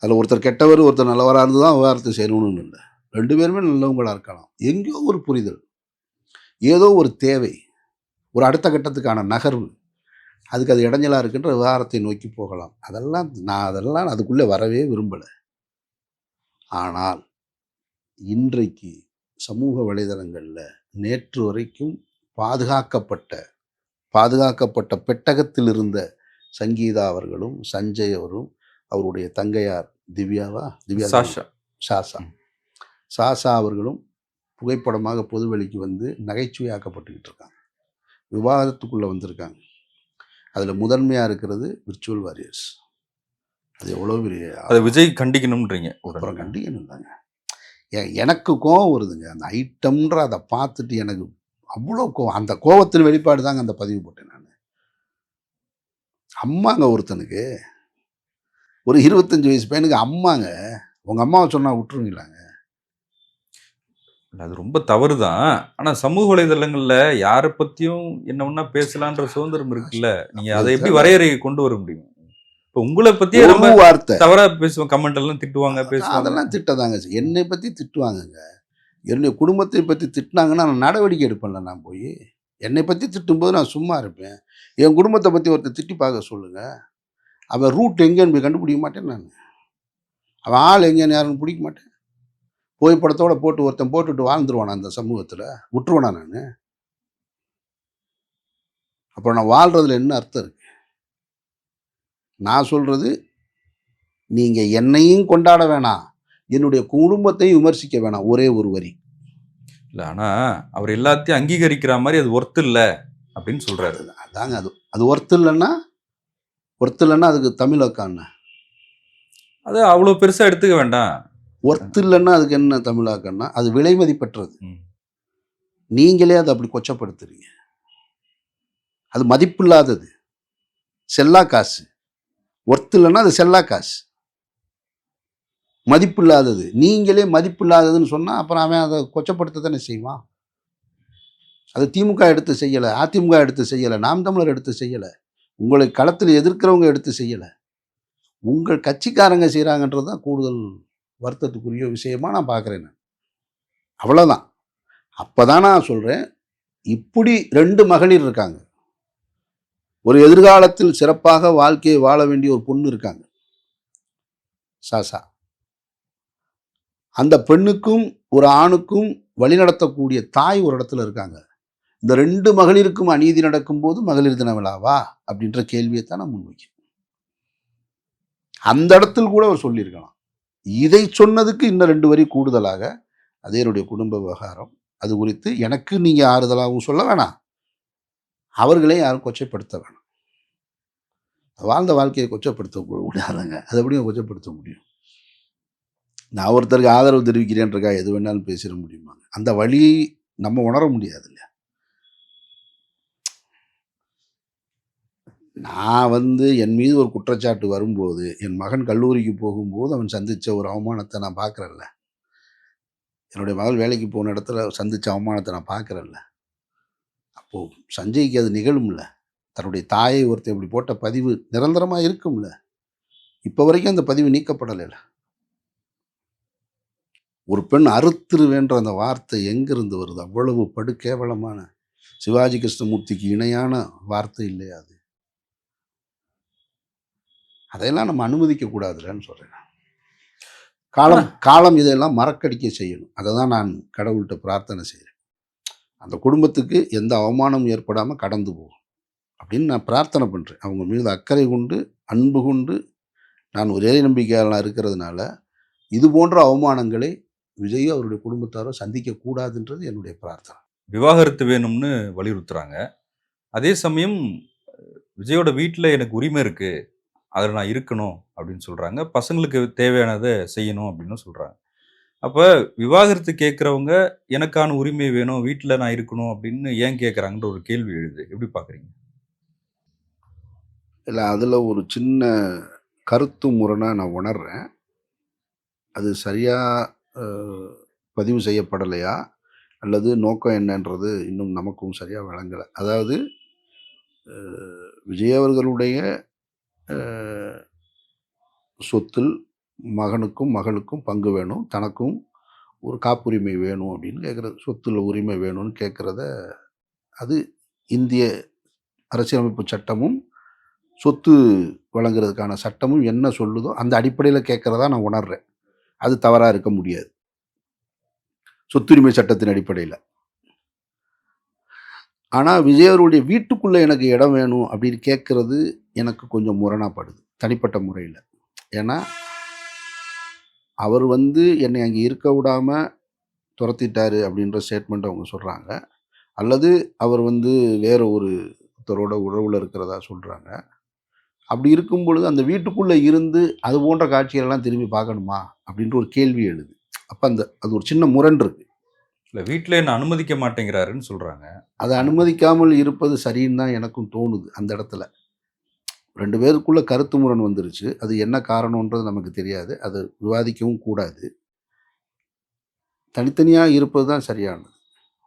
அதில் ஒருத்தர் கெட்டவர் ஒருத்தர் நல்லவராக இருந்து தான் விவகாரத்தை செய்யணும்னு இல்லை. 2 பேருமே நல்லவங்களாக இருக்கலாம். எங்கேயோ ஒரு புரிதல், ஏதோ ஒரு தேவை, ஒரு அடுத்த கட்டத்துக்கான நகர்வு, அதுக்கு அது இடைஞ்சலாக இருக்குன்ற விவகாரத்தை நோக்கி போகலாம். அதெல்லாம் அதுக்குள்ளே வரவே விரும்பலை. ஆனால் இன்றைக்கு சமூக வலைதளங்களில் நேற்று வரைக்கும் பாதுகாக்கப்பட்ட பெட்டகத்தில் இருந்த சங்கீதா அவர்களும் சஞ்சய் அவரும் அவருடைய தங்கையார் திவ்யா சாசா சாசா அவர்களும் புகைப்படமாக பொதுவெளிக்கு வந்து நகைச்சுவையாக்கப்பட்டுக்கிட்டு இருக்காங்க. விவாதத்துக்குள்ளே வந்திருக்காங்க. அதில் முதன்மையாக இருக்கிறது விர்ச்சுவல் வாரியர்ஸ். அது எவ்வளோ பெரிய அதை விஜய் கண்டிக்கணும்ன்றீங்க. அப்புறம் கண்டிக்கணும் தாங்க. எனக்கு கோவம் வருதுங்க அந்த ஐட்டம்ன்ற அதை பார்த்துட்டு எனக்கு அவ்வளோ கோவம். அந்த கோவத்தின் வெளிப்பாடு தாங்க அந்த பதிவு போட்டேன் நான். அம்மாங்க ஒருத்தனுக்கு ஒரு 25 வயசு பையனுக்கு அம்மாங்க. உங்கள் அம்மாவை சொன்னால் விட்டுருவீங்களாங்க? அது ரொம்ப தவறு தான். ஆனால் சமூக வலைதளங்களில் யாரை பற்றியும் என்ன ஒன்றா பேசலான்ற சுதந்திரம் இருக்குல்ல. நீங்கள் அதை எப்படி வரையறை கொண்டு வர முடியும்? இப்போ உங்களை பற்றியே ரொம்ப வார்த்தை தவறாக பேசுவோம். கமெண்ட் எல்லாம் திட்டுவாங்க, பேசுவாங்க. அதெல்லாம் திட்டதாங்க. என்னை பற்றி திட்டுவாங்கங்க. என்னுடைய குடும்பத்தை பற்றி திட்டினாங்கன்னா நான் நடவடிக்கை எடுப்பேன்ல. நான் போய் என்னை பற்றி திட்டும்போது நான் சும்மா இருப்பேன். என் குடும்பத்தை பற்றி ஒருத்தர் திட்டி பார்க்க சொல்லுங்கள். அவன் ரூட் எங்கேன்னு போய் கண்டுபிடிக்க மாட்டேன் நான். அவன் ஆள் எங்கேன்னு யாருன்னு பிடிக்க மாட்டேன். புகைப்படத்தோடு போட்டு ஒருத்தன் போட்டுட்டு வாழ்ந்துருவானா அந்த சமூகத்தில்? விட்டுருவானா நான்? அப்புறம் நான் வாழ்கிறதுல என்ன அர்த்தம் இருக்கு? நான் சொல்கிறது, நீங்கள் என்னையும் கொண்டாட வேணாம், என்னுடைய குடும்பத்தையும் விமர்சிக்க வேணாம். ஒரே ஒரு வரி இல்லை. ஆனால் அவர் எல்லாத்தையும் அங்கீகரிக்கிற மாதிரி அது ஒர்த்து இல்லை அப்படின்னு சொல்கிறாரு. அதாங்க அது ஒர்த்து இல்லைன்னா அதுக்கு தமிழ் அக்கான்னு அது அவ்வளோ பெருசாக எடுத்துக்க வேண்டாம். ஒர்த்து இல்லைன்னா அதுக்கு என்ன தமிழாக்கன்னா அது விலை மதிப்பற்றது. நீங்களே அதை அப்படி கொச்சப்படுத்துறீங்க. அது மதிப்பில்லாதது, செல்லா காசு. ஒர்த்து இல்லைன்னா அது செல்லா காசு, மதிப்பில்லாதது. நீங்களே மதிப்பில்லாததுன்னு சொன்னால் அப்புறம் அவன் அதை கொச்சப்படுத்த தானே செய்வான். அது திமுக எடுத்து செய்யலை, அதிமுக எடுத்து செய்யலை, நாம் தமிழர் எடுத்து செய்யலை, உங்களை களத்தில் எதிர்க்கிறவங்க எடுத்து செய்யலை, உங்கள் கட்சிக்காரங்க செய்கிறாங்கன்றது தான் கூடுதல் வருத்தத்துக்குரிய விஷயமா நான் பார்க்குறேன். நான் அவ்வளோதான். அப்போ தான் நான் சொல்கிறேன், இப்படி 2 மகளிர் இருக்காங்க. ஒரு எதிர்காலத்தில் சிறப்பாக வாழ்க்கையை வாழ வேண்டிய ஒரு பொண்ணு இருக்காங்க, சாசா. அந்த பெண்ணுக்கும் ஒரு ஆணுக்கும் வழிநடத்தக்கூடிய தாய் ஒரு இடத்துல இருக்காங்க. இந்த 2 மகளிருக்கும் அநீதி நடக்கும்போது மகளிர் தின விழாவா அப்படின்ற கேள்வியை தான் நான் முன்வைக்கிறேன். அந்த இடத்தில் கூட அவர் சொல்லியிருக்கலாம். இதை சொன்னதுக்கு இன்னும் 2 வரி கூடுதலாக, அதே என்னுடைய குடும்ப விவகாரம், அது குறித்து எனக்கு நீங்கள் ஆறுதலாகவும் சொல்ல வேணாம், அவர்களே யாரும் கொச்சைப்படுத்த வேணாம். வாழ்ந்த வாழ்க்கையை கொச்சப்படுத்த கூடாதுங்க. அதை எப்படியும் கொச்சப்படுத்த முடியும்? நான் ஒருத்தருக்கு ஆதரவு தெரிவிக்கிறேன்றக்கா எது வேணாலும் பேசிட முடியுமாங்க? அந்த வழி நம்ம உணர முடியாது இல்லையா? நான் என் மீது ஒரு குற்றச்சாட்டு வரும்போது, என் மகன் கல்லூரிக்கு போகும்போது அவன் சந்தித்த ஒரு அவமானத்தை நான் பார்க்குறேன்ல, என்னுடைய மகள் வேலைக்கு போன இடத்துல சந்தித்த அவமானத்தை நான் பார்க்குறேன்ல, அப்போது சஞ்சய்க்கு அது நிகழும்ல. தன்னுடைய தாயை ஒருத்தர் இப்படி போட்ட பதிவு நிரந்தரமாக இருக்கும்ல. இப்போ வரைக்கும் அந்த பதிவு நீக்கப்படலை. ஒரு பெண் அறுத்துருவேன்ற அந்த வார்த்தை எங்கிருந்து வருது? அவ்வளவு படுகேவலமான, சிவாஜி கிருஷ்ணமூர்த்திக்கு இணையான வார்த்தை இல்லையா அது? அதையெல்லாம் நம்ம அனுமதிக்க கூடாதுன்னு சொல்கிறேன். காலம் இதெல்லாம் மறக்கடிக்க செய்யணும். அதை தான் நான் கடவுள்கிட்ட பிரார்த்தனை செய்கிறேன். அந்த குடும்பத்துக்கு எந்த அவமானமும் ஏற்படாமல் கடந்து போகும் அப்படின்னு நான் பிரார்த்தனை பண்ணுறேன். அவங்க மீது அக்கறை கொண்டு, அன்பு கொண்டு, நான் ஒரே நம்பிக்கையாளனாக இருக்கிறதுனால இது போன்ற அவமானங்களை விஜயோ அவருடைய குடும்பத்தாரோ சந்திக்கக்கூடாதுன்றது என்னுடைய பிரார்த்தனை. விவாகரத்து வேணும்னு வலியுறுத்துறாங்க. அதே சமயம் விஜயோட வீட்டில் எனக்கு உரிமை இருக்குது, அதில் நான் இருக்கணும் அப்படின்னு சொல்கிறாங்க. பசங்களுக்கு தேவையானதை செய்யணும் அப்படின்னு சொல்கிறாங்க. அப்போ விவாகரத்து கேட்குறவங்க எனக்கான உரிமை வேணும், வீட்டில் நான் இருக்கணும் அப்படின்னு ஏன் கேட்குறாங்கன்ற ஒரு கேள்வி எழுது. எப்படி பார்க்குறீங்க? இல்லை, அதில் ஒரு சின்ன கருத்து முரணாக நான் உணர்றேன். அது சரியாக பதிவு செய்யப்படலையா அல்லது நோக்கம் என்னன்றது இன்னும் நமக்கும் சரியாக விளங்கலை. அதாவது விஜய் அவர்களுடைய சொத்தில் மகனுக்கும் மகளுக்கும் பங்கு வேணும், தனக்கும் ஒரு காப்புரிமை வேணும் அப்படின்னு கேட்குறது, சொத்தில் உரிமை வேணும்னு கேட்குறத, அது இந்திய அரசியலமைப்பு சட்டமும் சொத்து வழங்குறதுக்கான சட்டமும் என்ன சொல்லுதோ அந்த அடிப்படையில் கேட்குறதா நான் உணர்றேன். அது தவறாக இருக்க முடியாது, சொத்துரிமை சட்டத்தின் அடிப்படையில். ஆனால் விஜய் அவருடைய வீட்டுக்குள்ளே எனக்கு இடம் வேணும் அப்படின்னு கேட்குறது எனக்கு கொஞ்சம் முரணாப்படுது தனிப்பட்ட முறையில். ஏன்னா அவர் வந்து என்னை அங்கே இருக்க விடாமல் துரத்திட்டாரு அப்படின்ற ஸ்டேட்மெண்ட் அவங்க சொல்கிறாங்க. அல்லது அவர் வந்து வேற ஒருத்தரோட உறவில் இருக்கிறதா சொல்கிறாங்க. அப்படி இருக்கும் பொழுது அந்த வீட்டுக்குள்ளே இருந்து அது போன்ற காட்சிகளெல்லாம் திரும்பி பார்க்கணுமா அப்படின்ற ஒரு கேள்வி எழுது. அப்போ அது ஒரு சின்ன முரண் இருக்கு. இல்லை, வீட்டில் என்ன அனுமதிக்க மாட்டேங்கிறாருன்னு சொல்கிறாங்க. அதை அனுமதிக்காமல் இருப்பது சரின்னு தான் எனக்கும் தோணுது. அந்த இடத்துல 2 பேருக்குள்ள கருத்து முரண் வந்துருச்சு. அது என்ன காரணம்ன்றது நமக்கு தெரியாது. அது விவாதிக்கவும் கூடாது. தனித்தனியாக இருப்பது தான் சரியானது.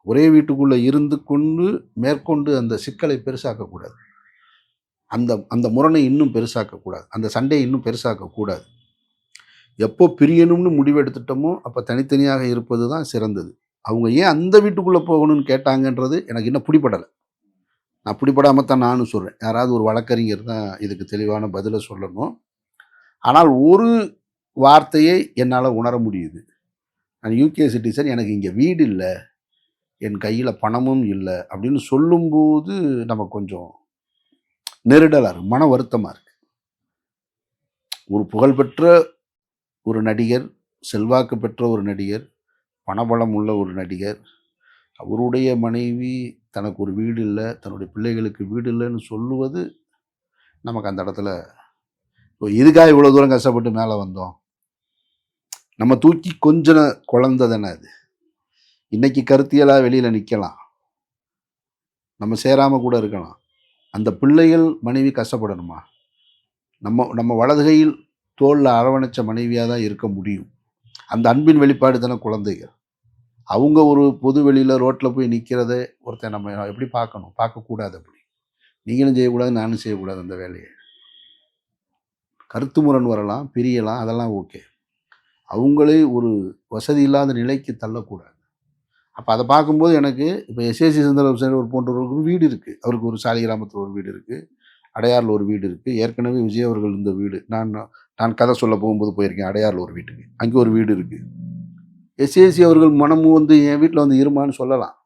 ஒரே வீட்டுக்குள்ளே இருந்து கொண்டு மேற்கொண்டு அந்த சிக்கலை பெருசாக்கக்கூடாது. அந்த அந்த முரணை இன்னும் பெருசாக்கக்கூடாது. அந்த சண்டையை இன்னும் பெருசாக்கக்கூடாது. எப்போ பிரியணும்னு முடிவெடுத்துட்டோமோ அப்போ தனித்தனியாக இருப்பது தான் சிறந்தது. அவங்க ஏன் அந்த வீட்டுக்குள்ளே போகணும்னு கேட்டாங்கன்றது எனக்கு இன்னும் பிடிபடலை. நான் பிடிபடாமல் தான் நானும் சொல்கிறேன். யாராவது ஒரு வழக்கறிஞர் தான் இதுக்கு தெளிவான பதிலை சொல்லணும். ஆனால் ஒரு வார்த்தையை என்னால் உணர முடியுது. நான் யூகே சிட்டிசன், எனக்கு இங்கே வீடு இல்லை, என் கையில் பணமும் இல்லை அப்படின்னு சொல்லும்போது நமக்கு கொஞ்சம் நெருடலாக இருக்குது, மன வருத்தமாக இருக்குது. ஒரு புகழ்பெற்ற ஒரு நடிகர், செல்வாக்கு பெற்ற ஒரு நடிகர், பணபலம் உள்ள ஒரு நடிகர், அவருடைய மனைவி தனக்கு ஒரு வீடு இல்லை, தன்னுடைய பிள்ளைகளுக்கு வீடு இல்லைன்னு சொல்லுவது நமக்கு அந்த இடத்துல இதுக்காக இவ்வளோ தூரம் கஷ்டப்பட்டு மேலே வந்தோம். நம்ம தூக்கி கொஞ்ச குழந்தை தானே அது. இன்னைக்கு கருத்தியலாக வெளியில் நிற்கலாம், நம்ம சேராமல் கூட இருக்கலாம். அந்த பிள்ளைகள் மனைவி கஷ்டப்படணுமா? நம்ம வலதுகையில் தோளில் அரவணைச்ச மனைவியாக தான் இருக்க முடியும். அந்த அன்பின் வெளிப்பாடு தானே குழந்தைகள். அவங்க ஒரு பொது வெளியில் ரோட்டில் போய் நிற்கிறத ஒருத்தன் நம்ம எப்படி பார்க்கணும்? பார்க்கக்கூடாது. அப்படி நீங்களும் செய்யக்கூடாது, நானும் செய்யக்கூடாது அந்த வேலையை. கருத்து முரண் வரலாம், பிரியலாம், அதெல்லாம் ஓகே. அவங்களே ஒரு வசதி இல்லாத நிலைக்கு தள்ளக்கூடாது. அப்போ அதை பார்க்கும்போது எனக்கு இப்போ எஸ்ஏசி சுந்தரம் போன்றவருக்கு ஒரு வீடு இருக்குது. அவருக்கு ஒரு சாலிகிராமத்தில் ஒரு வீடு இருக்குது, அடையாரில் ஒரு வீடு இருக்குது. ஏற்கனவே விஜய் அவர்கள் இந்த வீடு நான் கதை சொல்ல போகும்போது போயிருக்கேன் அடையாரில் ஒரு வீட்டுக்கு, அங்கே ஒரு வீடு இருக்குது. எஸ்ஏசி அவர்கள் மனமும் வந்து என் வீட்டில் வந்து இருமான்னு சொல்லலாம்.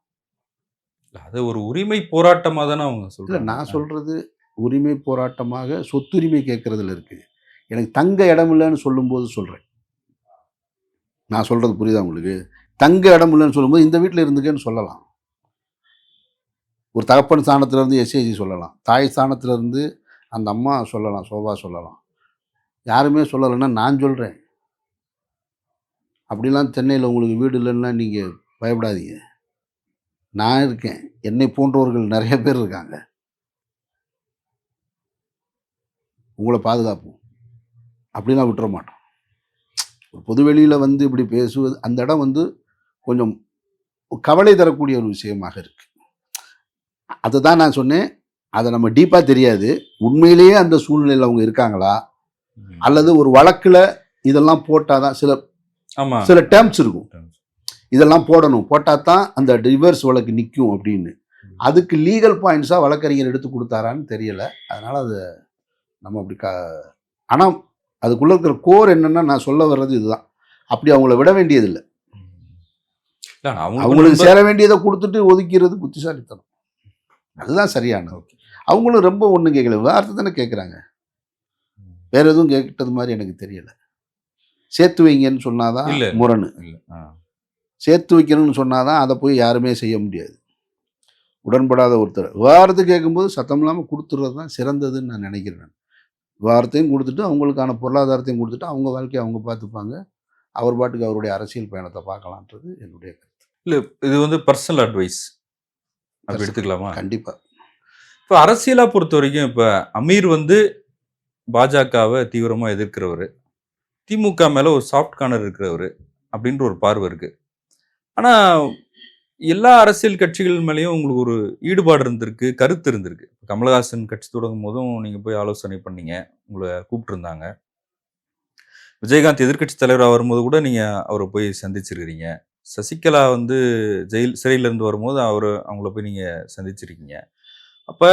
அது ஒரு உரிமை போராட்டமாக தானே அவங்க இல்லை, சொல்கிறாங்க. நான் சொல்கிறது உரிமை போராட்டமாக சொத்துரிமை கேட்குறதுல இருக்குது. எனக்கு தங்க இடம் இல்லைன்னு சொல்லும்போது சொல்கிறேன். நான் சொல்கிறது புரியுதா உங்களுக்கு? தங்க இடம் இல்லைன்னு சொல்லும்போது இந்த வீட்டில் இருந்துக்கன்னு சொல்லலாம். ஒரு தகப்பன் ஸ்தானத்திலேருந்து எஸ்ஏசி சொல்லலாம், தாய் ஸ்தானத்திலேருந்து அந்த அம்மா சொல்லலாம், சோபா சொல்லலாம். யாருமே சொல்லலைன்னா நான் சொல்கிறேன். அப்படிலாம் சென்னையில் உங்களுக்கு வீடு இல்லைன்னா நீங்கள் பயப்படாதீங்க, நான் இருக்கேன். என்னை போன்றவர்கள் நிறைய பேர் இருக்காங்க. உங்களை பாதுகாப்போம், அப்படிலாம் விட்டுற மாட்டோம். ஒரு பொதுவெளியில் வந்து இப்படி பேசுவது, அந்த இடம் வந்து கொஞ்சம் கவலை தரக்கூடிய ஒரு விஷயமாக இருக்குது. அதை தான் நான் சொன்னேன். அதை நம்ம டீப்பாக தெரியாது, உண்மையிலேயே அந்த சூழ்நிலையில் அவங்க இருக்காங்களா, அல்லது ஒரு வழக்கில் இதெல்லாம் போட்டால் தான் சில டேர்ம்ஸ் இருக்கும், இதெல்லாம் போட்டால் தான் அந்த டிவோர்ஸ் வழக்கு நிற்கும் அப்படின்னு. அதுக்கு லீகல் பாயிண்ட்ஸாக வழக்கறிஞர் எடுத்து கொடுத்தாரான்னு தெரியலை. அதனால் அது நம்ம அப்படி ஆனால் அதுக்குள்ளே இருக்கிற கோர் என்னென்னா, நான் சொல்ல வர்றது இதுதான். அப்படி அவங்கள விட வேண்டியதில்லை. அவங்களுக்கு சேர வேண்டியதை கொடுத்துட்டு ஒதுக்கிறது புத்திசாலித்தனம். அதுதான் சரியானது. அவங்களும் ரொம்ப ஒன்றும் கேட்கல, வார்த்தை தானே கேட்குறாங்க, வேற எதுவும் கேட்டது மாதிரி எனக்கு தெரியலை. சேர்த்து வைங்கன்னு சொன்னாதான் முரணு, சேர்த்து வைக்கணும்னு சொன்னாதான் அதை போய் யாருமே செய்ய முடியாது. உடன்படாத ஒருத்தர் விவாகரத்து கேட்கும்போது சத்தம் இல்லாமல் கொடுத்துறது தான் சிறந்ததுன்னு நான் நினைக்கிறேன். விவாகரத்தையும் கொடுத்துட்டு அவங்களுக்கான பொருளாதாரத்தையும் கொடுத்துட்டு அவங்க வாழ்க்கையை அவங்க பார்த்துப்பாங்க, அவர் பாட்டுக்கு அவருடைய அரசியல் பயணத்தை பார்க்கலான்றது என்னுடைய கருத்து. இல்லை, இது வந்து பர்சனல் அட்வைஸ் அப்படி எடுத்துக்கலாமா? கண்டிப்பாக. இப்போ அரசியலாக பொறுத்த வரைக்கும் இப்போ அமீர் வந்து பாஜகவை தீவிரமாக எதிர்க்கிறவர், திமுக மேலே ஒரு சாஃப்ட் கார்னர் இருக்கிறவர் அப்படின்ற ஒரு பார்வை இருக்குது. ஆனால் எல்லா அரசியல் கட்சிகள் மேலேயும் உங்களுக்கு ஒரு ஈடுபாடு இருந்திருக்கு, கருத்து இருந்திருக்கு. கமலஹாசன் கட்சி தொடங்கும் போதும் நீங்கள் போய் ஆலோசனை பண்ணீங்க, உங்களை கூப்பிட்டுருந்தாங்க. விஜயகாந்த் எதிர்கட்சி தலைவராக வரும்போது கூட நீங்கள் அவரை போய் சந்திச்சிருக்கிறீங்க. சசிகலா வந்து சிறையிலேருந்து வரும்போது அவங்கள போய் நீங்கள் சந்திச்சிருக்கீங்க. அப்போ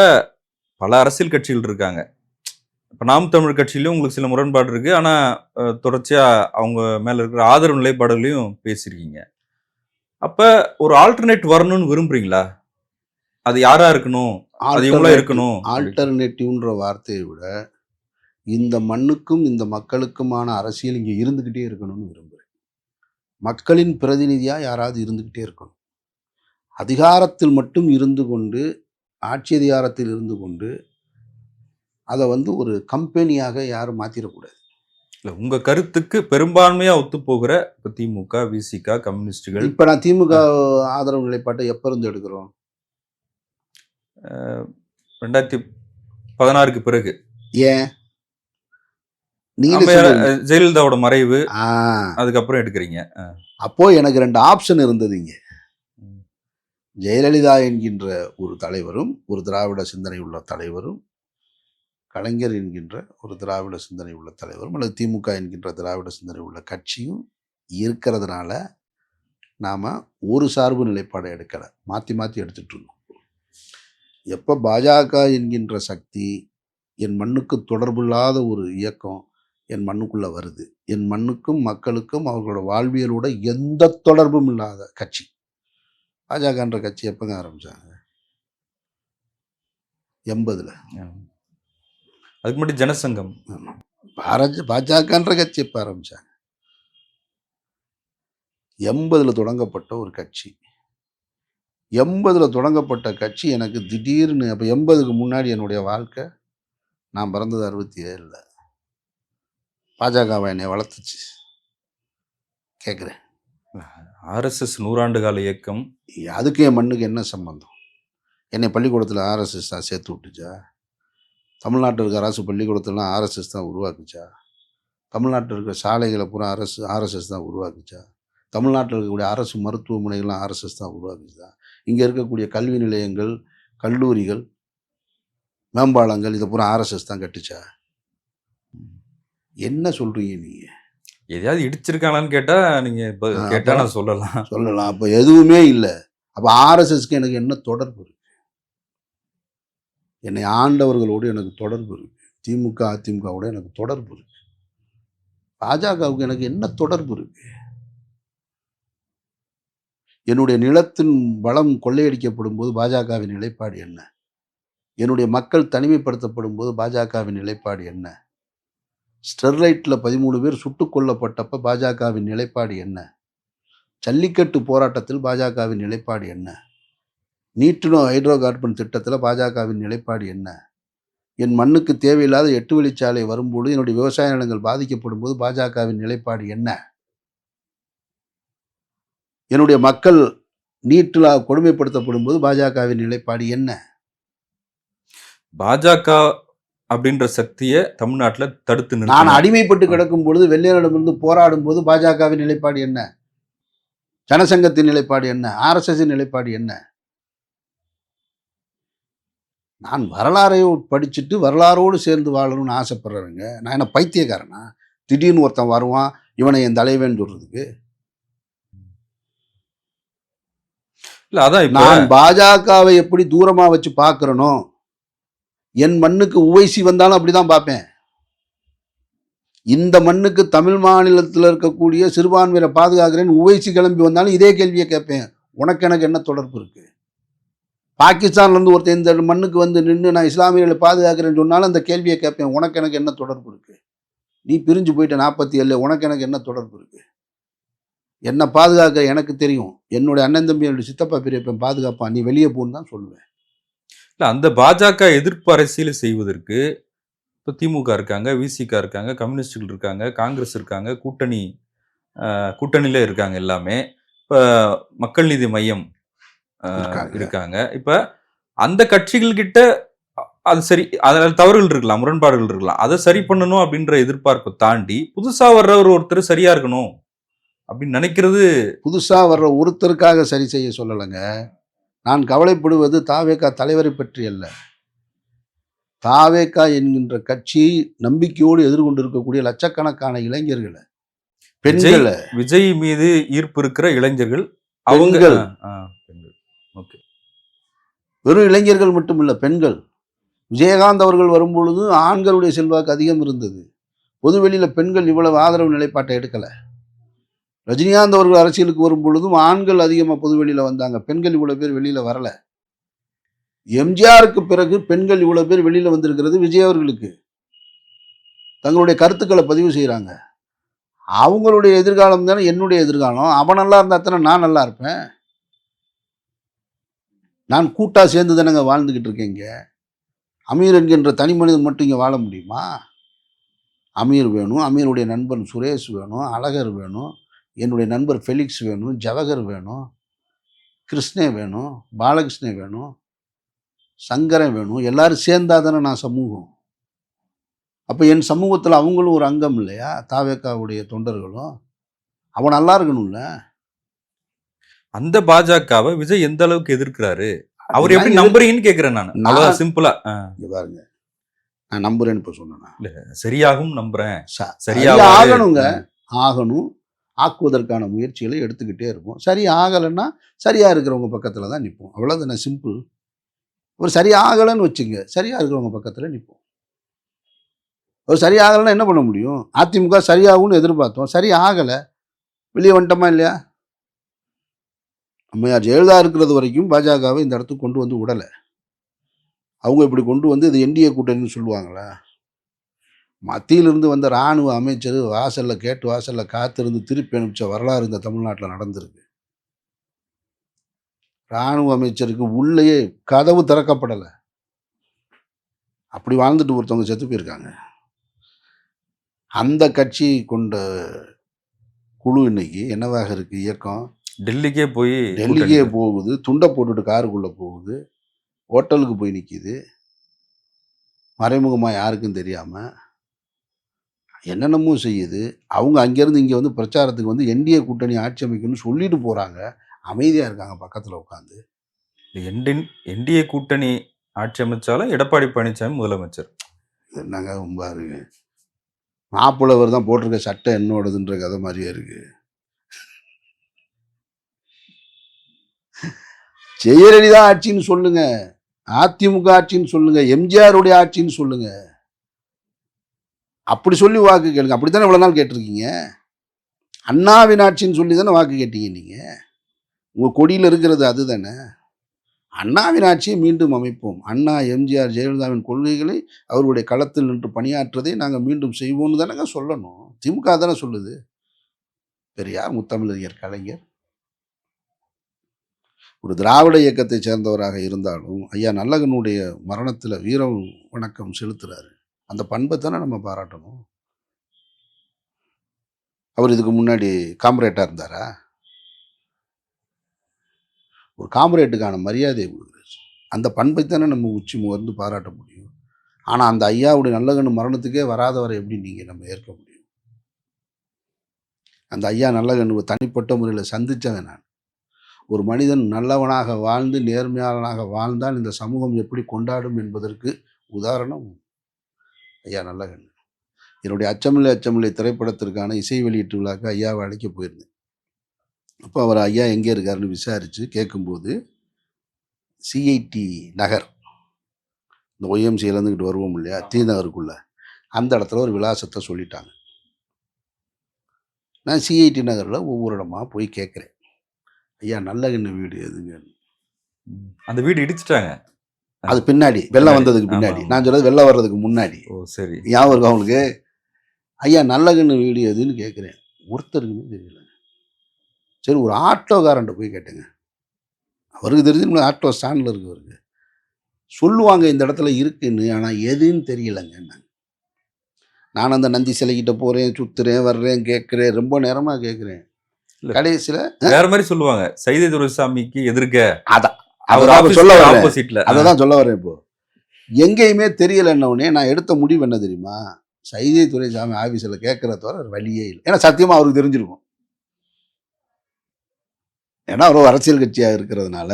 பல அரசியல் கட்சிகள் இருக்காங்க. இப்போ நாம் தமிழ் கட்சியிலையும் உங்களுக்கு சில முரண்பாடு இருக்குது, ஆனால் தொடர்ச்சியாக அவங்க மேலே இருக்கிற ஆதரவு நிலைப்பாடுகளையும் பேசியிருக்கீங்க. அப்போ ஒரு ஆல்டர்னேட் வரணும்னு விரும்புகிறீங்களா? அது யாரா இருக்கணும், அது இவங்களா இருக்கணும். ஆல்டர்னேட்டிவ்ன்ற வார்த்தையை விட இந்த மண்ணுக்கும் இந்த மக்களுக்குமான அரசியல் இங்கே இருந்துக்கிட்டே இருக்கணும்னு விரும்புகிறேன். மக்களின் பிரதிநிதியா யாராவது இருந்துக்கிட்டே இருக்கணும். அதிகாரத்தில் மட்டும் இருந்து கொண்டு, ஆட்சி அதிகாரத்தில் இருந்து கொண்டு அதை வந்து ஒரு கம்பெனியாக யாரும் மாத்திரக்கூடாது. இல்ல உங்க கருத்துக்கு பெரும்பான்மையா ஒத்துப்போகிற இப்ப திமுக, விசிக, கம்யூனிஸ்டுகள். இப்ப நான் திமுக ஆதரவு நிலைப்பாட்டை எப்ப இருந்து எடுக்கிறோம்? 2016க்கு பிறகு. ஏன் நீங்க அம்மையார் சொல்லுங்க. ஜெயலலிதாவோட மறைவு, ஆ, அதுக்கப்புறம் எடுக்கிறீங்க. அப்போ எனக்கு 2 ஆப்ஷன் இருந்தது இங்க. ஜெயலலிதா என்கின்ற ஒரு தலைவரும், ஒரு திராவிட சிந்தனை உள்ள தலைவரும், கலைஞர் என்கின்ற ஒரு திராவிட சிந்தனை உள்ள தலைவரும், அல்லது திமுக என்கின்ற திராவிட சிந்தனை உள்ள கட்சியும் இருக்கிறதுனால நாம ஒரு சார்பு நிலைப்பாடை எடுக்கலை, மாற்றி மாற்றி எடுத்துட்டு இருந்தோம். எப்போ பாஜக என்கின்ற சக்தி, என் மண்ணுக்கு தொடர்பில்லாத ஒரு இயக்கம் என் மண்ணுக்குள்ளே வருது, என் மண்ணுக்கும் மக்களுக்கும் அவர்களோட வாழ்வியலோட எந்த தொடர்பும் இல்லாத கட்சி பாஜகன்ற கட்சி எப்போங்க ஆரம்பித்தாங்க? 80ல். அதுக்கு முன்னாடி ஜனசங்கம். பாஜகன்ற கட்சி எப்போ ஆரம்பித்தாங்க? 80ல் தொடங்கப்பட்ட ஒரு கட்சி. 80ல் தொடங்கப்பட்ட கட்சி எனக்கு திடீர்னு, அப்போ 80க்கு முன்னாடி என்னுடைய வாழ்க்கை, நான் பிறந்தது 67ல். பாஜகவை என்னை வளர்த்துச்சு கேட்குறேன். ஆர்எஸ்எஸ் 100 ஆண்டு கால இயக்கம். அதுக்கு என் மண்ணுக்கு என்ன சம்பந்தம்? என்னை பள்ளிக்கூடத்தில் ஆர்எஸ்எஸ் தான் சேர்த்து விட்டுச்சா? தமிழ்நாட்டில் இருக்க அரசு பள்ளிக்கூடத்துலாம் ஆர்எஸ்எஸ் தான் உருவாக்குச்சா? தமிழ்நாட்டில் இருக்கிற சாலைகளை பூரா ஆர்எஸ்எஸ் தான் உருவாக்குச்சா? தமிழ்நாட்டில் இருக்கக்கூடிய அரசு மருத்துவமனைகள்லாம் ஆர்எஸ்எஸ் தான் உருவாக்குச்சா? இங்கே இருக்கக்கூடிய கல்வி நிலையங்கள், கல்லூரிகள், மேம்பாலங்கள் இதை பூரா ஆர்எஸ்எஸ் தான் கட்டுச்சா? என்ன சொல்கிறீங்க நீங்கள்? எதையாவது இடிச்சிருக்காங்களான்னு கேட்டால் நீங்கள் கேட்டால் நான் சொல்லலாம். அப்போ எதுவுமே இல்லை. அப்போ ஆர்எஸ்எஸ்க்கு எனக்கு என்ன தொடர்பு இருக்கு? என்னை ஆண்டவர்களோடு எனக்கு தொடர்பு இருக்கு. திமுக அதிமுகவோட எனக்கு தொடர்பு இருக்கு. பாஜகவுக்கு எனக்கு என்ன தொடர்பு இருக்கு? என்னுடைய நிலத்தின் வளம் கொள்ளையடிக்கப்படும் போது பாஜகவின் நிலைப்பாடு என்ன? என்னுடைய மக்கள் தனிமைப்படுத்தப்படும் போது பாஜகவின் நிலைப்பாடு என்ன? ஸ்டெர்லைட்டில் 13 பேர் சுட்டுக் கொல்லப்பட்டப்ப பாஜகவின் நிலைப்பாடு என்ன? ஜல்லிக்கட்டு போராட்டத்தில் பாஜகவின் நிலைப்பாடு என்ன? நீட்டுனோ ஹைட்ரோ கார்பன் திட்டத்தில் பாஜகவின் நிலைப்பாடு என்ன? என் மண்ணுக்கு தேவையில்லாத 8 வழிச்சாலை வரும்போது, என்னுடைய விவசாய நிலங்கள் பாதிக்கப்படும் போது பாஜகவின் நிலைப்பாடு என்ன? என்னுடைய மக்கள் நீட்டில் கொடுமைப்படுத்தப்படும் போது பாஜகவின் நிலைப்பாடு என்ன? பாஜக அப்படின்ற சக்தியை தமிழ்நாட்டில் தடுத்து நான் நிறுத்தணும். அடிமைப்பட்டு கிடக்கும் பொழுது, வெள்ளையரிடமிருந்து போராடும் போது பாஜகவின் நிலைப்பாடு என்ன? ஜனசங்கத்தின் நிலைப்பாடு என்ன? ஆர்எஸ்எஸ் நிலைப்பாடு என்ன? நான் வரலாறை படிச்சுட்டு வரலாறோடு சேர்ந்து வாழணும்னு ஆசைப்படுறேங்க. நான் என்ன பைத்தியக்காரனா? திடீர்னு ஒருத்தன் வருவான், இவனை என் தலைவன் சொல்றதுக்கு? இல்ல அதான் இப்ப நான் பாஜகவை எப்படி தூரமா வச்சு பார்க்கிறனோ, என் மண்ணுக்கு உவைசி வந்தாலும் அப்படிதான் பார்ப்பேன். இந்த மண்ணுக்கு தமிழ் மாநிலத்தில் இருக்கக்கூடிய சிறுபான்மையினரை பாதுகாக்கிறேன்னு உவைசி கிளம்பி வந்தாலும் இதே கேள்வியை கேட்பேன். உனக்கு எனக்கு என்ன தொடர்பு இருக்கு? பாகிஸ்தான்லேருந்து ஒருத்தர் இந்த மண்ணுக்கு வந்து நின்று நான் இஸ்லாமியர்களை பாதுகாக்கிறேன்னு சொன்னாலும் அந்த கேள்வியை கேட்பேன். உனக்கு எனக்கு என்ன தொடர்பு இருக்கு? நீ பிரிஞ்சு போயிட்ட 47, உனக்கு எனக்கு என்ன தொடர்பு இருக்கு? என்னை பாதுகாக்க எனக்கு தெரியும். என்னுடைய அண்ணன் தம்பி, என்னுடைய சித்தப்பா பெரியப்பன் பாதுகாப்பான், நீ வெளியே போன்னு தான் சொல்லுவேன். இல்ல அந்த பாஜக எதிர்ப்பு அரசியல் செய்வதற்கு இப்போ திமுக இருக்காங்க, விசிக இருக்காங்க, கம்யூனிஸ்டுகள் இருக்காங்க, காங்கிரஸ் இருக்காங்க, கூட்டணியில இருக்காங்க எல்லாமே. இப்போ மக்கள் நீதி மையம் இருக்காங்க. இப்போ அந்த கட்சிகள் கிட்ட அது சரி, அதில் தவறுகள் இருக்கலாம், முரண்பாடுகள் இருக்கலாம், அதை சரி பண்ணணும் அப்படின்ற எதிர்பார்ப்பை தாண்டி புதுசா வர்ற ஒருத்தர் சரியா இருக்கணும் அப்படின்னு நினைக்கிறது. புதுசா வர்ற ஒருத்தருக்காக சரி செய்ய சொல்லலைங்க. நான் கவலைப்படுவது தாவேகா தலைவரை பற்றி அல்ல. தாவேகா என்கின்ற கட்சி நம்பிக்கையோடு எதிர்கொண்டு இருக்கக்கூடிய லட்சக்கணக்கான இளைஞர்களை, பெண்களை, விஜய் மீது ஈர்ப்பு இருக்கிற இளைஞர்கள், பெண்கள், ஓகே, வெறும் இளைஞர்கள் மட்டும் இல்ல, பெண்கள். விஜயகாந்த் அவர்கள் வரும்பொழுது ஆண்களுடைய செல்வாக்கு அதிகம் இருந்தது. பொதுவெளியில பெண்கள் இவ்வளவு ஆதரவு நிலைப்பாட்டை எடுக்கல. ரஜினிகாந்த் அவர்கள் அரசியலுக்கு வரும் பொழுதும் ஆண்கள் அதிகமாக பொதுவெளியில வந்தாங்க, பெண்கள் இவ்வளவு பேர் வெளியில வரல. எம்ஜிஆருக்கு பிறகு பெண்கள் இவ்வளவு பேர் வெளியில வந்திருக்கிறது விஜய் அவர்களுக்கு. தங்களுடைய கருத்துக்களை பதிவு செய்கிறாங்க. அவங்களுடைய எதிர்காலம் தானே என்னுடைய எதிர்காலம். அவன் நல்லா இருந்தா தானே நான் நல்லா இருப்பேன். நான் கூட்டா சேர்ந்து தானேங்க வாழ்ந்துகிட்டு இருக்கேங்க. அமீர் என்கின்ற தனி மனிதன் மட்டும் இங்கே வாழ முடியுமா? அமீர் வேணும், அமீருடைய நண்பன் சுரேஷ் வேணும், அழகர் வேணும், என்னுடைய நண்பர் ஃபெலிக்ஸ் வேணும், ஜவஹர் வேணும், கிருஷ்ணே வேணும், பாலகிருஷ்ணே வேணும், சங்கரன் வேணும். எல்லாரும் சேர்ந்தா தானே நான் சமூகம். அப்போ என் சமூகத்தில் அவங்களும் ஒரு அங்கம் இல்லையா? தாவேக்காவுடைய தொண்டர்களும். அவன் நல்லா இருக்கணும்ல. அந்த பாஜகவை விஜய் எந்த அளவுக்கு எதிர்க்கிறாரு, அவர் எப்படி நம்புறீங்கன்னு கேக்குறேன் நான். அவ்வளவு சிம்பிளா. இங்க பாருங்க, நான் நம்புறேன்னு இப்ப சொன்னேன். சரியாகும் நம்புறேன். சரியா ஆகணுங்க, ஆகணும். ஆக்குவதற்கான முயற்சிகளை எடுத்துக்கிட்டே இருப்போம். சரி ஆகலைன்னா சரியா இருக்கிறவங்க பக்கத்துல தான் நிற்போம். அவ்வளவுதானே, சிம்பிள். ஒரு சரி ஆகலைன்னு வச்சுங்க, சரியா இருக்கிறவங்க பக்கத்துல நிற்போம். ஒரு சரி ஆகலைன்னா என்ன பண்ண முடியும்? அதிமுக சரியாகும்னு எதிர்பார்த்தோம், சரி ஆகலை, வெளியே வந்துட்டோமா இல்லையா? அம்மையார் ஜெயலலிதா இருக்கிறது வரைக்கும் பாஜகவை இந்த இடத்துக்கு கொண்டு வந்து விடலை. அவங்க இப்படி கொண்டு வந்து இது என்டிஏ கூட்டணின்னு சொல்லுவாங்களா? மத்தியிலிருந்து வந்த இராணுவ அமைச்சர் வாசலில் கேட்டு வாசலில் காத்திருந்து திருப்பி அனுப்பிச்ச வரலாறு இந்த தமிழ்நாட்டில் நடந்திருக்கு. இராணுவ அமைச்சருக்கு உள்ளேயே கதவு திறக்கப்படலை. அப்படி வாழ்ந்துட்டு ஒருத்தவங்க செத்து போயிருக்காங்க. அந்த கட்சி கொண்ட குழு இன்னைக்கு என்னவாக இருக்கு? இயக்கம் டெல்லிக்கே போகுது, துண்டை போட்டுட்டு காருக்குள்ளே போகுது, ஹோட்டலுக்கு போய் நிற்கிது, மறைமுகமாக யாருக்கும் தெரியாமல் என்னென்னமோ செய்யுது. அவங்க அங்கேருந்து இங்கே வந்து பிரச்சாரத்துக்கு வந்து என்டிஏ கூட்டணி ஆட்சி அமைக்கணும்னு சொல்லிட்டு போகிறாங்க. அமைதியாக இருக்காங்க பக்கத்தில் உட்காந்து. என்டிஏ கூட்டணி ஆட்சி அமைச்சாலும் எடப்பாடி பழனிசாமி முதலமைச்சர். என்னங்க பாருங்க, மாப்பிள்ளவர் தான் போட்டிருக்க சட்டை என்னோடதுன்ற கதை மாதிரியே இருக்கு. ஜெயலலிதா ஆட்சின்னு சொல்லுங்க, அதிமுக ஆட்சின்னு சொல்லுங்க, எம்ஜிஆருடைய ஆட்சின்னு சொல்லுங்க. அப்படி சொல்லி வாக்கு கேளுங்க. அப்படித்தானே இவ்வளவு நாள் கேட்டிருக்கீங்க. அண்ணாவின் ஆட்சின்னு சொல்லி தானே வாக்கு கேட்டீங்க. நீங்க உங்க கொடியில் இருக்கிறது அதுதானே. அண்ணாவின் ஆட்சியை மீண்டும் அமைப்போம், அண்ணா எம்ஜிஆர் ஜெயலலிதாவின் கொள்கைகளை அவருடைய களத்தில் நின்று பணியாற்றதை நாங்கள் மீண்டும் செய்வோம்னு தானேங்க சொல்லணும். திமுக தானே சொல்லுது. பெரியார், முத்தமிழறிஞர் கலைஞர் ஒரு திராவிட இயக்கத்தை சேர்ந்தவராக இருந்தாலும் ஐயா நல்லகனுடைய மரணத்தில் வீர வணக்கம் செலுத்துறாரு. அந்த பண்பை தானே நம்ம பாராட்டணும். அவர் இதுக்கு முன்னாடி காம்ரேட்டாக இருந்தாரா? ஒரு காம்ரேட்டுக்கான மரியாதையை கொடுக்குறாரு. அந்த பண்பை தானே நம்ம உச்சி முகர்ந்து பாராட்ட முடியும். ஆனால் அந்த ஐயாவுடைய நல்லகண்ணு மரணத்துக்கே வராதவரை எப்படி நீங்கள் நம்ம ஏற்க முடியும்? அந்த ஐயா நல்லகண்ணுவை தனிப்பட்ட முறையில் சந்தித்தவன் நான். ஒரு மனிதன் நல்லவனாக வாழ்ந்து நேர்மையாளனாக வாழ்ந்தால் இந்த சமூகம் எப்படி கொண்டாடும் என்பதற்கு உதாரணம் ஐயா நல்லகண்ணு. என்னுடைய அச்சமில்லை அச்சமில்லை திரைப்படத்திற்கான இசை வெளியீட்டு விழாக்கு ஐயாவை அழைக்க போயிருந்தேன். அப்போ அவர் ஐயா எங்கே இருக்காருன்னு விசாரித்து கேட்கும்போது சிஐடி நகர், இந்த ஒய்எம்சியில் இருந்துக்கிட்டு வருவோம் இல்லையா, டி நகருக்குள்ளே, அந்த இடத்துல ஒரு விலாசத்தை சொல்லிட்டாங்க. நான் சிஐடி நகரில் ஒவ்வொரு இடமா போய் கேட்குறேன், ஐயா நல்லகண்ணு வீடு எதுங்க? அந்த வீடு இடிச்சிட்டாங்க. அது பின்னாடி வெள்ளம் வந்ததுக்கு பின்னாடி, நான் சொல்றது வெள்ளம் வர்றதுக்கு முன்னாடி. ஓ சரி, ஞாபகம் இருக்கும் அவங்களுக்கு. ஐயா நல்லகண்ணு வீடு எதுன்னு கேட்குறேன். ஒருத்தருக்குமே தெரியல. சரி, ஒரு ஆட்டோக்காரன்ட்ட போய் கேட்டேங்க. அவருக்கு தெரிஞ்சு ஆட்டோ ஸ்டாண்டில் இருக்கவருக்கு சொல்லுவாங்க இந்த இடத்துல இருக்குன்னு, ஆனால் எதுன்னு தெரியலைங்க. நான் அந்த நந்தி சிலைக்கிட்ட போகிறேன், சுற்றுறேன், வர்றேன், கேட்குறேன், ரொம்ப நேரமாக கேட்குறேன். கடைசியில் வேற மாதிரி சொல்லுவாங்க, சைதை துரைசாமிக்கு எதிர்க்க. அதான் சொல்ல வரேன், அதை தான் சொல்ல வரேன். இப்போ எங்கேயுமே தெரியலன்னொடனே நான் எடுத்த முடிவு என்ன தெரியுமா? சைதை துரைசாமி ஆஃபீஸில் கேட்குற தவிர வழியே இல்லை. ஏன்னா சத்தியமாக அவருக்கு தெரிஞ்சிருக்கும். ஏன்னா அவர் அரசியல் கட்சியாக இருக்கிறதுனால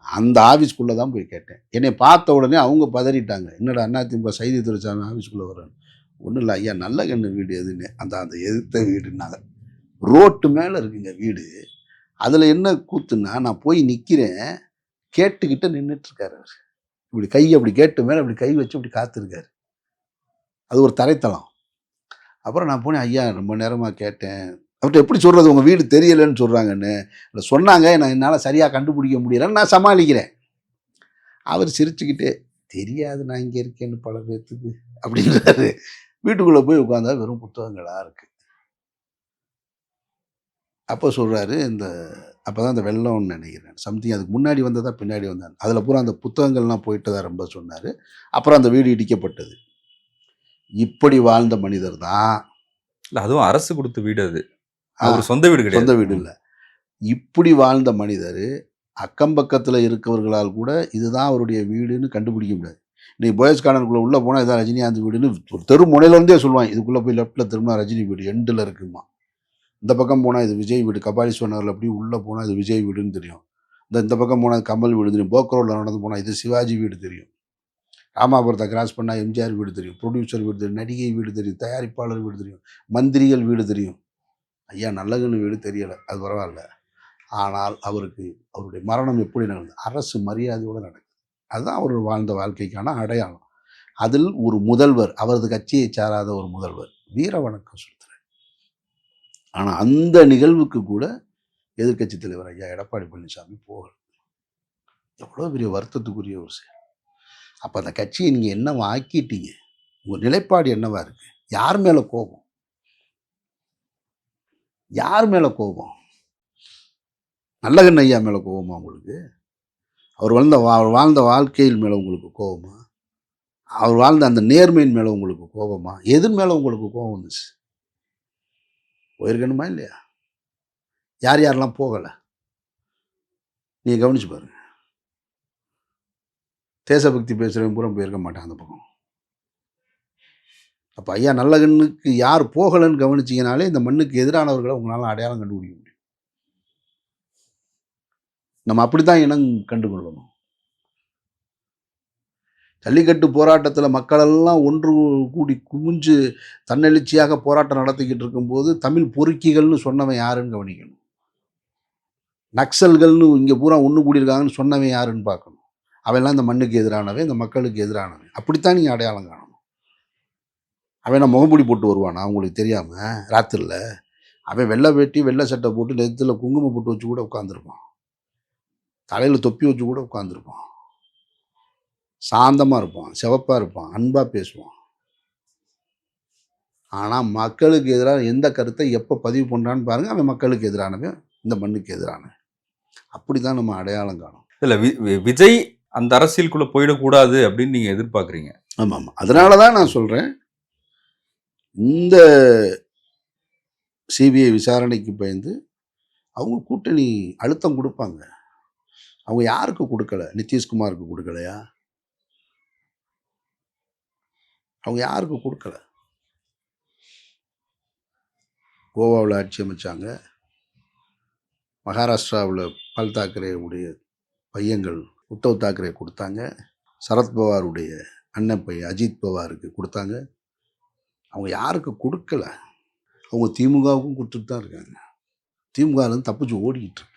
அந்த ஆஃபீஸ்க்குள்ளே தான் போய் கேட்டேன். என்னை பார்த்த உடனே அவங்க பதறிட்டாங்க, என்னடா அதிமுக சைதை துரைசாமி ஆஃபீஸ்க்குள்ளே வர்றேன். ஒன்றும் இல்லை ஐயா நல்லகண்ணு வீடு எதுன்னு. அந்த எதிர்த்த வீடுனாங்க, ரோட்டு மேலே இருக்குங்க வீடு. அதில் என்ன கூத்துன்னா, நான் போய் நிற்கிறேன், கேட்டுக்கிட்ட நின்றுட்டுருக்காரு அவர். இப்படி கை அப்படி கேட்டு மேலே அப்படி கை வச்சு அப்படி காத்திருக்காரு. அது ஒரு தரைத்தளம். அப்புறம் நான் போனேன், ஐயா ரொம்ப நேரமாக கேட்டேன், அவர்கிட்ட எப்படி சொல்கிறது, உங்கள் வீடு தெரியலைன்னு சொல்கிறாங்கன்னு சொன்னாங்க. நான் என்னால் சரியாக கண்டுபிடிக்க முடியலைன்னு நான் சமாளிக்கிறேன். அவர் சிரிச்சுக்கிட்டே, தெரியாது நான் இங்கே இருக்கேன்னு பல பேர்த்துக்கு அப்படின்றாரு. வீட்டுக்குள்ளே போய் உட்காந்தா வெறும் புத்தகங்களா இருக்கு. அப்போ சொல்றாரு, அப்பதான் அந்த வெள்ளம்னு நினைக்கிறேன். சம்திங் அதுக்கு முன்னாடி வந்ததா, பின்னாடி வந்தா, அதில பூரா அந்த புத்தகங்கள்லாம் போயிட்டதா ரொம்ப சொன்னாரு. அப்புறம் அந்த வீடு இடிக்கப்பட்டது. இப்படி வாழ்ந்த மனிதர் தான். இல்ல அதுவும் அரசு குடுத்த வீடு அது. அவரு சொந்த வீடு கிடையாது. சொந்த வீடு இல்ல. இப்படி வாழ்ந்த மனிதரு, அக்கம் பக்கத்தில இருக்கவர்களால் கூட இதுதான் அவருடைய வீடுன்னு கண்டுபிடிக்க முடியாது. இன்னைக்கு பாய்ஸ் கார்னருக்குள்ள உள்ள போனா இதான் ரஜினிகாந்த் வீடுன்னு ஒரு தெரு முனையிலேருந்தே சொல்லுவாங்க. இதுக்குள்ள போய் லெஃப்ட்ல திரும்பினா ரஜினி வீடு எண்டுல இருக்குமா. இந்த பக்கம் போனா இது விஜய் வீடு. கபாலீஸ்வரர் நகர்ல அப்படி உள்ள போனா இது விஜய் வீடுன்னு தெரியும். இந்த பக்கம் போனா கமல் வீடு தெரியும். போக் ரோட்ல நடந்து போனா இது சிவாஜி வீடு தெரியும். ராமாபுரத்தை கிராஸ் பண்ணா எம்ஜிஆர் வீடு தெரியும். ப்ரொடியூசர் வீடு தெரியும். நடிகை வீடு தெரியும். தயாரிப்பாளர் வீடு தெரியும். மந்திரிகள் வீடு தெரியும். ஐயா நல்லகண்ணு வீடு தெரியலை, அது பரவாயில்ல. ஆனால் அவருடைய மரணம் எப்படி நடந்தது? அரசு மரியாதையோடு நடக்குது. அதுதான் அவர் வாழ்ந்த வாழ்க்கைக்கான அடையாளம். அதில் ஒரு முதல்வர், அவரது கட்சியை சாராத ஒரு முதல்வர் வீர வணக்கம் செலுத்துறார். ஆனால் அந்த நிகழ்வுக்கு கூட எதிர்க்கட்சி தலைவர் ஐயா எடப்பாடி பழனிசாமி போகல. எவ்வளோ பெரிய வருத்தத்துக்குரிய ஒரு செயல். அப்போ அந்த கட்சியை நீங்கள் என்னவா ஆக்கிட்டீங்க? உங்கள் நிலைப்பாடு என்னவா இருக்கு? யார் மேலே கோபம்? யார் மேலே கோபம்? நல்லகண்ணு ஐயா மேலே கோபமா உங்களுக்கு? அவர் வாழ்ந்த வாழ்க்கையில் மேலே உங்களுக்கு கோபமா? அவர் வாழ்ந்த அந்த நேர்மையின் மேலே உங்களுக்கு கோபமா? எதன் மேலே உங்களுக்கு கோபம் வந்துச்சு? போயிருக்கணுமா இல்லையா? யார் யாரெல்லாம் போகலை நீங்கள் கவனிச்சு பாருங்க. தேசபக்தி பேசுகிறவங்க பூரா போயிருக்க மாட்டான் அந்த பக்கம். அப்போ ஐயா நல்லகண்ணுக்கு யார் போகலைன்னு கவனிச்சிங்கனாலே இந்த மண்ணுக்கு எதிரானவர்களை உங்களால் அடையாளம் கண்டுபிடிக்க முடியும். நம்ம அப்படித்தான் இனம் கண்டுகொள்ளணும். ஜல்லிக்கட்டு போராட்டத்தில் மக்களெல்லாம் ஒன்று கூடி குமிஞ்சு தன்னெழுச்சியாக போராட்டம் நடத்திக்கிட்டு இருக்கும்போது தமிழ் பொறுக்கிகள்னு சொன்னவன் யாருன்னு கவனிக்கணும். நக்சல்கள்னு இங்கே பூரா ஒன்று கூடியிருக்காங்கன்னு சொன்னவன் யாருன்னு பார்க்கணும். அவெல்லாம் இந்த மண்ணுக்கு எதிரானவன், இந்த மக்களுக்கு எதிரானவன். அப்படித்தான் நீங்கள் அடையாளம் காணணும். அவன் நான் முகமூடி போட்டு வருவானா அவங்களுக்கு தெரியாமல் ராத்திரியில்? அவன் வெள்ளை வேட்டி வெள்ளை சட்டை போட்டு நெத்தியில் குங்குமம் போட்டு வச்சு கூட உட்காந்துருப்பான். தலையில் தொப்பி வச்சு கூட உட்காந்துருப்பான். சாந்தமாக இருப்பான், சிவப்பாக இருப்பான், அன்பாக பேசுவான். ஆனால் மக்களுக்கு எதிராக எந்த கருத்தை எப்போ பதிவு பண்ணுறான்னு பாருங்கள். அவன் மக்களுக்கு எதிரானவன், இந்த மண்ணுக்கு எதிரானவன். அப்படி தான் நம்ம அடையாளம் காணும். இல்லை விஜய் அந்த அரசியலுக்குள்ளே போயிடக்கூடாது அப்படின்னு நீங்கள் எதிர்பார்க்குறீங்க. ஆமாம் ஆமாம். அதனால தான் நான் சொல்கிறேன், இந்த சிபிஐ விசாரணைக்கு பயந்து அவங்க கூட்டணி அழுத்தம் கொடுப்பாங்க. அவங்க யாருக்கு கொடுக்கல? நிதிஷ்குமாருக்கு கொடுக்கலையா? அவங்க யாருக்கு கொடுக்கல? கோவாவில் ஆட்சி அமைச்சாங்க. மகாராஷ்டிராவில் பால் தாக்கரேவுடைய பையன்கள் உத்தவ் தாக்கரே கொடுத்தாங்க. சரத்பவாருடைய அண்ணன் பையன் அஜித் பவாருக்கு கொடுத்தாங்க. அவங்க யாருக்கு கொடுக்கல? அவங்க திமுகவுக்கும் கொடுத்துட்டு தான் இருக்காங்க. திமுகலேருந்து தப்பிச்சு ஓடிக்கிட்டு இருக்கு.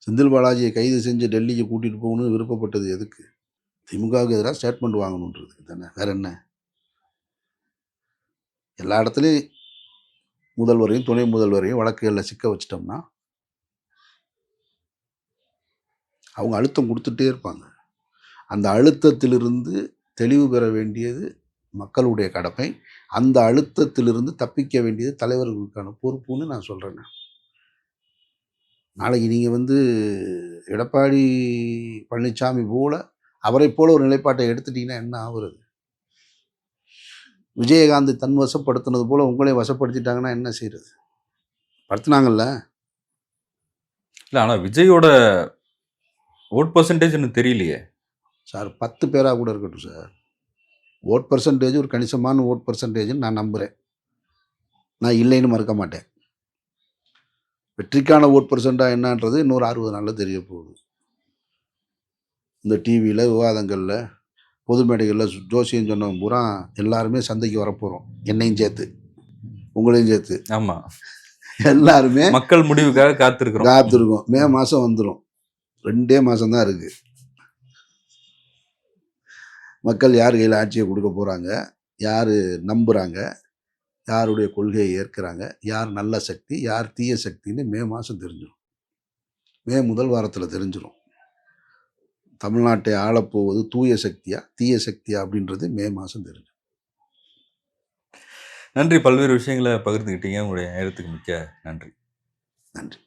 செந்தில் பாலாஜியை கைது செஞ்சு டெல்லிக்கு கூட்டிகிட்டு போகணும்னு விருப்பப்பட்டது எதுக்கு? திமுகவுக்கு எதிராக ஸ்டேட்மெண்ட் வாங்கணுன்றதுக்கு தானே, வேற என்ன? எல்லா இடத்துலையும் முதல்வரையும் துணை முதல்வரையும் வழக்குகளில் சிக்க வச்சிட்டோம்னா அவங்க அழுத்தம் கொடுத்துட்டே இருப்பாங்க. அந்த அழுத்தத்திலிருந்து தெளிவு பெற வேண்டியது மக்களுடைய கடமை. அந்த அழுத்தத்திலிருந்து தப்பிக்க வேண்டியது தலைவர்களுக்கான பொறுப்புன்னு நான் சொல்கிறேன். நாளைக்கு நீங்கள் எடப்பாடி பழனிசாமி போல அவரை போல ஒரு நிலைப்பாட்டை எடுத்துட்டீங்கன்னா என்ன ஆகுறது? விஜயகாந்த் தன் வசப்படுத்தினது போல உங்களே வசப்படுத்திட்டாங்கன்னா என்ன செய்யறது? படுத்துனாங்கல்ல. இல்லை, ஆனால் விஜயோட ஓட் பர்சன்டேஜ் எனக்கு தெரியலையே சார். 10 பேராக கூட இருக்கட்டும் சார். ஓட் பர்சன்டேஜ் ஒரு கணிசமான ஓட் பர்சன்டேஜ்னு நான் நம்புகிறேன். நான் இல்லைன்னு மறுக்க மாட்டேன். வெற்றிக்கான ஓட் பர்சன்டாக என்னன்றது இன்னொரு 60 நாளில் தெரிய போகுது. இந்த டிவியில் விவாதங்களில் பொது மேடைகளில் ஜோசியம் சொன்னவங்க பூரா எல்லாருமே சந்தைக்கு வரப்போகிறோம். என்னையும் சேர்த்து உங்களையும் சேர்த்து. ஆமாம், எல்லாருமே மக்கள் முடிவுக்காக காத்திருக்கோம். மே மாதம் வந்துடும். 2 மாதம் தான் இருக்குது. மக்கள் யார் கையில் ஆட்சியை கொடுக்க போகிறாங்க, யார் நம்புகிறாங்க, யாருடைய கொள்கையை ஏற்கிறாங்க, யார் நல்ல சக்தி யார் தீய சக்தின்னு மே மாதம் தெரிஞ்சிடும். மே முதல் வாரத்தில் தெரிஞ்சிடும். தமிழ்நாட்டை ஆளப்போவது தூய சக்தியா தீய சக்தியா அப்படின்றது மே மாதம் தெரியும். நன்றி. பல்வேறு விஷயங்களை பகிர்ந்துக்கிட்டீங்க. உங்களுடைய நேரத்துக்கு மிக்க நன்றி. நன்றி.